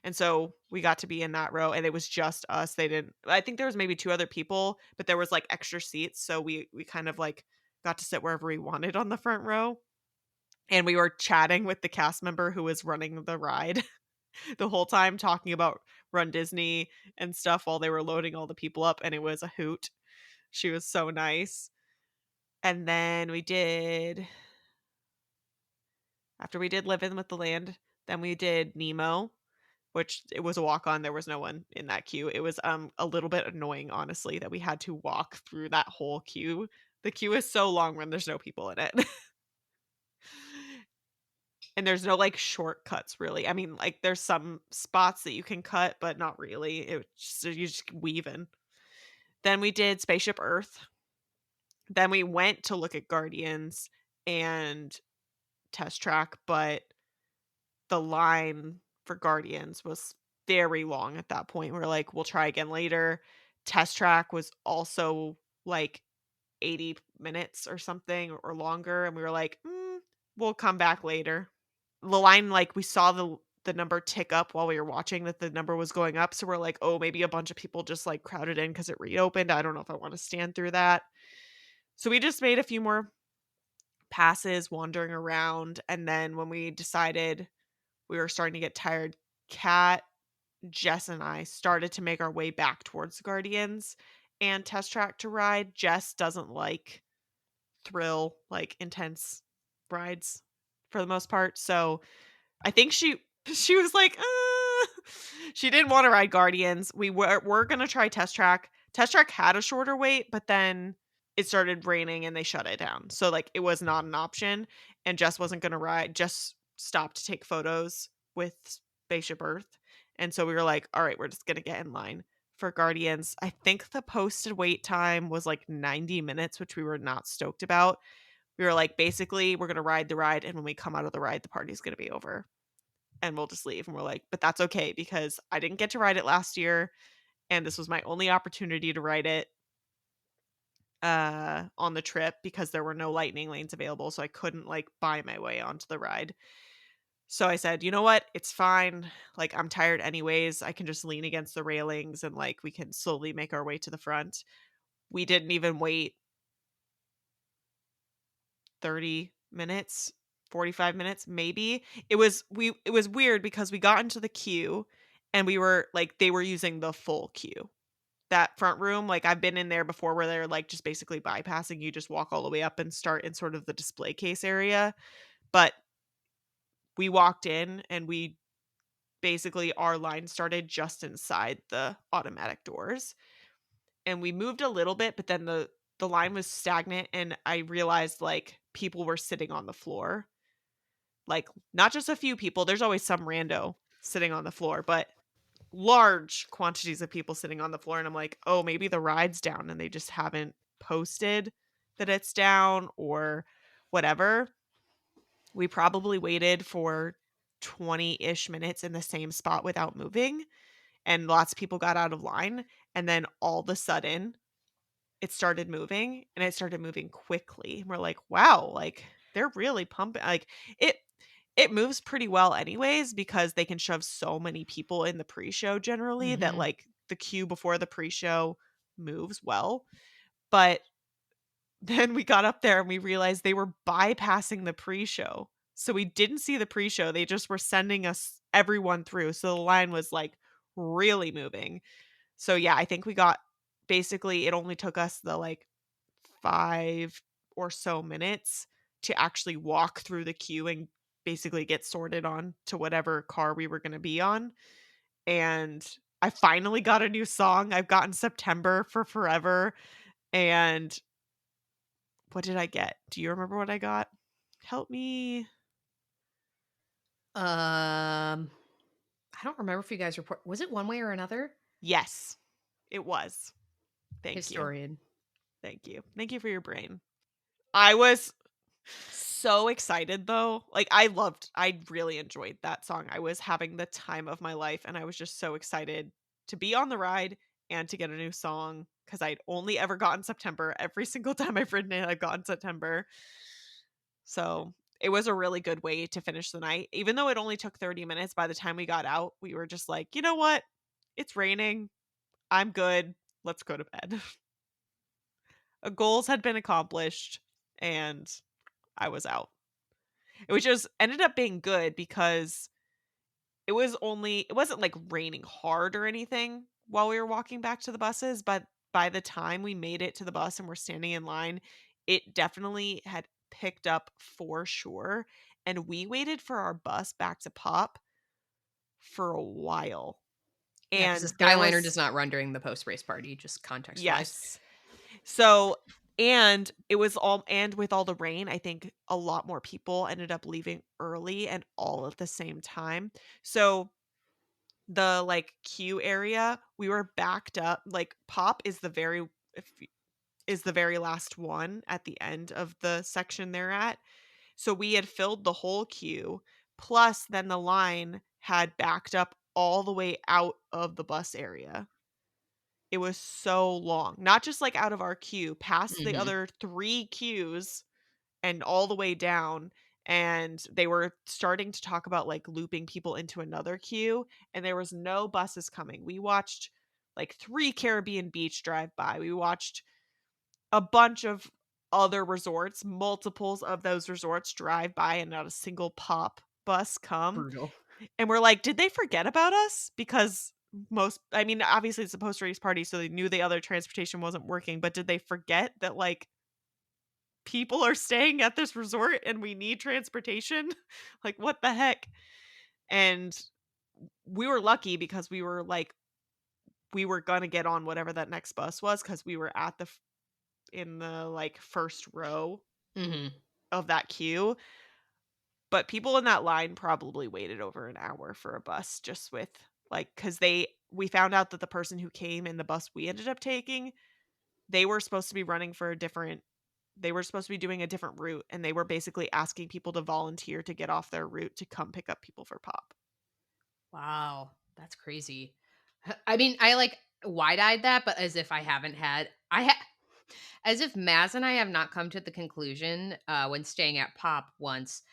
And so we got to be in that row, and it was just us. They didn't. I think there was maybe two other people, but there was like extra seats, so we kind of like got to sit wherever we wanted on the front row. And we were chatting with the cast member who was running the ride the whole time talking about Run Disney and stuff while they were loading all the people up, and it was a hoot. She was so nice. And then after we did Live In with the Land, then we did Nemo, which it was a walk on. There was no one in that queue. It was a little bit annoying, honestly, that we had to walk through that whole queue. The queue is so long when there's no people in it. And there's no like shortcuts really. I mean, like there's some spots that you can cut, but not really. It just you just weave in. Then we did Spaceship Earth. Then we went to look at Guardians and Test Track, but the line for Guardians was very long at that point. We're like, "We'll try again later." Test track was also, like, 80 minutes or something or longer, and we were like, we'll come back later." The line, like, we saw the number tick up while we were watching that the number was going up, so we're like, "Oh, maybe a bunch of people just, like, crowded in because it reopened. I don't know if I wanna stand through that." So we just made a few more passes wandering around, and then when we decided we were starting to get tired, Kat, Jess, and I started to make our way back towards the Guardians and Test Track to ride. Jess doesn't like thrill, like, intense rides for the most part, so I think she was like, she didn't wanna ride Guardians. We're gonna try Test Track. Test Track had a shorter wait, but then it started raining and they shut it down. So, like, it was not an option, and Jess wasn't gonna ride. Jess stopped to take photos with Spaceship Earth, and so we were like, "Alright, we're just gonna get in line for Guardians." I think the posted wait time was, like, 90 minutes, which we were not stoked about. We were like, "Basically, we're gonna ride the ride, and when we come out of the ride, the party's gonna be over." And we'll just leave. And we're like, but that's okay because I didn't get to ride it last year, and this was my only opportunity to ride it on the trip because there were no lightning lanes available, so I couldn't like buy my way onto the ride. So I said, "You know what? It's fine. Like I'm tired anyways. I can just lean against the railings and like we can slowly make our way to the front." We didn't even wait 30 minutes, 45 minutes maybe. It was weird because we got into the queue and we were like they were using the full queue. That front room, like I've been in there before where they're like just basically bypassing you, just walk all the way up and start in sort of the display case area. But we walked in and we basically our line started just inside the automatic doors. And we moved a little bit, but then the line was stagnant and I realized like people were sitting on the floor. Like not just a few people, there's always some rando sitting on the floor, but large quantities of people sitting on the floor, and I'm like, "Oh, maybe the ride's down and they just haven't posted that it's down or whatever." We probably waited for 20-ish minutes in the same spot without moving, and lots of people got out of line, and then all of a sudden, it started moving, and it started moving quickly. We're like, "Wow, like, they're really pumping." Like, it it moves pretty well anyways because they can shove so many people in the pre-show generally that, Mhm. like, the queue before the pre-show moves well, but then we got up there and we realized they were bypassing the pre-show. So we didn't see the pre-show, they just were sending us everyone through, so the line was, like, really moving. So, yeah, I think we got basically, it only took us the, like, 5 or so minutes to actually walk through the queue and basically get sorted on to whatever car we were gonna be on, and I finally got a new song. I've gotten September for forever, and what did I get? Do you remember what I got? Help me. Um, I don't remember if you guys report was it one way or another? Yes, it was. Thank you. Historian. Thank you. Thank you for your brain. I was so excited though. Like I really enjoyed that song. I was having the time of my life and I was just so excited to be on the ride and to get a new song because I'd only ever gotten September. Every single time I've ridden it, I've gotten September. So it was a really good way to finish the night. Even though it only took 30 minutes, by the time we got out, we were just like, you know what? It's raining. I'm good. Let's go to bed. Goals had been accomplished and I was out. Which just ended up being good because it wasn't like raining hard or anything while we were walking back to the buses, but by the time we made it to the bus and we're standing in line, it definitely had picked up for sure. And we waited for our bus back to Pop for a while. Yeah, because the And there Skyliner does was not run during the post-race party, just context-wise. yes. So, and it was all and with all the rain, I think a lot more people ended up leaving early and all at the same time. So, the, like, queue area, we were backed up, like, Pop is if y is the very last one at the end of the section they're at. So we had filled the whole queue, plus then the line had backed up all the way out of the bus area. It was so long. Not just, like, out of our queue, past the Mhm. other 3 queues and all the way down, and they were starting to talk about, like, looping people into another queue, and there was no buses coming. We watched, like, 3 Caribbean Beach drive by. We watched a bunch of other resorts, multiples of those resorts drive by and not a single pop bus come, Brutal. and we're like, "Did they forget about us?" Because most I mean, obviously, it's a post-race party, so they knew the other transportation wasn't working, but did they forget that, like, people are staying at this resort and we need transportation? Like, what the heck? And we were lucky because we were gonna get on whatever that next bus was because we were at the in the, like, first row Mhm. of that queue, but people in that line probably waited over an hour for a bus just with, like, because we found out that the person who came in the bus we ended up taking, they were supposed to be running for a different they were supposed to be doing a different route, and they were basically asking people to volunteer to get off their route to come pick up people for pop. Wow, that's crazy. I mean, I like wide-eyed that, but as if I haven't had as if Maz and I have not come to the conclusion when staying at Pop once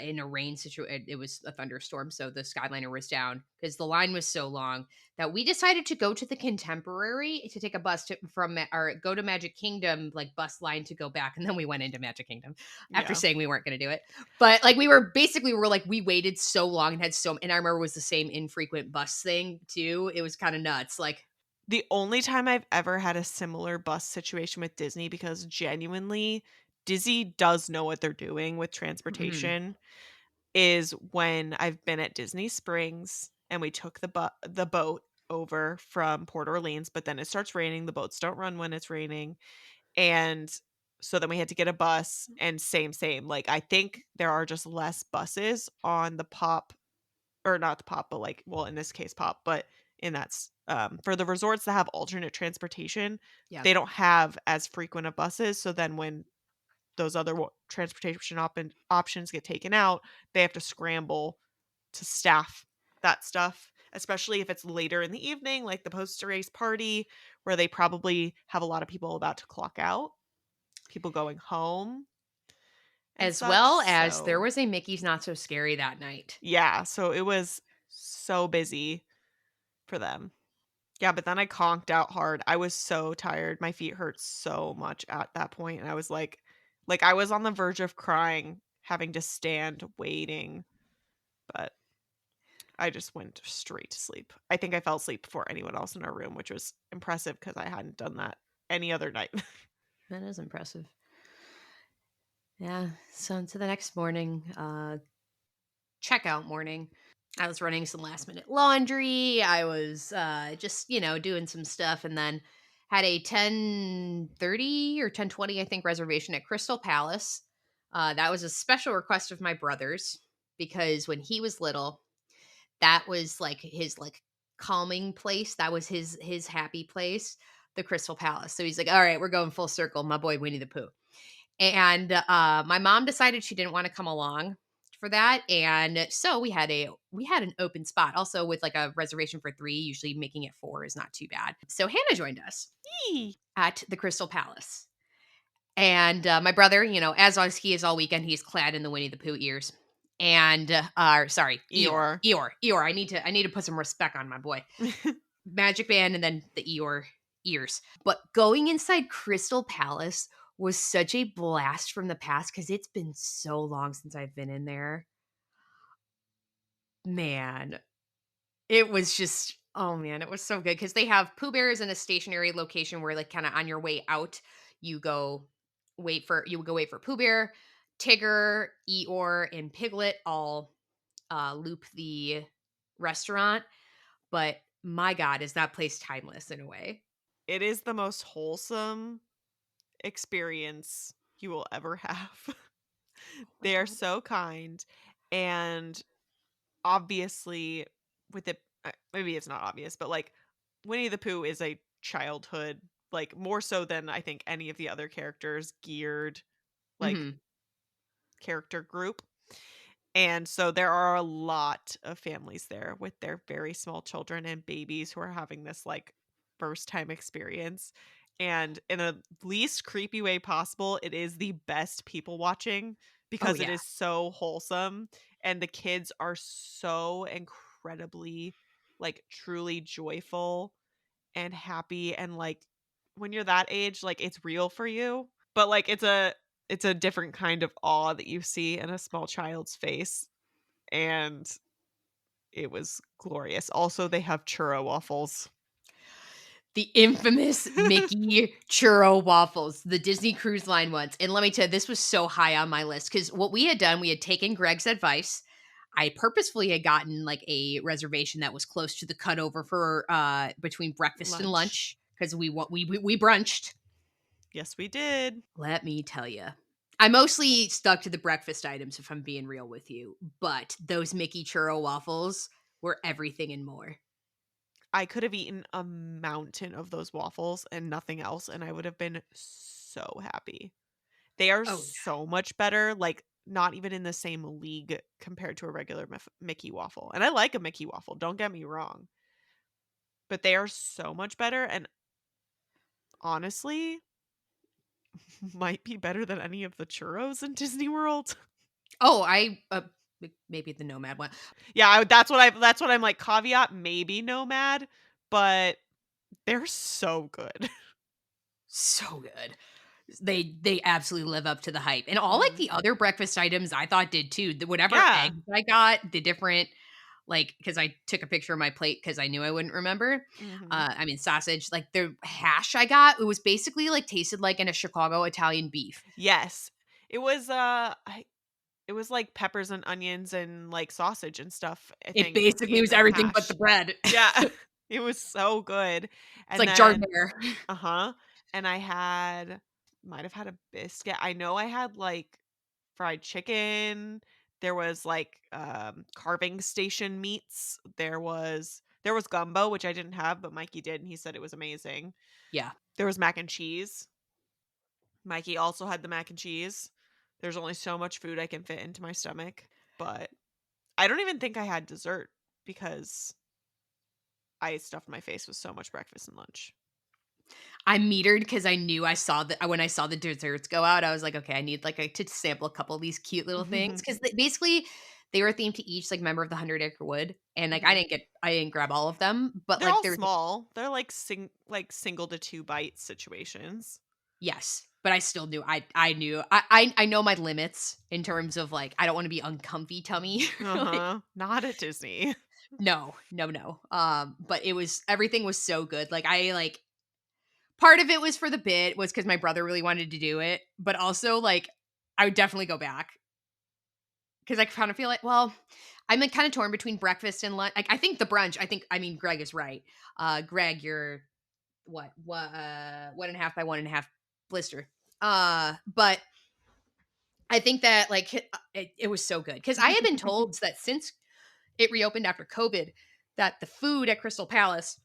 in a rain situation. It was a thunderstorm, so the Skyliner was down because the line was so long that we decided to go to the Contemporary to take a bus or go to Magic Kingdom, like bus line to go back, and then we went into Magic Kingdom after Yeah. saying we weren't going to do it. But like we were like we waited so long and had and I remember it was the same infrequent bus thing too. It was kind of nuts. Like, The only time I've ever had a similar bus situation with Disney because genuinely, Disney does know what they're doing with mhm, transportation, is when I've been at Disney Springs and we took the boat over from Port Orleans, but then it starts raining, the boats don't run when it's raining, and so then we had to get a bus and same, like, I think there are just less buses on the Pop or not the Pop, but, like well, in this case, Pop, but in for the resorts that have alternate transportation, yeah. they don't have as frequent of buses, so then when those other transportation options get taken out, they have to scramble to staff that stuff, especially if it's later in the evening, like the post-race party, where they probably have a lot of people about to clock out, people going home and As such, well as there so was a Mickey's Not So Scary that night. yeah, so it was so busy for them. Yeah, but then I conked out hard. I was so tired. My feet hurt so much at that point, and I was like, I was on the verge of crying, having to stand waiting, but I just went straight to sleep. I think I fell asleep before anyone else in our room, which was impressive because I hadn't done that any other night. That is impressive. Yeah. So into the next morning, checkout morning. I was running some last minute laundry. I was just, doing some stuff and then had a 10:30 or 10:20 I think reservation at Crystal Palace. That was a special request of my brother's because when he was little, that was like his like calming place. That was his happy place, the Crystal Palace. So he's like, "All right, we're going full circle, my boy Winnie the Pooh." And my mom decided she didn't want to come along for that, and so we had an open spot. Also, with like a reservation for 3, usually making it 4 is not too bad. So Hannah joined us Yee. at the Crystal Palace, and my brother, he is all weekend, he's clad in the Winnie the Pooh ears, and sorry, Eeyore, Eeyore. Eeyore. I need to put some respect on my boy. Magic band and then the Eeyore ears. But going inside Crystal Palace was such a blast from the past because it's been so long since I've been in there. Man, it was just, oh man, it was so good because they have Pooh Bears in a stationary location where, like, kind of on your way out, you go you would go wait for Pooh Bear, Tigger, Eeyore, and Piglet all loop the restaurant. But my God, is that place timeless in a way? It is the most wholesome experience you will ever have. Oh my They are God. so kind, and obviously, with it maybe it's not obvious, but, like, Winnie the Pooh is a childhood, like, more so than I think any of the other characters, geared, like, Mhm. character group, And so there are a lot of families there with their very small children and babies who are having this like first time experience. And in a least creepy way possible, it is the best people watching Oh, because it yeah. is so wholesome and the kids are so incredibly like truly joyful and happy and like when you're that age like it's real for you, but like it's a different kind of awe that you see in a small child's face and it was glorious. Also, they have churro waffles. The infamous Mickey churro waffles, the Disney Cruise Line ones, and let me tell you, this was so high on my list because what we had done, we had taken Greg's advice. I purposefully had gotten, like, a reservation that was close to the cutover for, between breakfast and Lunch. lunch 'cause we brunched. Yes, we did. Let me tell you, I mostly stuck to the breakfast items, if I'm being real with you, but those Mickey churro waffles were everything and more. I could have eaten a mountain of those waffles and nothing else, and I would have been so happy. They are Oh, so much better, like, not even in the same league compared to a regular Mickey waffle, and I like a Mickey waffle, don't get me wrong, but they are so much better and honestly, might be better than any of the churros in Disney World. oh, maybe the Nomad one. Yeah, that's what I'm like, caveat, maybe Nomad, but they're so good. So good. They absolutely live up to the hype, and all, like, Mhm. the other breakfast items I thought did too. The whatever Yeah. eggs I got, the different like because I took a picture of my plate because I knew I wouldn't remember. Mhm. I mean, sausage, like, the hash I got, it was basically, like, tasted like in a Chicago Italian beef. Yes. It was, it was like peppers and onions and, like, sausage and stuff, I It think, basically in was the everything but the hash. bread. Yeah. It was so good. It's And like then Jardiniere. uh-huh, and I had might have had a biscuit. I know I had, like, fried chicken. There was, like, carving station meats. There was gumbo, which I didn't have, but Mikey did, and he said it was amazing. Yeah. There was mac and cheese. Mikey also had the mac and cheese. There's only so much food I can fit into my stomach, but I don't even think I had dessert because I stuffed my face with so much breakfast and lunch. I metered because I knew I saw the when I saw the desserts go out, I was like, "Okay, I need, like, to sample a couple of these cute little things because basically, they were themed to each, like, member of the 100 Acre Wood, and, like, Mhm. I didn't grab all of them, but, They're like, all there's small. They're like single to 2 bite situations. yes, but I still knew I knew I know my limits in terms of, like, I don't wanna be uncomfy tummy, like Uh-huh. Not at Disney. no, no, no, but it was everything was so good, like, part of it was for the bit, was because my brother really wanted to do it, but also, like, I would definitely go back because I kinda feel like well, I'm, like, kinda torn between breakfast and lunch. Like, I think the brunch I mean, Greg is right. Greg, you're what, 1.5 by 1.5 blister. But I think that, like, it was so good because I had been told that since it reopened after COVID, that the food at Crystal Palace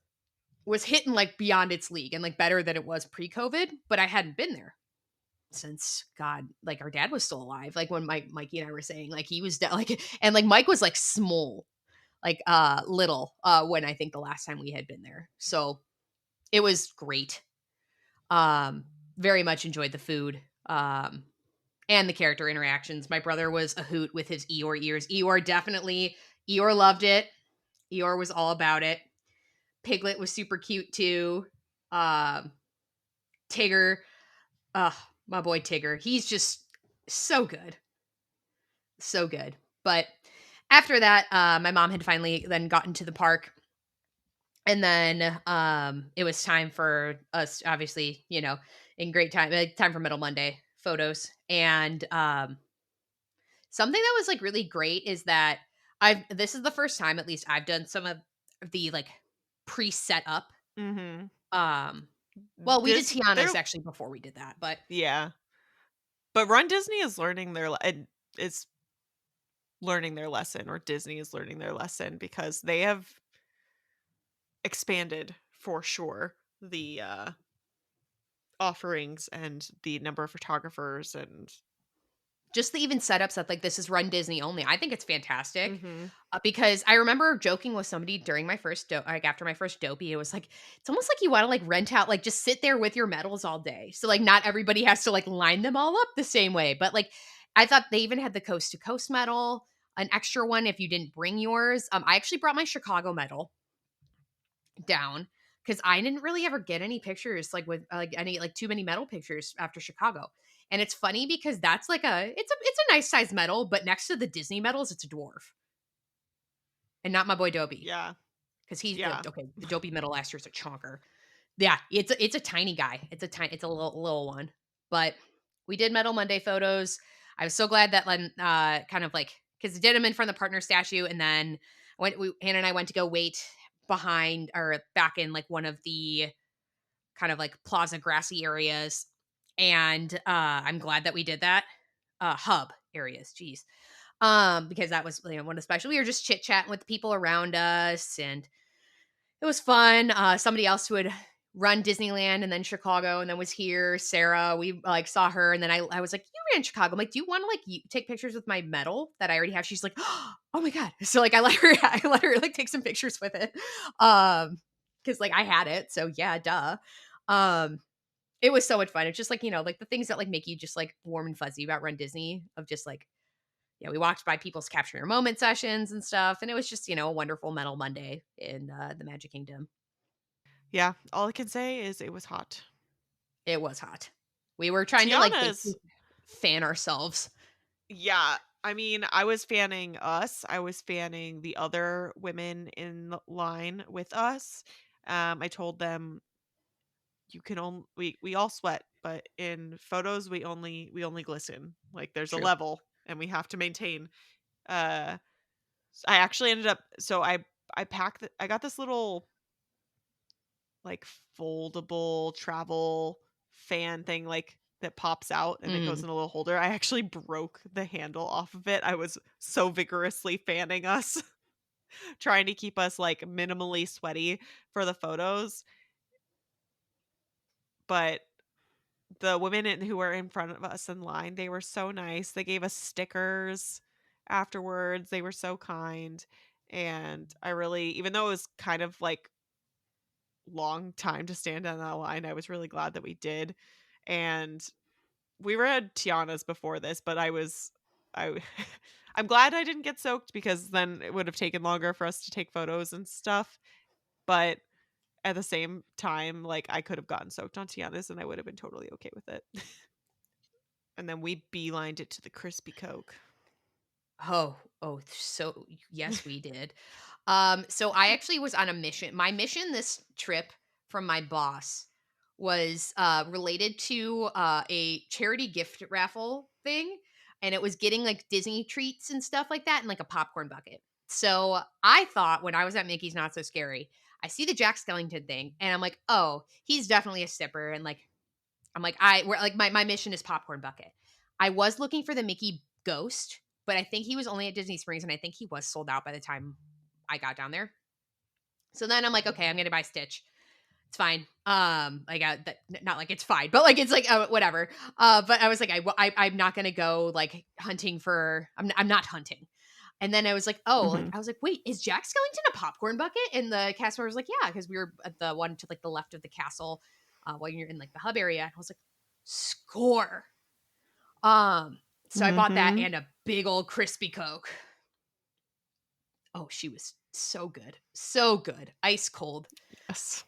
was hitting, like, beyond its league and, like, better than it was pre-COVID, but I hadn't been there since God, like, our dad was still alive, like, when Mikey and I were saying, like, he was like and, like, Mike was, like, small, like, little, when I think the last time we had been there. So, it was great. Um, very much enjoyed the food, and the character interactions. My brother was a hoot with his Eeyore ears. Eeyore loved it. Eeyore was all about it. Piglet was super cute too. Um, Tigger, ugh, my boy Tigger. He's just so good. So good. But after that, my mom had finally then gotten to the park. And then it was time for us, obviously, in great time, time for Middle Monday photos. And something that was like really great is that this is the first time, at least, I've done some of the like pre-set up. Mhm. Um, well, we did Dis Tiana's they're actually before we did that, but yeah. But Run Disney is learning their lesson or Disney is learning their lesson because they have expanded for sure the, offerings and the number of photographers and Just the even setups that like this is Run Disney only. I think it's fantastic Mhm. because I remember joking with somebody during my first like after my first dopey. It was like it's almost like you want to like rent out like just sit there with your medals all day. So like not everybody has to like line them all up the same way. But like I thought they even had the coast to coast medal, an extra one if you didn't bring yours. I actually brought my Chicago medal down because I didn't really ever get any pictures like with like any like too many medal pictures after Chicago. And it's funny because that's like a nice size medal, but next to the Disney medals, it's a dwarf. And not my boy Dobie. Yeah. Because he's Yeah. okay, the Dobie medal last year's a chonker. Yeah, it's a tiny guy. It's a little one. But we did Medal Monday photos. I was so glad that kind of like because did them in front of the partner statue, and then Hannah and I went to go wait behind or back in like one of the kind of like plaza grassy areas. And I'm glad that we did that. Hub areas, geez. Because that was one of the special. We were just chit chatting with the people around us, and it was fun. Somebody else who had run Disneyland and then Chicago and then was here, Sarah. We like saw her, and then I was like, "You ran Chicago." I'm like, "Do you want to like take pictures with my medal that I already have?" She's like, "Oh my god!" So like I let her like take some pictures with it, because like I had it, so yeah, duh. Um, it was so much fun. It's just like like the things that like make you just like warm and fuzzy about Run Disney of just like we walked by people's capture your moment sessions and stuff, and it was just a wonderful Medal Monday in the Magic Kingdom. Yeah. All I can say is it was hot. It was hot. We were trying to, like, Tiana's basically fan ourselves. Yeah. I mean, I was fanning us. I was fanning the other women in the line with us. I told them you can only we all sweat, but in photos we only glisten. Like there's a True. level and we have to maintain. Uh I actually ended up so I got this little like foldable travel fan thing like that pops out and it goes Mhm. in a little holder. I actually broke the handle off of it. I was so vigorously fanning us, trying to keep us like minimally sweaty for the photos. But the women who were in front of us in line, they were so nice. They gave us stickers afterwards. They were so kind. And I really, even though it was kind of like long time to stand on that line, I was really glad that we did. And we were at Tiana's before this, but I I'm glad I didn't get soaked because then it would have taken longer for us to take photos and stuff. But at the same time, like I could have gotten soaked on Tiana's and I would have been totally okay with it. And then we beelined it to the crispy Coke. So yes, we did. So I actually was on a mission. My mission this trip from my boss was related to a charity gift raffle thing, and it was getting like Disney treats and stuff like that, and like a popcorn bucket. So I thought when I was at Mickey's Not So Scary, I see the Jack Skellington thing, and I'm like, oh, he's definitely a sipper, and like I'm like, we're like my mission is popcorn bucket. I was looking for the Mickey Ghost, but I think he was only at Disney Springs, and I think he was sold out by the time I got down there. So then I'm like, okay, I'm gonna buy Stitch. It's fine. I got that. Not like it's fine, but like it's like whatever. But I was like, I'm not gonna go like hunting for. I'm not hunting. And then I was like, oh, like Mhm. I was like, wait, is Jack Skellington a popcorn bucket? And the cast member was like, yeah, because we were at the one to like the left of the castle, while you're in like the hub area. And I was like, score. So I bought that Mhm. and a big old crispy Coke. Oh, she was so good. So good. Ice cold. Yes.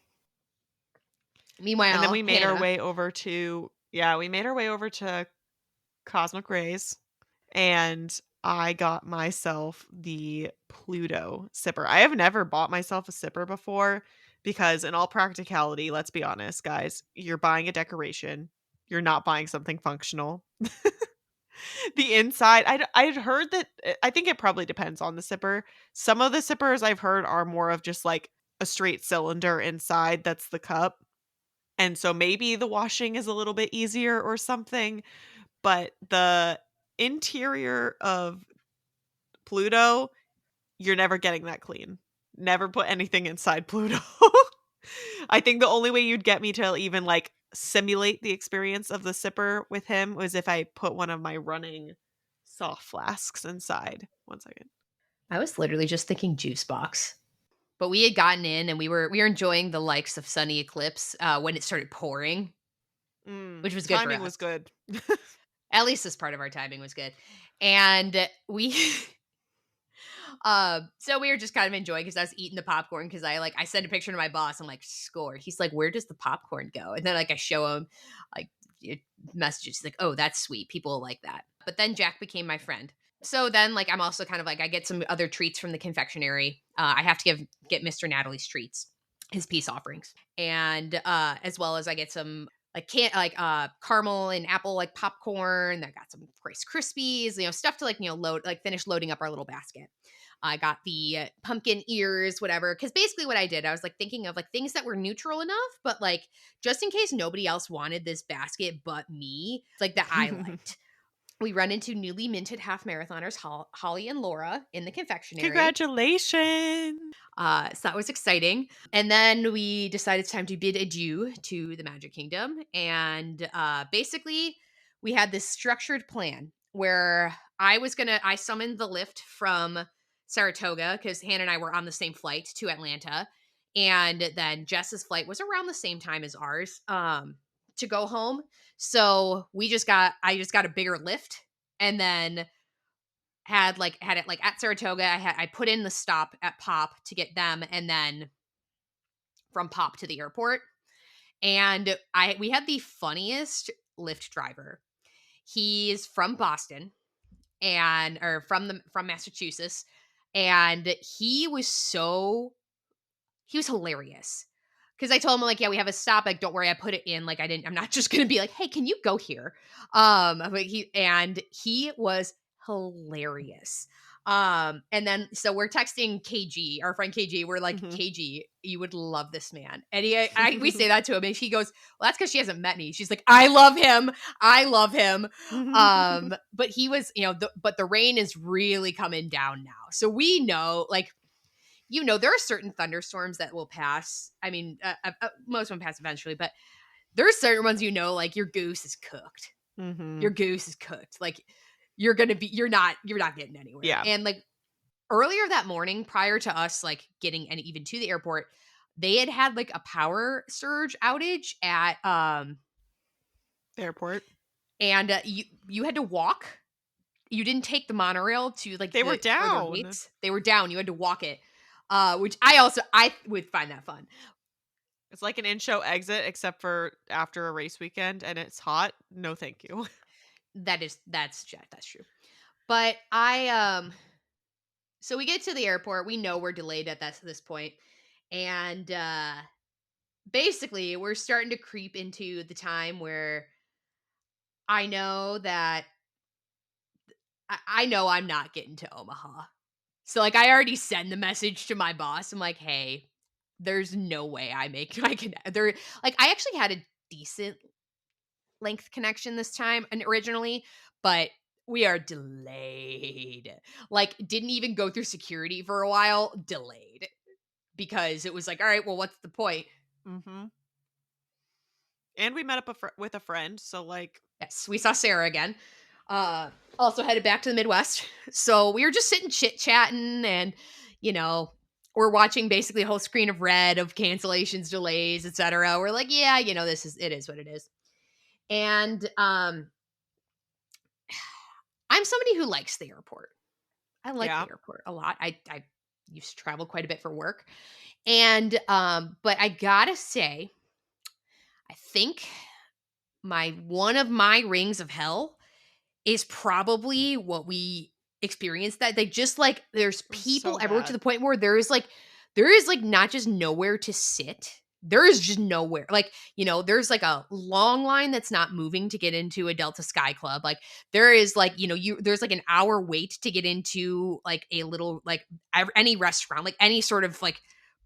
And then Meanwhile, we made our Hannah. way over to yeah, we made our way over to Cosmic Rays and I got myself the Pluto sipper. I have never bought myself a sipper before because in all practicality, let's be honest, guys, you're buying a decoration. You're not buying something functional. The inside, I'd heard that I think it probably depends on the sipper. Some of the sippers I've heard are more of just like a straight cylinder inside that's the cup. And so maybe the washing is a little bit easier or something, but the interior of Pluto, you're never getting that clean. Never put anything inside Pluto. I think the only way you'd get me to even like simulate the experience of the sipper with him was if I put one of my running Soft flasks inside. One second. I was literally just thinking juice box. But we had gotten in and we were enjoying the likes of Sunny Eclipse, when it started pouring, which was good for Timing us. was good. At least this part of our timing was good. And we so we were just kind of enjoying because I was eating the popcorn because I sent a picture to my boss. I'm like, score. He's like, where does the popcorn go? And then I show him like messages. He's like, oh, that's sweet. People like that. But then Jack became my friend. So then I'm also kind of I get some other treats from the confectionery. I have to get Mr. Natalie's treats, his peace offerings. And as well as I get some caramel and apple popcorn. I got some Rice Krispies, stuff to load finish loading up our little basket. I got the pumpkin ears, whatever. Because basically, what I did, I was thinking of things that were neutral enough, but just in case nobody else wanted this basket but me, that I liked. We run into newly minted half marathoners Holly and Laura in the confectionery. Congratulations. So that was exciting. And then we decided it's time to bid adieu to the Magic Kingdom. And basically, we had this structured plan where I summoned the lift from Saratoga because Hannah and I were on the same flight to Atlanta. And then Jess's flight was around the same time as ours to go home. So I just got a bigger lift and then had it at Saratoga. I put in the stop at Pop to get them, and then from Pop to the airport. And we had the funniest Lyft driver. He's from Boston or from Massachusetts, and he was hilarious. Because I told him yeah, we have a stop. Don't worry, I put it in. I'm not just gonna be hey, can you go here? But he was hilarious. And then so we're texting KG, our friend KG. We're like, Mhm. KG, you would love this man. And we say that to him, and he goes, well, that's because she hasn't met me. She's like, I love him. I love him. But he was, but the rain is really coming down now. So we know, there are certain thunderstorms that will pass. I mean, most of them pass eventually, but there are certain ones, your goose is cooked. Your Mhm. goose is cooked. You're not getting anywhere. Yeah. And earlier that morning, prior to us getting and even to the airport, they had a power surge outage at Airport. and you had to walk. You didn't take the monorail to They were the further down. gates. They were down. You had to walk it. Which I would find that fun. It's like an in-show exit except for after a race weekend and it's hot. No, thank you. That's true. But so we get to the airport. We know we're delayed at this point, and basically we're starting to creep into the time where I know that I know I'm not getting to Omaha. So I already send the message to my boss. I'm like, hey, there's no way I can there. I actually had a decent length connection this time and originally, but we are delayed. Didn't even go through security for a while, delayed. Because it was all right, well, what's the point? Mhm. And we met up with a friend, so Yes, we saw Sarah again. Also headed back to the Midwest. So we were just sitting chit-chatting and, you know, we're watching basically a whole screen of red of cancellations, delays, etc. We're like, yeah, it is what it is. And I'm somebody who likes the airport. I like yeah. the airport a lot. I used to travel quite a bit for work. And but I gotta say, I think my one of my rings of hell is probably what we experienced that they just there's It was people so everywhere to bad. the point where there is not just nowhere to sit. There is just nowhere. There's a long line that's not moving to get into a Delta Sky Club. There is there's an hour wait to get into a little any restaurant, any sort of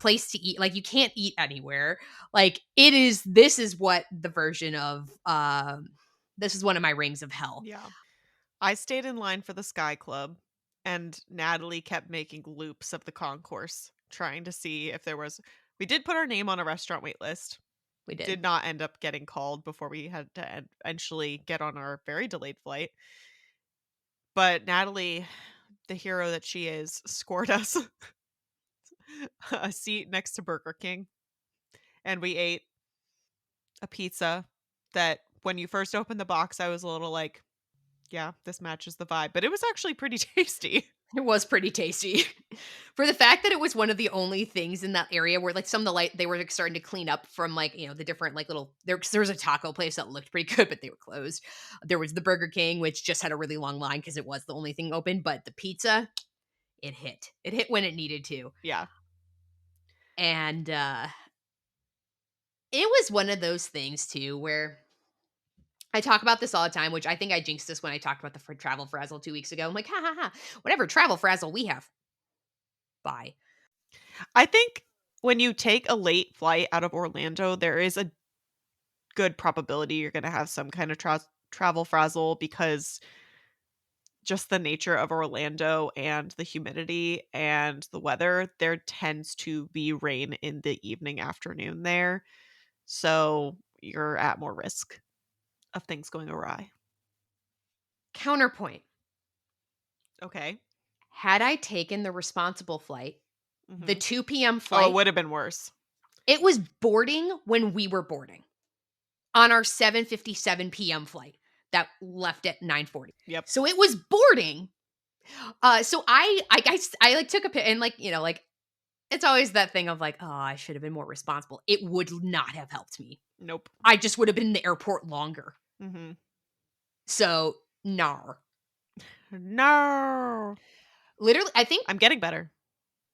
place to eat. You can't eat anywhere. This is what the version of this is one of my rings of hell. Yeah. I stayed in line for the Sky Club, and Natalie kept making loops of the concourse, trying to see if there was. We did put our name on a restaurant wait list. We did. Did not end up getting called before we had to eventually get on our very delayed flight. But Natalie, the hero that she is, scored us a seat next to Burger King, and we ate a pizza that when you first opened the box, I was a little like, "Yeah, this matches the vibe," but it was actually pretty tasty. It was pretty tasty. For the fact that it was one of the only things in that area where, like, some of the light they were, like, starting to clean up from, like, the different, like, little there was a taco place that looked pretty good, but they were closed. There was the Burger King, which just had a really long line because it was the only thing open, but the pizza, it hit. It hit when it needed to. Yeah. And, it was one of those things too where I talk about this all the time, which I think I jinxed this when I talked about the travel frazzle 2 weeks ago. I'm like, "Ha, ha, ha. Whatever travel frazzle we have, bye." I think when you take a late flight out of Orlando, there is a good probability you're gonna have some kind of travel frazzle because just the nature of Orlando and the humidity and the weather, there tends to be rain in the evening, afternoon there. So you're at more risk of things going awry. Counterpoint, Okay. had I taken the responsible flight, the Mhm. 2 p.m. Oh, it flight, would have been worse. it was boarding when we were boarding on our 7:57 p.m. flight that left at 9:40. Yep. So it was boarding. So I like took a pic and, like, like, it's always that thing of like, "Oh, I should have been more responsible." It would not have helped me. Nope. I just would have been in the airport longer. Mhm. So, nar. No. Literally, I think I'm getting better.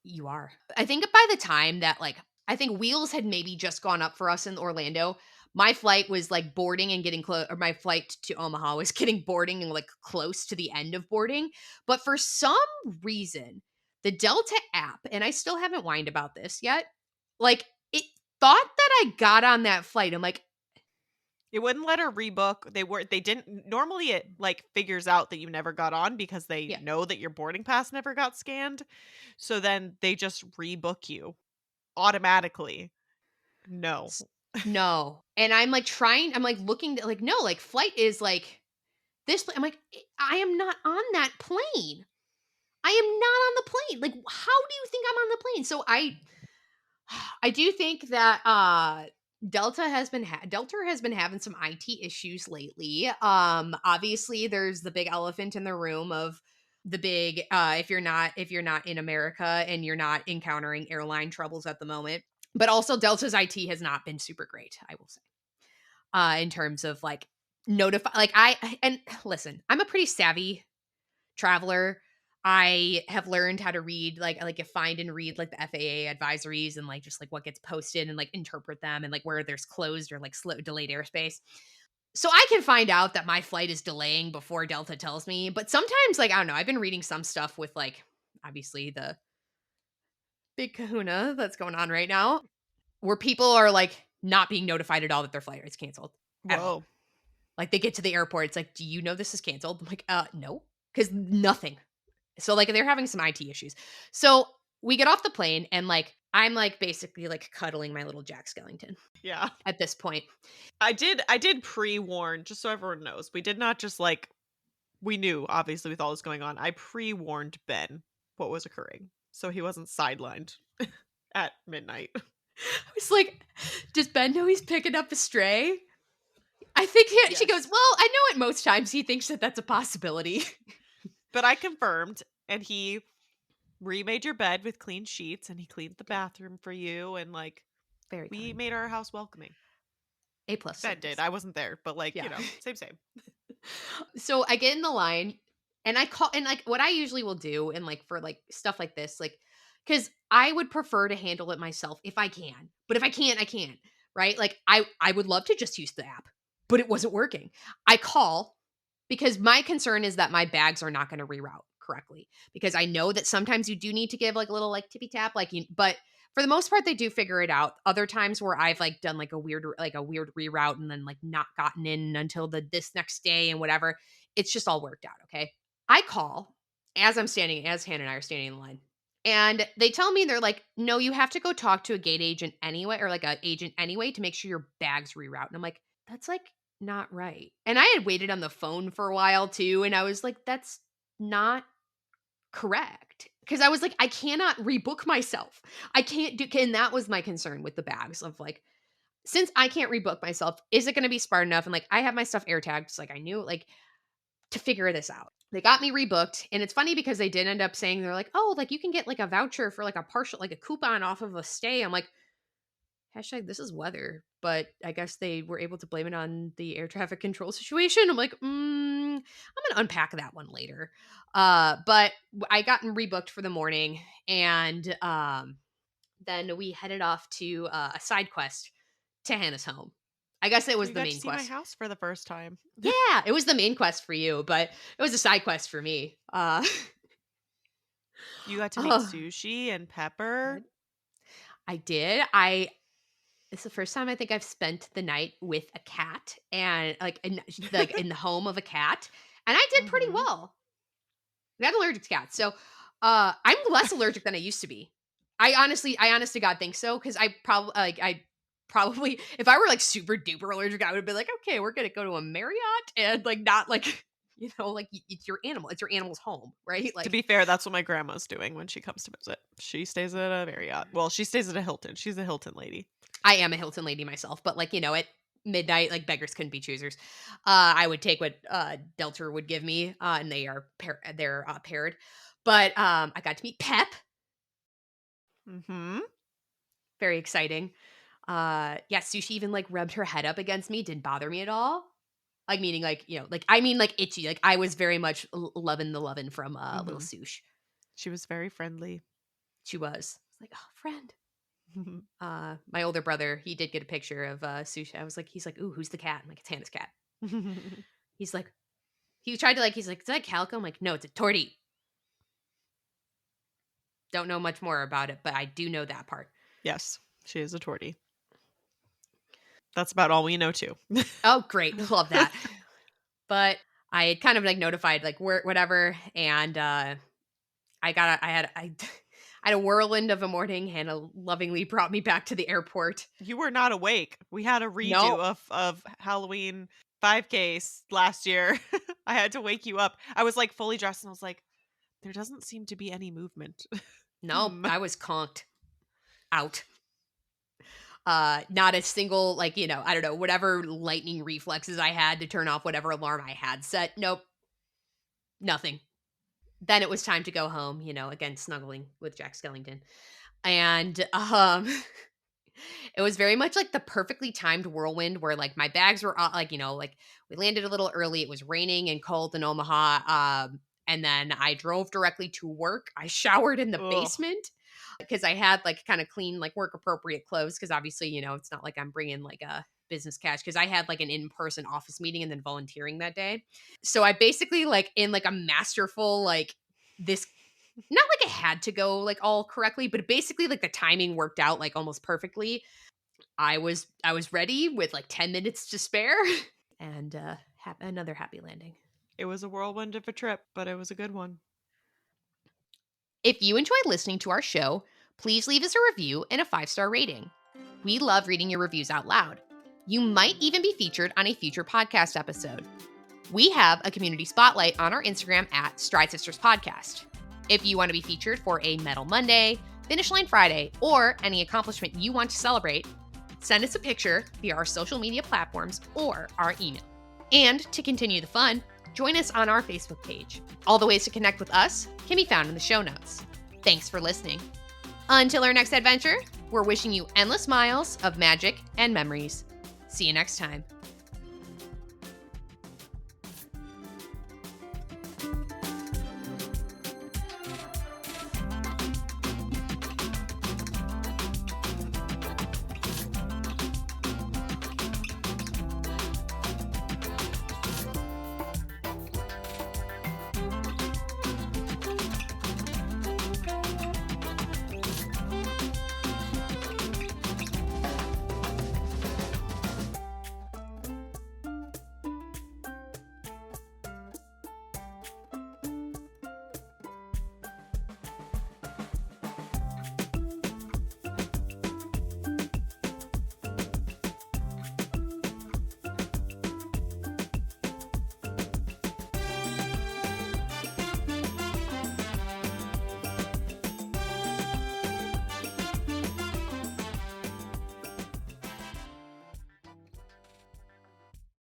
you are. I think by the time that, like, I think wheels had maybe just gone up for us in Orlando, my flight was, like, boarding and getting close, or my flight to Omaha was getting boarding and, like, close to the end of boarding. But for some reason, the Delta app, and I still haven't whined about this yet, like, it thought that I got on that flight. I'm like, It wouldn't let her rebook. They didn't normally it like figures out that you never got on because they yeah, know that your boarding pass never got scanned. So then they just rebook you automatically. No. s no. And I'm, like, I'm, like, looking like, no, like, flight is, like, this I'm like, I am not on that plane. I am not on the plane. Like, how do you think I'm on the plane?" So I do think that Delta has been having some IT issues lately. Obviously there's the big elephant in the room of the big if you're not in America and you're not encountering airline troubles at the moment. But also Delta's IT has not been super great, I will say. In terms of like notify like I and listen, I'm a pretty savvy traveler. I have learned how to read find and read like the FAA advisories and like just like what gets posted and like interpret them and like where there's closed or like delayed airspace. So I can find out that my flight is delaying before Delta tells me. But sometimes, like, I don't know, I've been reading some stuff with like obviously the big kahuna that's going on right now where people are like not being notified at all that their flight is canceled at all. Whoa. Like they get to the airport, it's like, do you know this is canceled? I'm like, no, because nothing. So, like, they're having some IT issues. So, we get off the plane and, like, I'm, like, basically, like, cuddling my little Jack Skellington Yeah. at this point. I did pre-warn just so everyone knows. We did not just like we knew obviously with all this going on. I pre-warned Ben what was occurring. So he wasn't sidelined at midnight. I was like, "Does Ben know he's picking up a stray?" I think she goes, Yes. "Well, I know at most times he thinks that that's a possibility." But I confirmed and he remade your bed with clean sheets and he cleaned the bathroom for you and like Very we kind. made our house welcoming. A plus Ben did. service. I wasn't there, but like, Yeah. same same. So, I get in the line and I call and, like, what I usually will do and, like, for, like, stuff like this, like, because I would prefer to handle it myself if I can, but if I can't, I can't, right? Like, I would love to just use the app, but it wasn't working. I call because my concern is that my bags are not gonna reroute correctly, because I know that sometimes you do need to give, like, a little, like, tippy tap, like, you but for the most part, they do figure it out. Other times where I've, like, done, like, a weird reroute and then, like, not gotten in until this next day and whatever, it's just all worked out, okay? I call as Hannah and I are standing in line, and they tell me, they're like, "No, you have to go talk to a gate agent anyway, or like a agent anyway, to make sure your bags reroute." And I'm like, "That's, like, not right." And I had waited on the phone for a while too, and I was like, not correct. Because I was like, I cannot rebook myself. I can't do, and that was my concern with the bags of like, since I can't rebook myself, is it going to be smart enough? And like, I have my stuff air tagged. So like, I knew like to figure this out. They got me rebooked. And it's funny because they did end up saying, they're like, oh, like you can get like a voucher for like a partial, like a coupon off of a stay. I'm like, hashtag this is weather. But I guess they were able to blame it on the air traffic control situation. I'm like, I'm gonna unpack that one later. But I got rebooked for the morning, and then we headed off to a side quest to Hannah's home. I guess it So was you the got to main see my quest. house for the first time. Yeah, it was the main quest for you, but it was a side quest for me. You got to meet Oh, Sushi and Pepper. good. I did. I It's the first time I think I've spent the night with a cat and like in the home of a cat, and I did pretty Mhm. well. I'm allergic to cats, so I'm less allergic than I used to be. I honest to God think so because I probably if I were like super duper allergic, I would have been like, okay, we're gonna go to a Marriott and like not like like it's your animal, it's your animal's home, right? To Like be fair, that's what my grandma's doing when she comes to visit. She stays at a Marriott. Well, she stays at a Hilton. She's a Hilton lady. I am a Hilton lady myself, but like at midnight, like beggars couldn't be choosers. I would take what Delta would give me, and they're paired. But I got to meet Pep, Mhm. very exciting. Yeah, Sushi even like rubbed her head up against me, didn't bother me at all. Like meaning like like I mean like itchy. Like I was very much loving the lovin' from little Mhm. Sush. She was very friendly. She was like, oh friend. My older brother, he did get a picture of Sushi. I was like, he's like, ooh, who's the cat? I'm like, it's Hannah's cat. He's like, he tried to like, he's like, is that calico? I'm like, no, it's a tortie. Don't know much more about it, but I do know that part. Yes, she is a tortie. That's about all we know too. Oh, great. Love that. But I had kind of like notified like whatever. And I I had a whirlwind of a morning. Hannah lovingly brought me back to the airport. You were not awake. We had a No, redo of Halloween 5Ks last year. I had to wake you up. I was like fully dressed and I was like, there doesn't seem to be any movement. no, Hmm. I was conked out. Not a single like I don't know, whatever lightning reflexes I had to turn off whatever alarm I had set. Nope, nothing. Then it was time to go home, again snuggling with Jack Skellington. And it was very much like the perfectly timed whirlwind where like my bags were like like we landed a little early. It was raining and cold in Omaha. And then I drove directly to work. I showered in the Ugh. basement because I had like kind of clean, like work appropriate clothes. Because obviously, it's not like I'm bringing like a business cash because I had like an in person office meeting and then volunteering that day. So I basically like in like a masterful, like this, not like I had to go like all correctly, but basically like the timing worked out like almost perfectly. I was ready with like 10 minutes to spare and another happy landing. It was a whirlwind of a trip, but it was a good one. If you enjoyed listening to our show, please leave us a review and a 5-star rating. We love reading your reviews out loud. You might even be featured on a future podcast episode. We have a community spotlight on our Instagram at Stride Sisters Podcast. If you want to be featured for a Metal Monday, Finish Line Friday, or any accomplishment you want to celebrate, send us a picture via our social media platforms or our email. And to continue the fun, join us on our Facebook page. All the ways to connect with us can be found in the show notes. Thanks for listening. Until our next adventure, we're wishing you endless miles of magic and memories. See you next time.